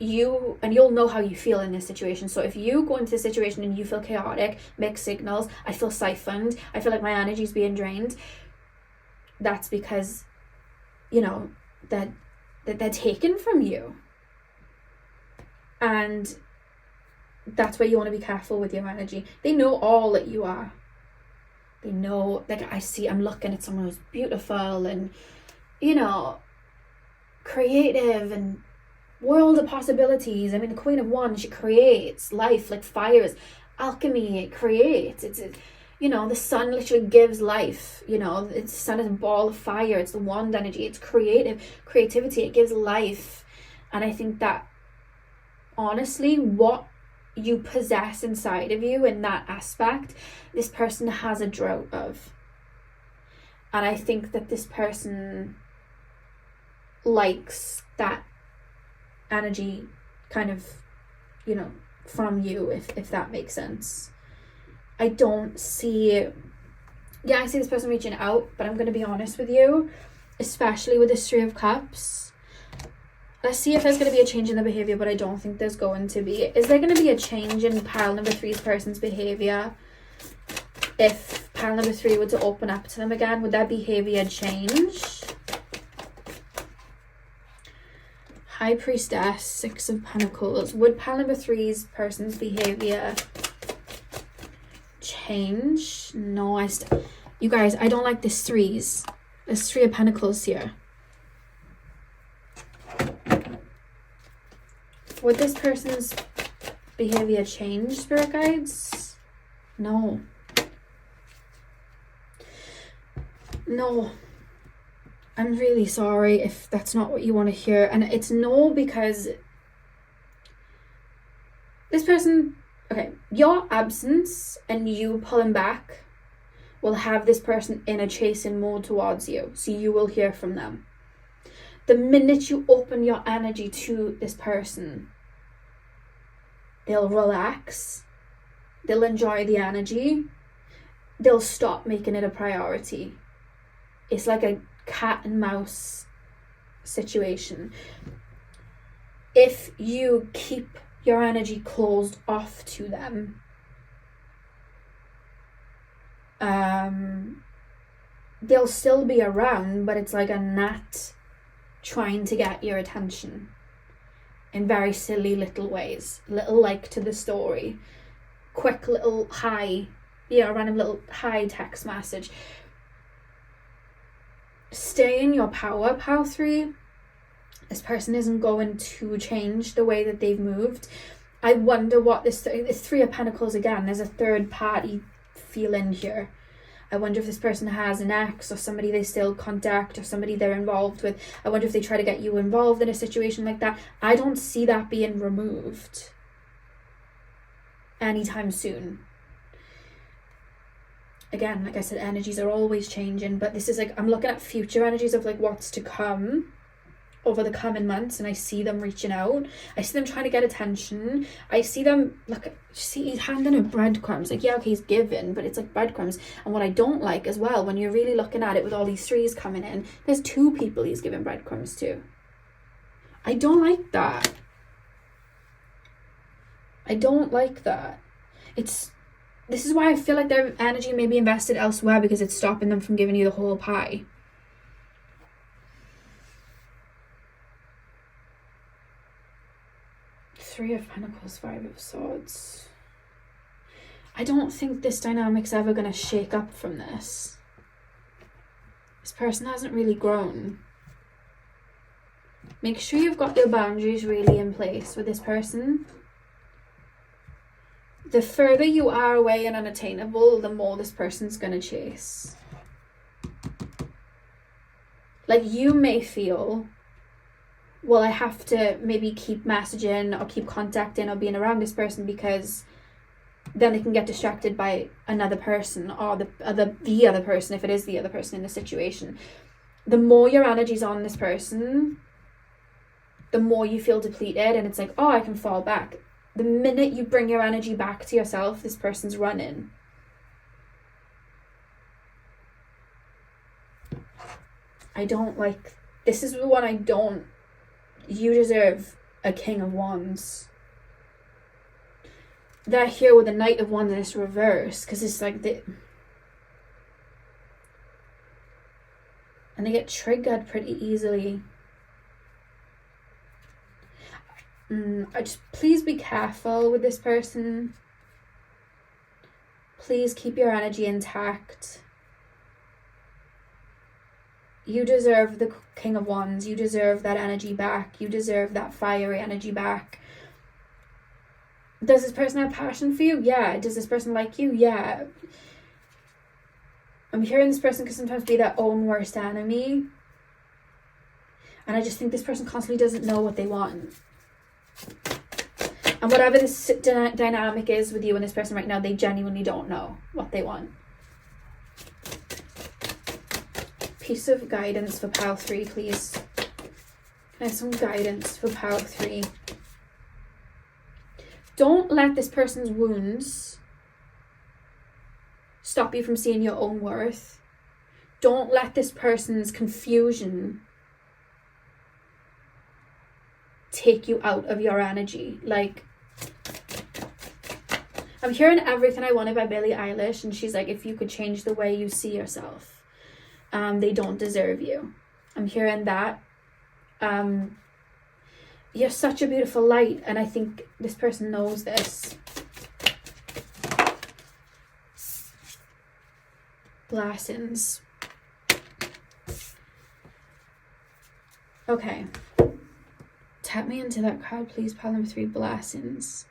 you, and you'll know how you feel in this situation, so if you go into a situation and you feel chaotic, mixed signals, I feel siphoned, I feel like my energy's being drained, that's because, you know, that they're taken from you. And that's where you want to be careful with your energy. They know all that you are. They know, like, I'm looking at someone who's beautiful and, you know, creative and world of possibilities. I mean, the Queen of Wands, she creates life, like fires, alchemy, it creates. It's you know, the sun literally gives life. You know, the sun is a ball of fire. It's the wand energy. It's creativity. It gives life. And I think that, honestly, what you possess inside of you in that aspect, this person has a drought of. And I think that this person likes that energy kind of, you know, from you, if that makes sense. I don't see, I see this person reaching out, but I'm going to be honest with you, especially with this Three of Cups. Let's see if there's going to be a change in the behavior, but I don't think there's going to be. Is there going to be a change in pile number 3's person's behavior? if pile number 3 were to open up to them again, would their behavior change? High Priestess, 6 of Pentacles. Would pile number 3's person's behavior change? No, you guys, I don't like this 3s. There's 3 of Pentacles here. Would this person's behavior change, Spirit Guides? No. No. I'm really sorry if that's not what you want to hear. And it's no, because this person, okay, your absence and you pulling back will have this person in a chasing mode towards you. So you will hear from them. The minute you open your energy to this person, they'll relax. They'll enjoy the energy. They'll stop making it a priority. It's like a cat and mouse situation. If you keep your energy closed off to them, they'll still be around, but it's like a gnat trying to get your attention in very silly little ways. Little like to the story, quick little hi, random little hi text message. Stay in your power, pile 3. This person isn't going to change the way that they've moved. I wonder what this 3 of Pentacles again. There's a third party feeling here. I wonder if this person has an ex or somebody they still contact or somebody they're involved with. I wonder if they try to get you involved in a situation like that. I don't see that being removed anytime soon. Again, like I said, energies are always changing, but this is like, I'm looking at future energies of like what's to come over the coming months, and I see them reaching out. I see them trying to get attention. I see them, he's handing her breadcrumbs. Like, yeah, okay, he's giving, but it's like breadcrumbs. And what I don't like as well, when you're really looking at it with all these 3s coming in, there's 2 people he's giving breadcrumbs to. I don't like that. I don't like that. This is why I feel like their energy may be invested elsewhere, because it's stopping them from giving you the whole pie. Three of Pentacles, 5 of Swords. I don't think this dynamic's ever going to shake up from this. This person hasn't really grown. Make sure you've got your boundaries really in place with this person. The further you are away and unattainable, the more this person's going to chase. Like, you may feel, well, I have to maybe keep messaging or keep contacting or being around this person, because then they can get distracted by another person, or the other person, if it is the other person in the situation. The more your energy's on this person, the more you feel depleted, and it's like, oh, I can fall back. The minute you bring your energy back to yourself, this person's running. I don't like... This is the one I don't... You deserve a King of Wands. They're here with a Knight of Wands and it's reversed, because it's like the... And they get triggered pretty easily. Please be careful with this person. Please keep your energy intact. You deserve the King of Wands. You deserve that energy back. You deserve that fiery energy back. Does this person have passion for you? Yeah. Does this person like you? Yeah. I'm hearing this person can sometimes be their own worst enemy. And I just think this person constantly doesn't know what they want. And whatever this dynamic is with you and this person right now, they genuinely don't know what they want. Piece of guidance for pile 3, please. Can I have some guidance for pile 3? Don't let this person's wounds stop you from seeing your own worth. Don't let this person's confusion take you out of your energy. Like, I'm hearing Everything I Wanted by Billie Eilish, and she's like, if you could change the way you see yourself, they don't deserve you. I'm hearing that. You're such a beautiful light, and I think this person knows this. Blessings. Okay. Tap me into that card, please. Pile number 3, blessings.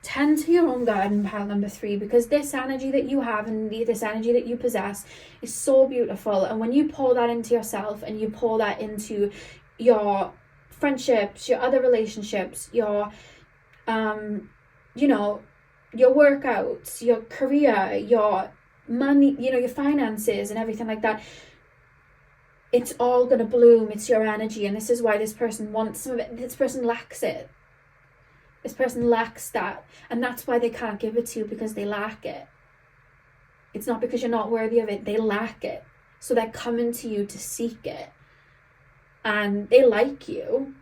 Tend to your own garden, pile number 3, because this energy that you have and this energy that you possess is so beautiful. And when you pour that into yourself and you pour that into your friendships, your other relationships, your your workouts, your career, your money, your finances and everything like that, it's all going to bloom. It's your energy. And this is why this person wants some of it. This person lacks it. This person lacks that. And that's why they can't give it to you, because they lack it. It's not because you're not worthy of it. They lack it. So they're coming to you to seek it. And they like you.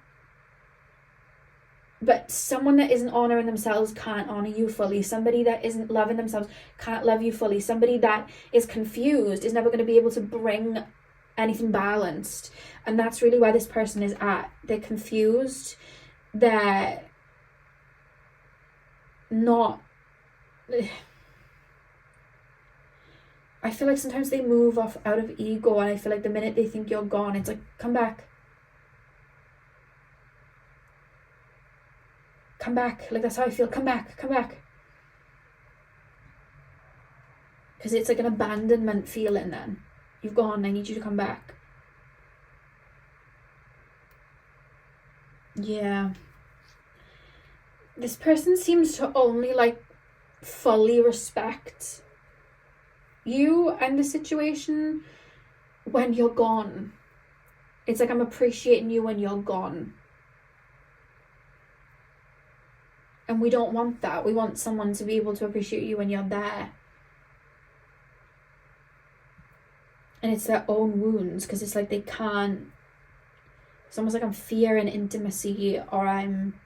But someone that isn't honoring themselves can't honor you fully. Somebody that isn't loving themselves can't love you fully. Somebody that is confused is never going to be able to bring anything balanced. And that's really where this person is at. They're confused. They're not... I feel like sometimes they move off out of ego, and I feel like the minute they think you're gone, it's like, come back. Come back. Like, that's how I feel. Come back. Come back. Because it's like an abandonment feeling then. You've gone. I need you to come back. Yeah. This person seems to only like fully respect you and the situation when you're gone. It's like, I'm appreciating you when you're gone. And we don't want that. We want someone to be able to appreciate you when you're there. And it's their own wounds, because it's like they can't... It's almost like I'm fearing intimacy, or I'm...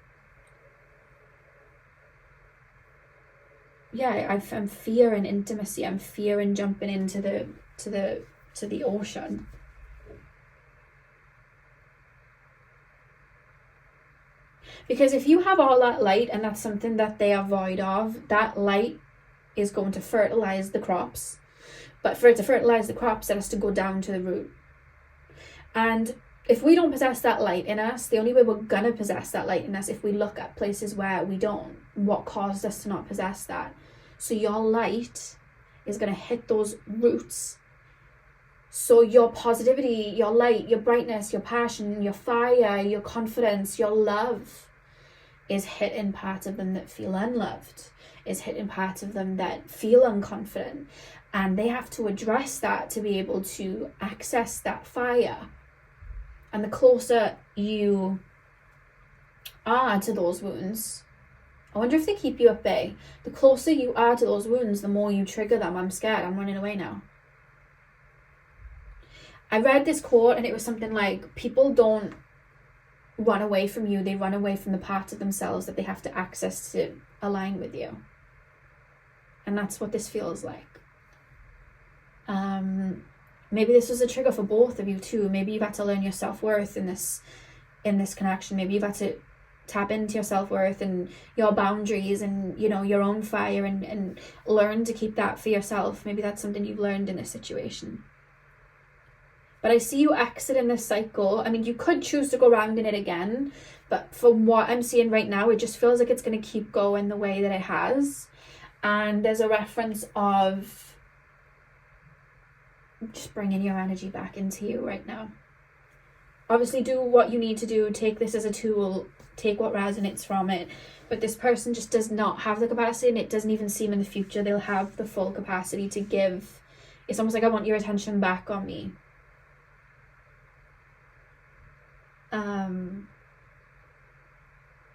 Yeah, I'm fearing intimacy. I'm fearing jumping into the ocean. Because if you have all that light and that's something that they are void of, that light is going to fertilize the crops. But for it to fertilize the crops, it has to go down to the root. And if we don't possess that light in us, the only way we're going to possess that light in us if we look at places where we don't. What caused us to not possess that? So your light is going to hit those roots. So your positivity, your light, your brightness, your passion, your fire, your confidence, your love is hitting parts of them that feel unloved, is hitting parts of them that feel unconfident. And they have to address that to be able to access that fire. And the closer you are to those wounds, I wonder if they keep you at bay. The closer you are to those wounds, the more you trigger them. I'm scared. I'm running away now. I read this quote and it was something like, people don't run away from you. They run away from the parts of themselves that they have to access to align with you. And that's what this feels like. Maybe this was a trigger for both of you too. Maybe you've had to learn your self-worth in this connection. Maybe you've had to tap into your self-worth and your boundaries and, your own fire and learn to keep that for yourself. Maybe that's something you've learned in this situation. But I see you exiting this cycle. I mean, you could choose to go around in it again, but from what I'm seeing right now, it just feels like it's going to keep going the way that it has. And there's a reference of just bringing your energy back into you right now. Obviously, do what you need to do. Take this as a tool. Take what resonates from it. But this person just does not have the capacity, and it doesn't even seem in the future they'll have the full capacity to give. It's almost like, I want your attention back on me.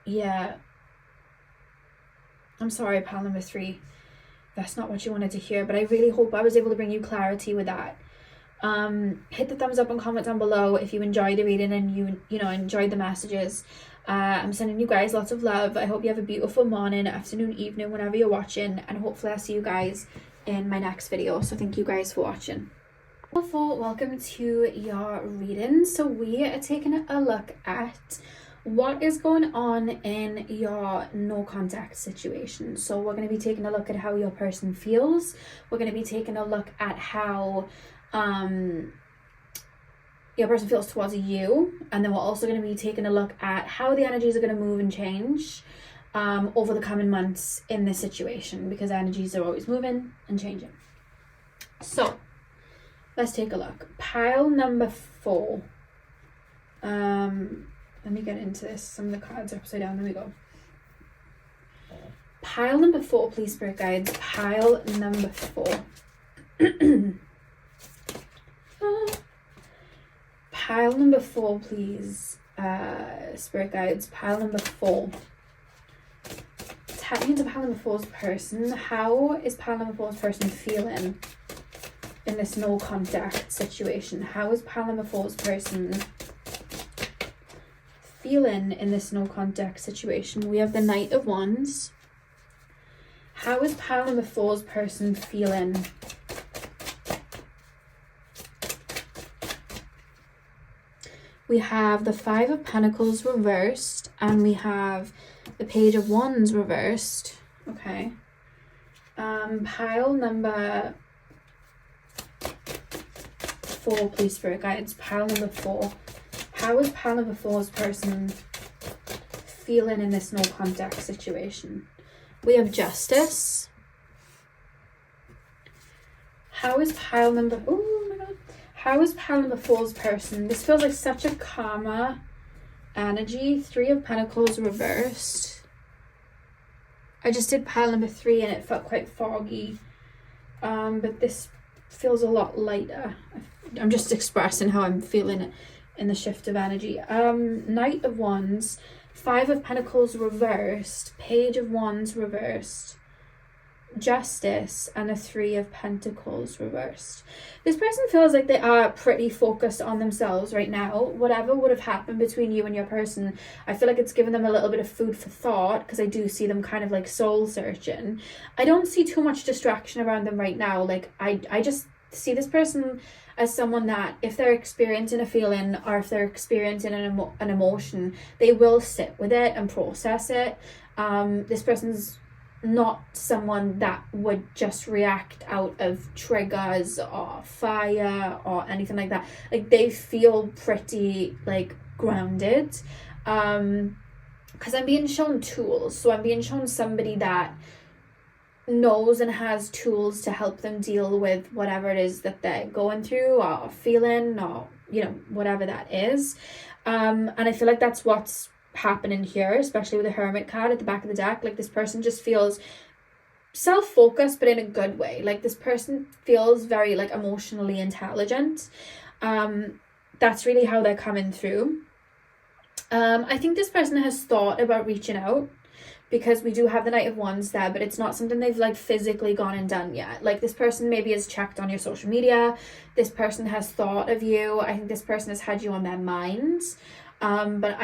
Yeah. I'm sorry, pal number 3. That's not what you wanted to hear, but I really hope I was able to bring you clarity with that. Hit the thumbs up and comment down below if you enjoyed the reading and you enjoyed the messages. I'm sending you guys lots of love. I hope you have a beautiful morning, afternoon, evening, whenever you're watching, and hopefully I'll see you guys in my next video. So thank you guys for watching. Welcome to your reading. So we are taking a look at what is going on in your no contact situation. So we're going to be taking a look at how your person feels. We're going to be taking a look at how your person feels towards you, and then we're also going to be taking a look at how the energies are going to move and change over the coming months in this situation, because energies are always moving and changing. So let's take a look. Pile number 4. Let me get into this. Some of the cards are upside down. There we go. Pile number 4, please, spirit guides. Pile number 4. Pile number 4, please, spirit guides. Pile number 4. Tapping into pile number 4's person. How is pile number 4's person feeling in this no contact situation? How is pile number 4's person feeling in this no contact situation? We have the Knight of Wands. How is pile number 4's person feeling? We have the 5 of Pentacles reversed, and we have the Page of Wands reversed. Okay. Pile number 4, please, spirit guides. Pile number 4. How is pile number 4's person feeling in this no contact situation? We have Justice. How is pile number... Oh my god. How is pile number 4's person? This feels like such a calmer energy. 3 of Pentacles reversed. I just did pile number 3 and it felt quite foggy. But this feels a lot lighter. I'm just expressing how I'm feeling in the shift of energy. Knight of Wands, 5 of Pentacles reversed, Page of Wands reversed, Justice, and a 3 of Pentacles reversed. This person feels like they are pretty focused on themselves right now. Whatever would have happened between you and your person, I feel like it's given them a little bit of food for thought, because I do see them kind of like soul searching. I don't see too much distraction around them right now. Like I just see this person as someone that if they're experiencing a feeling or if they're experiencing an emotion, they will sit with it and process it. This person's not someone that would just react out of triggers or fire or anything like that. Like they feel pretty like grounded, because I'm being shown tools. So I'm being shown somebody that knows and has tools to help them deal with whatever it is that they're going through or feeling, or you know, whatever that is. And I feel like that's what's happening here, especially with the Hermit card at the back of the deck. Like this person just feels self-focused, but in a good way. Like this person feels very like emotionally intelligent. That's really how they're coming through. I think this person has thought about reaching out, because we do have the Knight of Wands there, but it's not something they've like physically gone and done yet. Like this person maybe has checked on your social media. This person has thought of you. I think this person has had you on their minds. But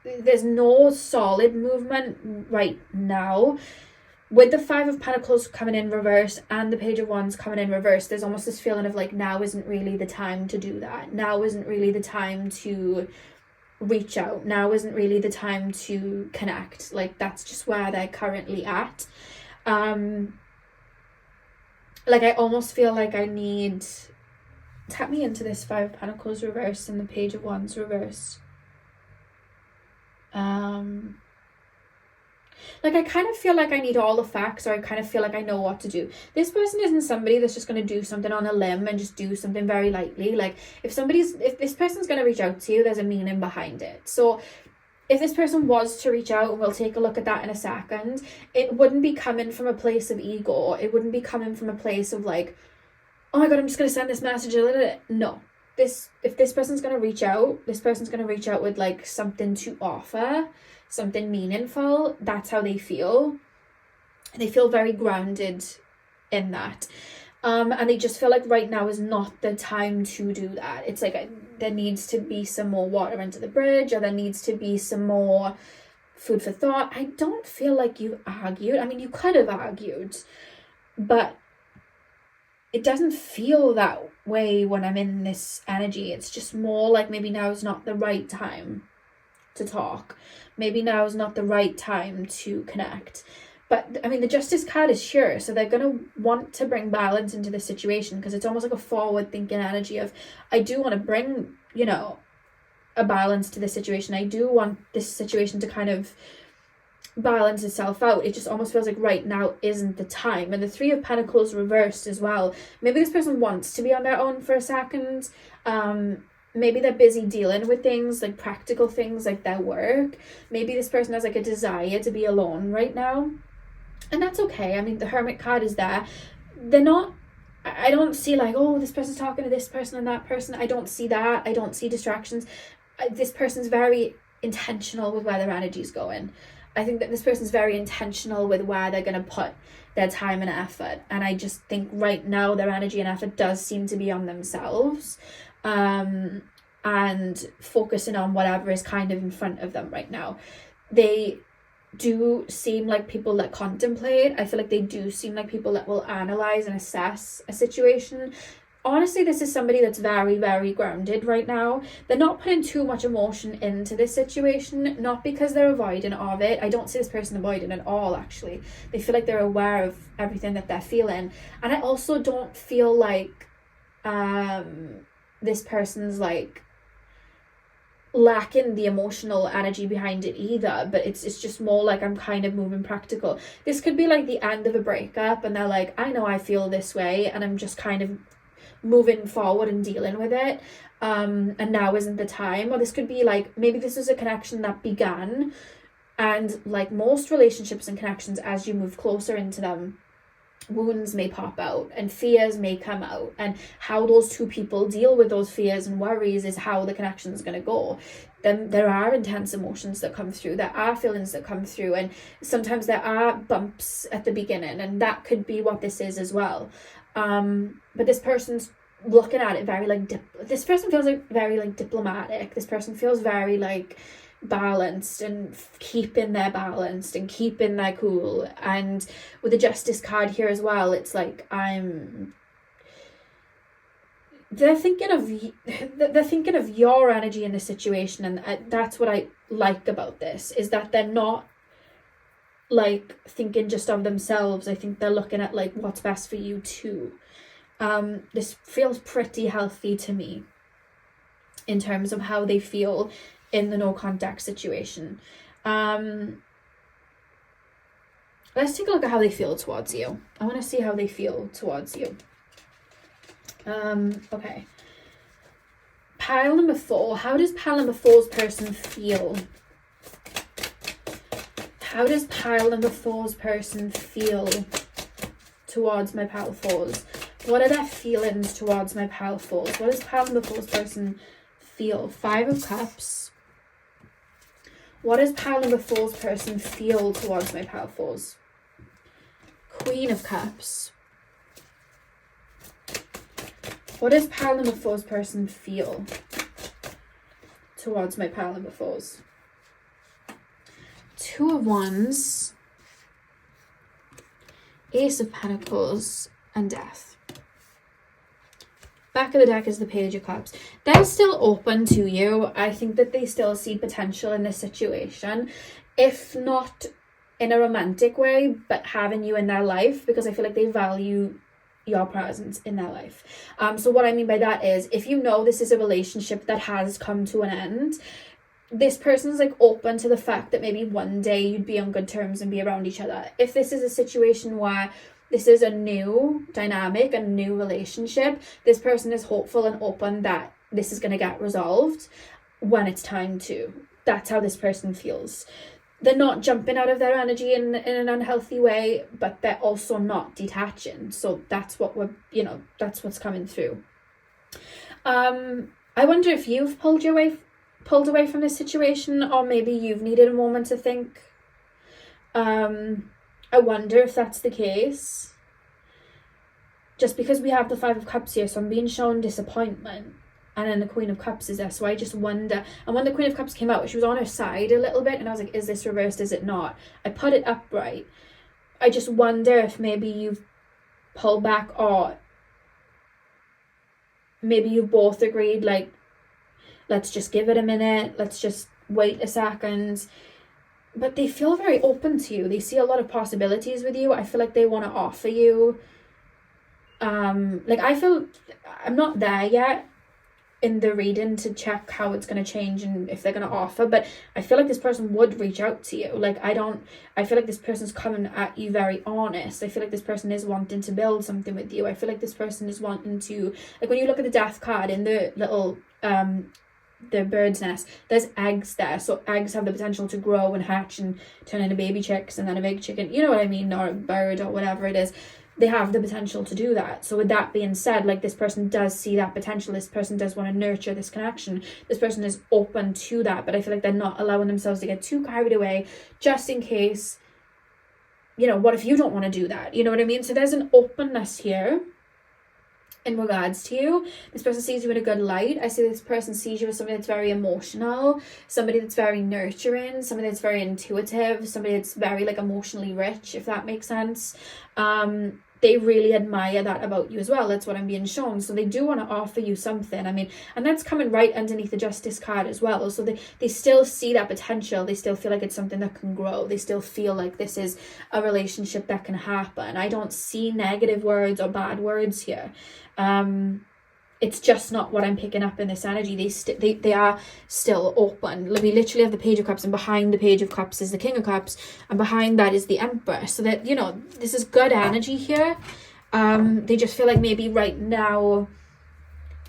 there's no solid movement right now. With the 5 of Pentacles coming in reverse and the Page of Wands coming in reverse, there's almost this feeling of like, now isn't really the time to do that. Now isn't really the time to reach out. Now isn't really the time to connect. Like that's just where they're currently at. Like I almost feel like I need... Tap me into this 5 of Pentacles reverse and the Page of Wands reverse. Like I kind of feel like I need all the facts, or I kind of feel like I know what to do. This person isn't somebody that's just going to do something on a limb and just do something very lightly. Like if this person's going to reach out to you, there's a meaning behind it. So if this person was to reach out, and we'll take a look at that in a second, it wouldn't be coming from a place of ego. It wouldn't be coming from a place of like, oh my god, I'm just going to send this message. No. If this person's going to reach out, this person's going to reach out with like something to offer, something meaningful. That's how they feel. They feel very grounded in that. And they just feel like right now is not the time to do that. It's like there needs to be some more water under the bridge, or there needs to be some more food for thought. I don't feel like you argued. I mean, you could have argued, but it doesn't feel that way when I'm in this energy. It's just more like maybe now is not the right time to talk. Maybe now is not the right time to connect. But I mean, the Justice card is sure, so they're going to want to bring balance into the situation, because it's almost like a forward thinking energy of, I do want to bring, you know, a balance to the situation. I do want this situation to kind of balance itself out. It just almost feels like right now isn't the time. And the Three of Pentacles reversed as well. Maybe this person wants to be on their own for a second. Maybe they're busy dealing with things, like practical things, like their work. Maybe this person has like a desire to be alone right now. And that's okay. I mean, the Hermit card is there. They're not, I don't see like, oh, this person's talking to this person and that person. I don't see that. I don't see distractions. This person's very intentional with where their energy's going. I think that this person's very intentional with where they're going to put their time and effort. And I just think right now their energy and effort does seem to be on themselves, and focusing on whatever is kind of in front of them right now. They do seem like people that contemplate. I feel like they do seem like people that will analyze and assess a situation. Honestly, this is somebody that's very, very grounded right now. They're not putting too much emotion into this situation, not because they're avoidant of it. I don't see this person avoiding at all, actually. They feel like they're aware of everything that they're feeling. And I also don't feel like this person's like lacking the emotional energy behind it either, but it's just more like I'm kind of moving practical. This could be like the end of a breakup, and they're like, I know I feel this way, and I'm just kind of moving forward and dealing with it, and now isn't the time. Or this could be like, maybe this is a connection that began, and like most relationships and connections, as you move closer into them, wounds may pop out and fears may come out, and how those two people deal with those fears and worries is how the connection is going to go. Then there are intense emotions that come through, there are feelings that come through, and sometimes there are bumps at the beginning, and that could be what this is as well. But this person's looking at it very like this person feels like very like diplomatic. This person feels very like balanced and keeping their balance and keeping their cool. And with the Justice card here as well, it's like they're thinking of your energy in the situation, and that's what I like about this, is that they're not like thinking just of themselves. I think they're looking at like what's best for you too. This feels pretty healthy to me in terms of how they feel in the no contact situation. Let's take a look at how they feel towards you. I want to see how they feel towards you. Okay. Pile number 4. How does pile number 4's person feel? How does pile number 4's person feel towards my pile 4s? What are their feelings towards my pile 4s? What does pile number 4's person feel? 5 of Cups. What does pile number 4's person feel towards my pile 4s? Queen of Cups. What does pile number 4's person feel towards my pile number 4s? 2 of Wands, Ace of Pentacles, and Death. Back of the deck is the Page of Cups. They're still open to you. I think that they still see potential in this situation, if not in a romantic way, but having you in their life, because I feel like they value your presence in their life. So what I mean by that is, if you know this is a relationship that has come to an end, this person's like open to the fact that maybe one day you'd be on good terms and be around each other. If this is a situation where this is a new dynamic, a new relationship, this person is hopeful and open that this is going to get resolved when it's time to. That's how this person feels. They're not jumping out of their energy in an unhealthy way, but they're also not detaching. So that's what that's what's coming through. I wonder if you've pulled away from this situation, or maybe you've needed a moment to think. I wonder if that's the case. just because we have the Five of Cups here, so I'm being shown disappointment. And then the Queen of Cups is there, so I just wonder. And when the Queen of Cups came out, she was on her side a little bit, and I was like, is this reversed, is it not? I put it upright. I just wonder if maybe you've pulled back, or maybe you've both agreed, like, let's just give it a minute, let's just wait a second. But they feel very open to you. They see a lot of possibilities with you. I feel like they want to offer you. Like, I feel I'm not there yet in the reading to check how it's going to change and if they're going to offer, but I feel like this person would reach out to you. Like, I feel like this person's coming at you very honest. I feel like this person is wanting to build something with you. I feel like this person is wanting to, like, when you look at the Death card in the little the bird's nest, there's eggs there, so eggs have the potential to grow and hatch and turn into baby chicks and then a big chicken, you know what I mean, or a bird or whatever it is. They have the potential to do that. So with that being said, like, this person does see that potential. This person does want to nurture this connection. This person is open to that, but I feel like they're not allowing themselves to get too carried away, just in case, you know, what if you don't want to do that? You know what I mean? So there's an openness here in regards to you. This person sees you in a good light. I see this person sees you as somebody that's very emotional, somebody that's very nurturing, somebody that's very intuitive, somebody that's very, like, emotionally rich, if that makes sense. They really admire that about you as well. That's what I'm being shown. So they do want to offer you something. I mean, and that's coming right underneath the Justice card as well. So they still see that potential. They still feel like it's something that can grow. They still feel like this is a relationship that can happen. I don't see negative words or bad words here. It's just not what I'm picking up in this energy. They are still open. We literally have the Page of Cups, and behind the Page of Cups is the King of Cups, and behind that is the Empress. So that, you know, this is good energy here. They just feel like maybe right now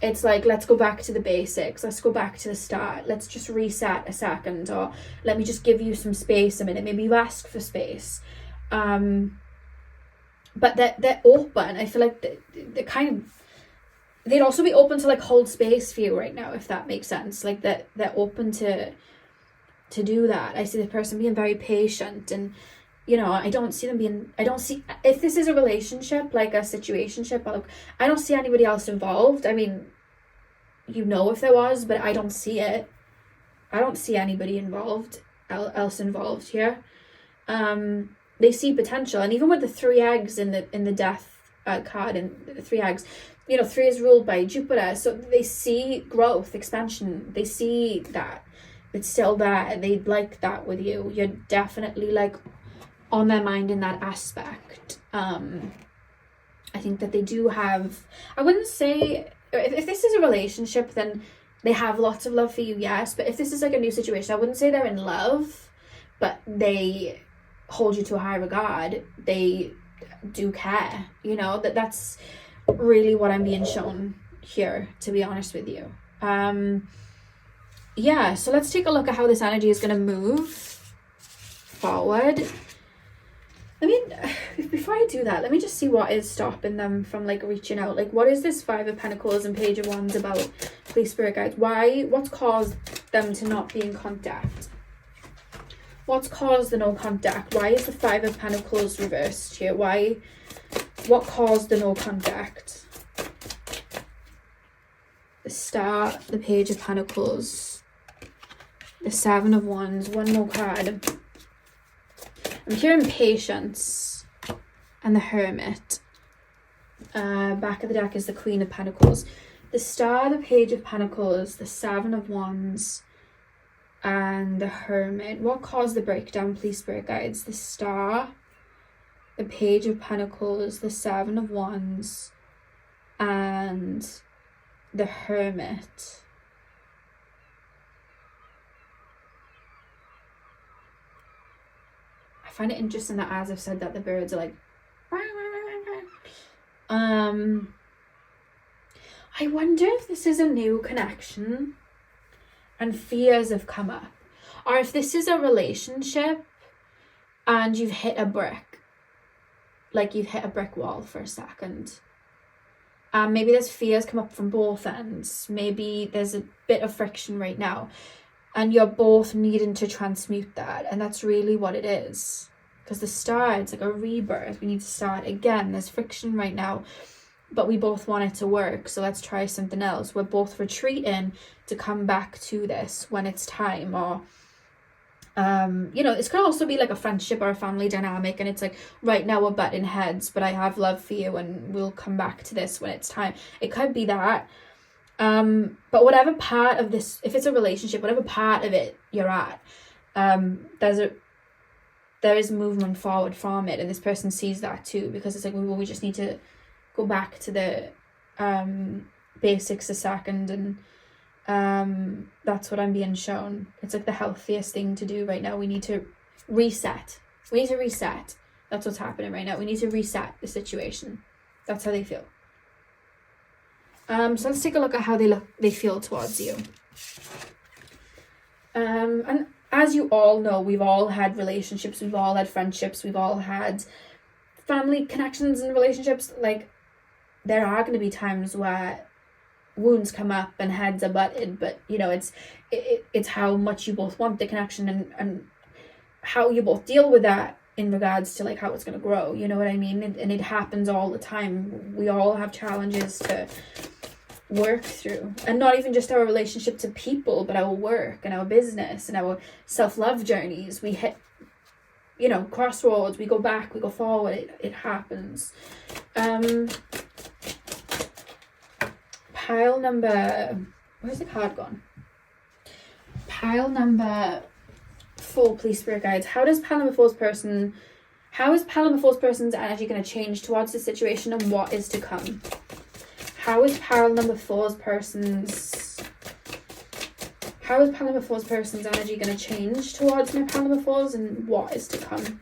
it's like, let's go back to the basics. Let's go back to the start. Let's just reset a second, or let me just give you some space a minute. Maybe you ask for space. But they're open. I feel like they're kind of, they'd also be open to, like, hold space for you right now, if that makes sense. Like, that they're open to do that. I see the person being very patient, and, you know, I don't see, if this is a relationship, like a situationship, I don't see anybody else involved. I mean, you know, if there was, but I don't see it. I don't see anybody else involved here. They see potential, and even with the 3 eggs in the Death card, and the 3 eggs, you know, 3 is ruled by Jupiter, so they see growth, expansion. They see that it's still there. They like that with you. You're definitely, like, on their mind in that aspect. I think that they do have, I wouldn't say, if this is a relationship, then they have lots of love for you, yes. But if this is like a new situation, I wouldn't say they're in love, but they hold you to a high regard. They do care, you know, that's really what I'm being shown here, to be honest with you. Yeah, so let's take a look at how this energy is going to move forward. I mean, before I do that, let me just see what is stopping them from, like, reaching out. Like, what is this 5 of Pentacles and Page of Wands about, please, Spirit Guides? What's caused them to not be in contact? What's caused the no contact? Why is the 5 of Pentacles reversed here? What caused the no contact? The Star, the Page of Pentacles, the 7 of Wands, one more card. I'm hearing Patience and the Hermit. Back of the deck is the Queen of Pentacles. The Star, the Page of Pentacles, the 7 of Wands, and the Hermit. What caused the breakdown, please, Spirit Guides? The Star, the Page of Pentacles, the 7 of Wands, and the Hermit. I find it interesting that as I've said that, the birds are like, I wonder if this is a new connection and fears have come up, or if this is a relationship and you've hit a brick, like you've hit a brick wall for a second. Maybe there's fears come up from both ends. Maybe there's a bit of friction right now, and you're both needing to transmute that, and that's really what it is. Because the Star, it's like a rebirth. We need to start again. There's friction right now. but we both want it to work, so let's try something else. We're both retreating to come back to this when it's time. Or you know, this could also be like a friendship or a family dynamic, and it's like, right now we're butting heads, but I have love for you and we'll come back to this when it's time. It could be that. But whatever part of this, if it's a relationship, whatever part of it you're at, there is movement forward from it, and this person sees that too, because it's like, well, we just need to go back to the basics a second, and that's what I'm being shown. It's like the healthiest thing to do right now. We need to reset. That's what's happening right now. We need to reset the situation. That's how they feel. So let's take a look at how they feel towards you. And as you all know, we've all had relationships, we've all had friendships, we've all had family connections and relationships. Like, there are going to be times where wounds come up and heads are butted, but you know, it's how much you both want the connection, and how you both deal with that in regards to like how it's going to grow, you know what I mean? And it happens all the time. We all have challenges to work through, and not even just our relationship to people, but our work and our business and our self-love journeys. We hit, you know, crossroads, we go back, we go forward. It happens. Pile number, where's the card gone? Pile number 4, please, spirit guides. How is pile number 4's person's energy going to change towards the situation, and what is to come? How is pile number 4's person's energy going to change towards my pile number 4's, and what is to come?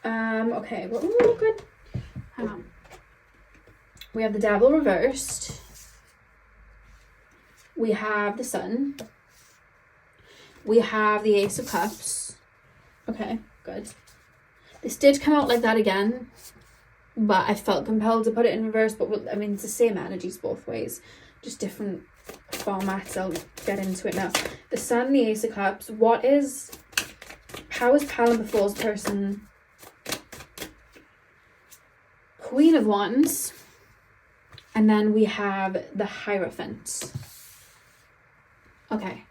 Okay, well, ooh, good. Hang on. We have the Devil reversed. We have the Sun. We have the Ace of Cups. Okay, good. This did come out like that again, but I felt compelled to put it in reverse. But I mean, it's the same energies both ways, just different formats. I'll get into it now. The Sun, the Ace of Cups. How is pile number 4's person? Queen of Wands. And then we have the Hierophant. Okay.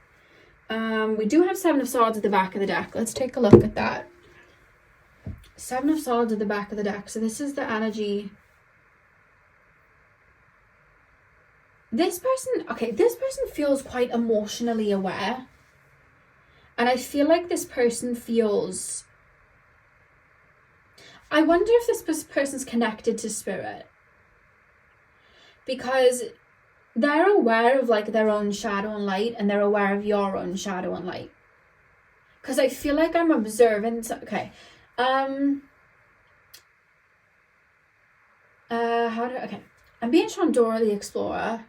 We do have 7 of Swords at the back of the deck. Let's take a look at that. 7 of Swords at the back of the deck. So this is the energy. This person feels quite emotionally aware. And I feel like this person feels... I wonder if this person's connected to spirit. Because they're aware of like their own shadow and light, and they're aware of your own shadow and light. Because I feel like I'm observing... Okay. I'm being shown Dora the Explorer,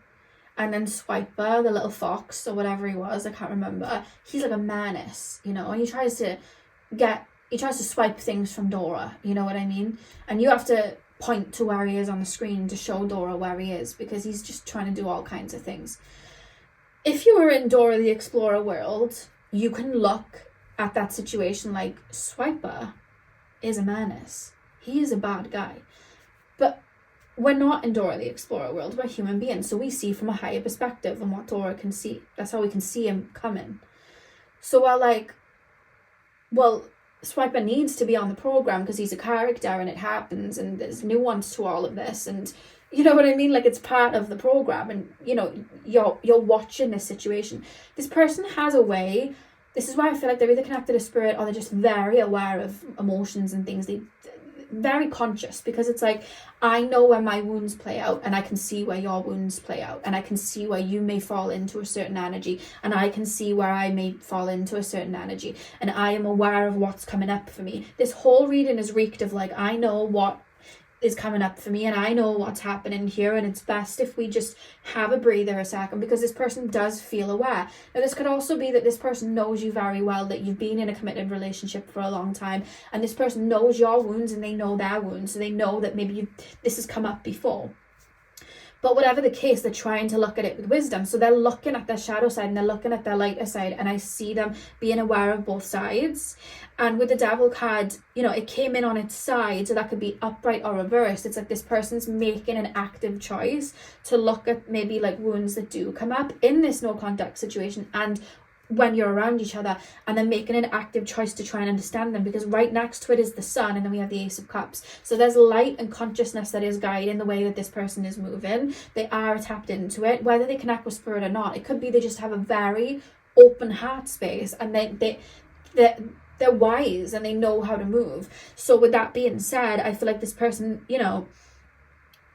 and then Swiper, the little fox, or whatever he was, I can't remember. He's like a menace, you know, and he tries to swipe things from Dora, you know what I mean? And you have to point to where he is on the screen to show Dora where he is, because he's just trying to do all kinds of things. If you were in Dora the Explorer world, you can look at that situation like, Swiper is a menace. He is a bad guy. But we're not in Dora the Explorer world. We're human beings, so we see from a higher perspective than what Dora can see. That's how we can see him coming. So we're like, well, Swiper needs to be on the program because he's a character and it happens, and there's nuance to all of this, and you know what I mean? Like, it's part of the program, and you know, you're watching this situation. This person has a way. This is why I feel like they're either connected to spirit, or they're just very aware of emotions and things. They're very conscious, because it's like, I know where my wounds play out, and I can see where your wounds play out, and I can see where you may fall into a certain energy, and I can see where I may fall into a certain energy, and I am aware of what's coming up for me. This whole reading is reeked of like, I know what is coming up for me, and I know what's happening here, and it's best if we just have a breather a second, because this person does feel aware. Now, this could also be that this person knows you very well, that you've been in a committed relationship for a long time, and this person knows your wounds and they know their wounds, so they know that maybe this has come up before. But whatever the case, they're trying to look at it with wisdom. So they're looking at their shadow side and they're looking at their lighter side, and I see them being aware of both sides. And with the Devil card, you know, it came in on its side, so that could be upright or reversed. It's like this person's making an active choice to look at maybe like wounds that do come up in this no contact situation and when you're around each other, and then making an active choice to try and understand them, because right next to it is the Sun, and then we have the Ace of Cups. So there's light and consciousness that is guiding the way that this person is moving. They are tapped into it, whether they connect with spirit or not. It could be they just have a very open heart space, and they're wise and they know how to move. So with that being said, I feel like this person, you know,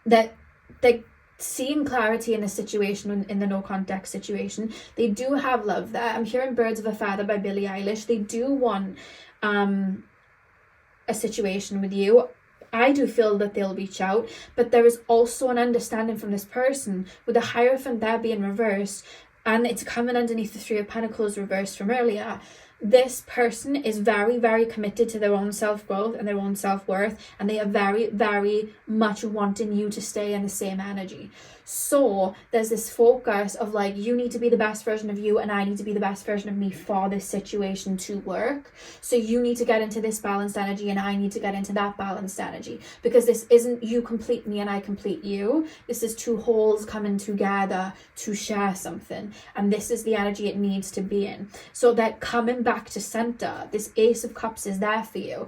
that they seeing clarity in the situation, in the no contact situation. They do have love there. I'm hearing Birds of a Feather by Billie Eilish. They do want a situation with you. I do feel that they'll reach out, but there is also an understanding from this person with the Hierophant there being reversed, and it's coming underneath the Three of Pentacles reversed from earlier. This person is very, very committed to their own self-growth and their own self-worth, and they are very, very much wanting you to stay in the same energy. So there's this focus of like, you need to be the best version of you and I need to be the best version of me for this situation to work. So you need to get into this balanced energy and I need to get into that balanced energy, because this isn't you complete me and I complete you. This is two wholes coming together to share something, and this is the energy it needs to be in. So that coming back to center, this Ace of Cups is there for you.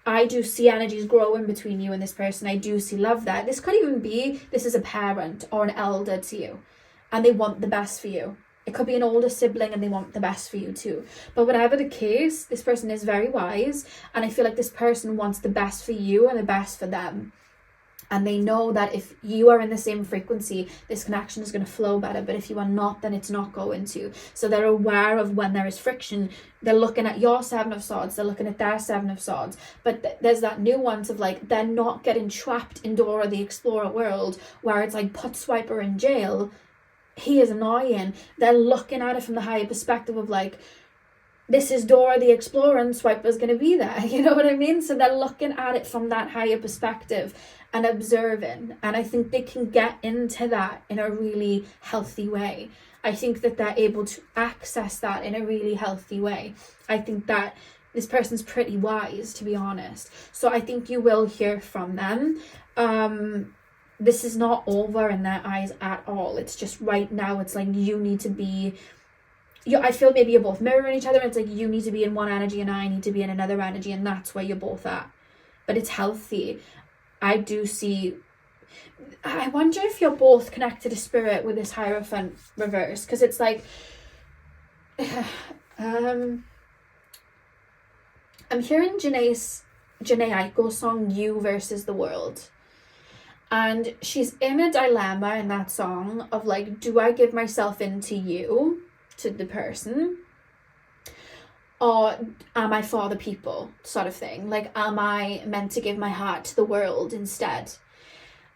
I do see energies growing between you and this person. I do see love there. This could even be, this is a parent or an elder to you, and they want the best for you. It could be an older sibling and they want the best for you too. But whatever the case, this person is very wise, and I feel like this person wants the best for you and the best for them. And they know that if you are in the same frequency, this connection is going to flow better. But if you are not, then it's not going to. So they're aware of when there is friction. They're looking at your Seven of Swords. They're looking at their Seven of Swords. But there's that nuance of like, they're not getting trapped in Dora the Explorer world where it's like, put Swiper in jail. He is annoying. They're looking at it from the higher perspective of like, this is Dora the Explorer and Swiper's going to be there. You know what I mean? So they're looking at it from that higher perspective and observing. And I think they can get into that in a really healthy way. I think that they're able to access that in a really healthy way. I think that this person's pretty wise, to be honest. So I think you will hear from them. This is not over in their eyes at all. It's just right now, it's like you need to be... I feel maybe you're both mirroring each other. It's like you need to be in one energy and I need to be in another energy, and that's where you're both at. But it's healthy. I do see... I wonder if you're both connected to spirit with this Hierophant reverse, because it's like... I'm hearing Janae Aiko's song You Versus the World. And she's in a dilemma in that song of like, do I give myself into you, to the person, or am I for the people, sort of thing? Like, am I meant to give my heart to the world instead?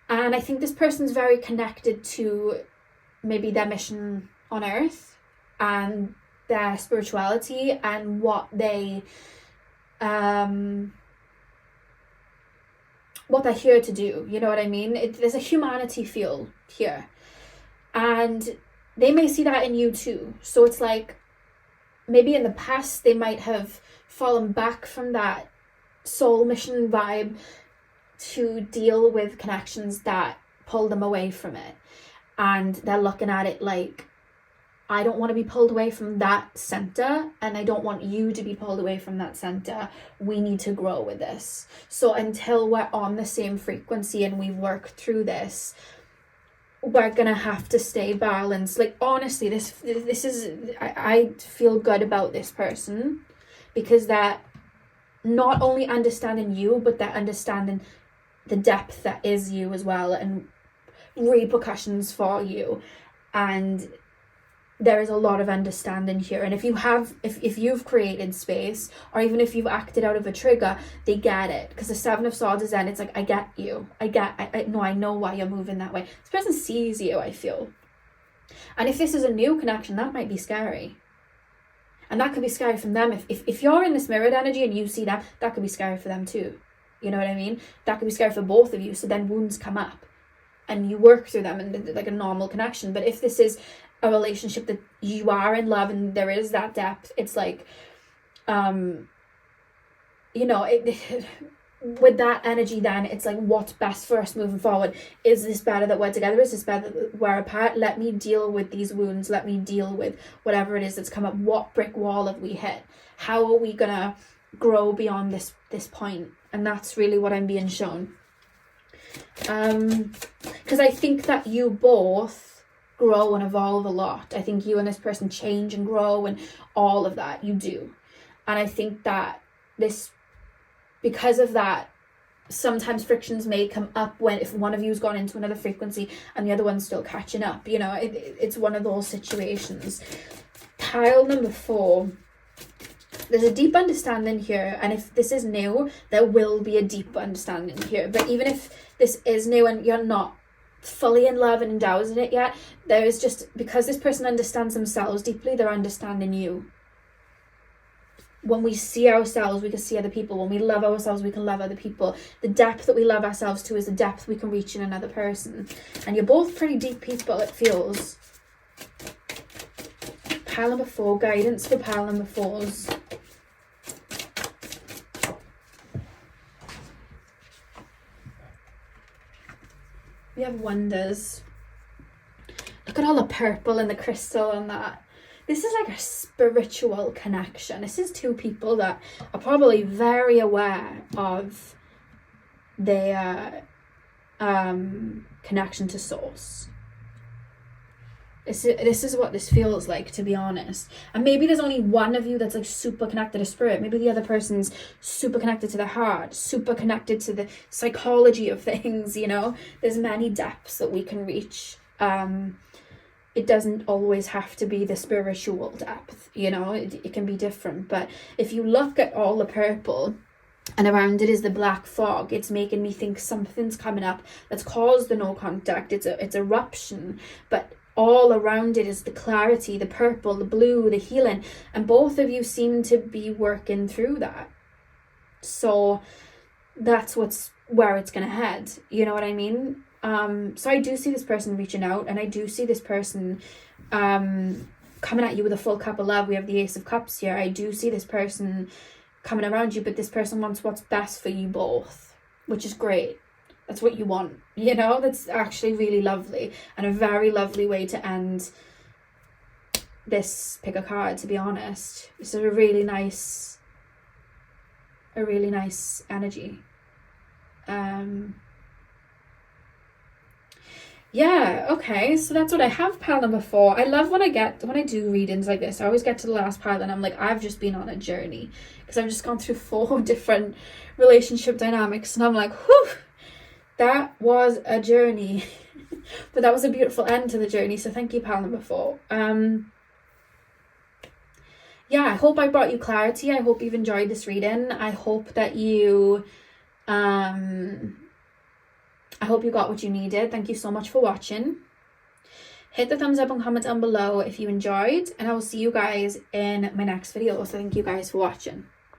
And I think this person's very connected to maybe their mission on earth and their spirituality and what they're here to do. You know what I mean? There's a humanity feel here, and they may see that in you too. So it's like, maybe in the past they might have fallen back from that soul mission vibe to deal with connections that pull them away from it. And they're looking at it like, I don't want to be pulled away from that center, and I don't want you to be pulled away from that center. We need to grow with this. So until we're on the same frequency and we've worked through this, we're gonna have to stay balanced. Like, honestly, this is, I feel good about this person, because they're not only understanding you, but they're understanding the depth that is you as well, and repercussions for you. And there is a lot of understanding here. And if you've created space, or even if you've acted out of a trigger, they get it. Because the Seven of Swords is then, it's like, I get you. I know why you're moving that way. This person sees you, I feel. And if this is a new connection, that might be scary. And that could be scary from them. If you're in this mirrored energy and you see that could be scary for them too. You know what I mean? That could be scary for both of you. So then wounds come up. and you work through them and like a normal connection. But if this is a relationship that you are in love and there is that depth, it's like, you know, with that energy, then it's like, what's best for us moving forward? Is this better that we're together? Is this better that we're apart? Let me deal with these wounds. Let me deal with whatever it is that's come up. What brick wall have we hit? How are we gonna grow beyond this point? And that's really what I'm being shown. Because I think that you both grow and evolve a lot. I think you and this person change and grow and all of that. You do. And I think that because of that, sometimes frictions may come up if one of you's gone into another frequency and the other one's still catching up. You know, it's one of those situations. Pile number 4. There's a deep understanding here, and if this is new, there will be a deep understanding here. But even if this is new and you're not fully in love and endowed in it yet, there is just, because this person understands themselves deeply, they're understanding you. When we see ourselves, we can see other people. When we love ourselves, we can love other people. The depth that we love ourselves to is the depth we can reach in another person. And you're both pretty deep people, it feels. Pile number 4, guidance for pile number 4s. We have wonders. Look at all the purple and the crystal and that. This is like a spiritual connection. This is 2 people that are probably very aware of their connection to source. This is what this feels like, to be honest. And maybe there's only one of you that's like super connected to spirit. Maybe the other person's super connected to the heart, super connected to the psychology of things, you know. There's many depths that we can reach. It doesn't always have to be the spiritual depth, you know, it can be different. But if you look at all the purple and around it is the black fog, it's making me think something's coming up that's caused the no contact. It's eruption, but all around it is the clarity, the purple, the blue, the healing. And both of you seem to be working through that. So that's where it's going to head. You know what I mean? So I do see this person reaching out, and I do see this person coming at you with a full cup of love. We have the Ace of Cups here. I do see this person coming around you, but this person wants what's best for you both, which is great. That's what you want, you know. That's actually really lovely, and a very lovely way to end this pick a card, to be honest. It's a really nice energy. Yeah, okay, so that's what I have. Pile number 4. I love when I do readings like this. I always get to the last pile and I'm like, I've just been on a journey, because I've just gone through 4 different relationship dynamics, and I'm like, whew, that was a journey. But that was a beautiful end to the journey, so thank you, pile number 4. Yeah, I hope I brought you clarity. I hope you've enjoyed this reading. I hope that you I hope you got what you needed. Thank you so much for watching. Hit the thumbs up and comment down below if you enjoyed, and I will see you guys in my next video. So thank you guys for watching.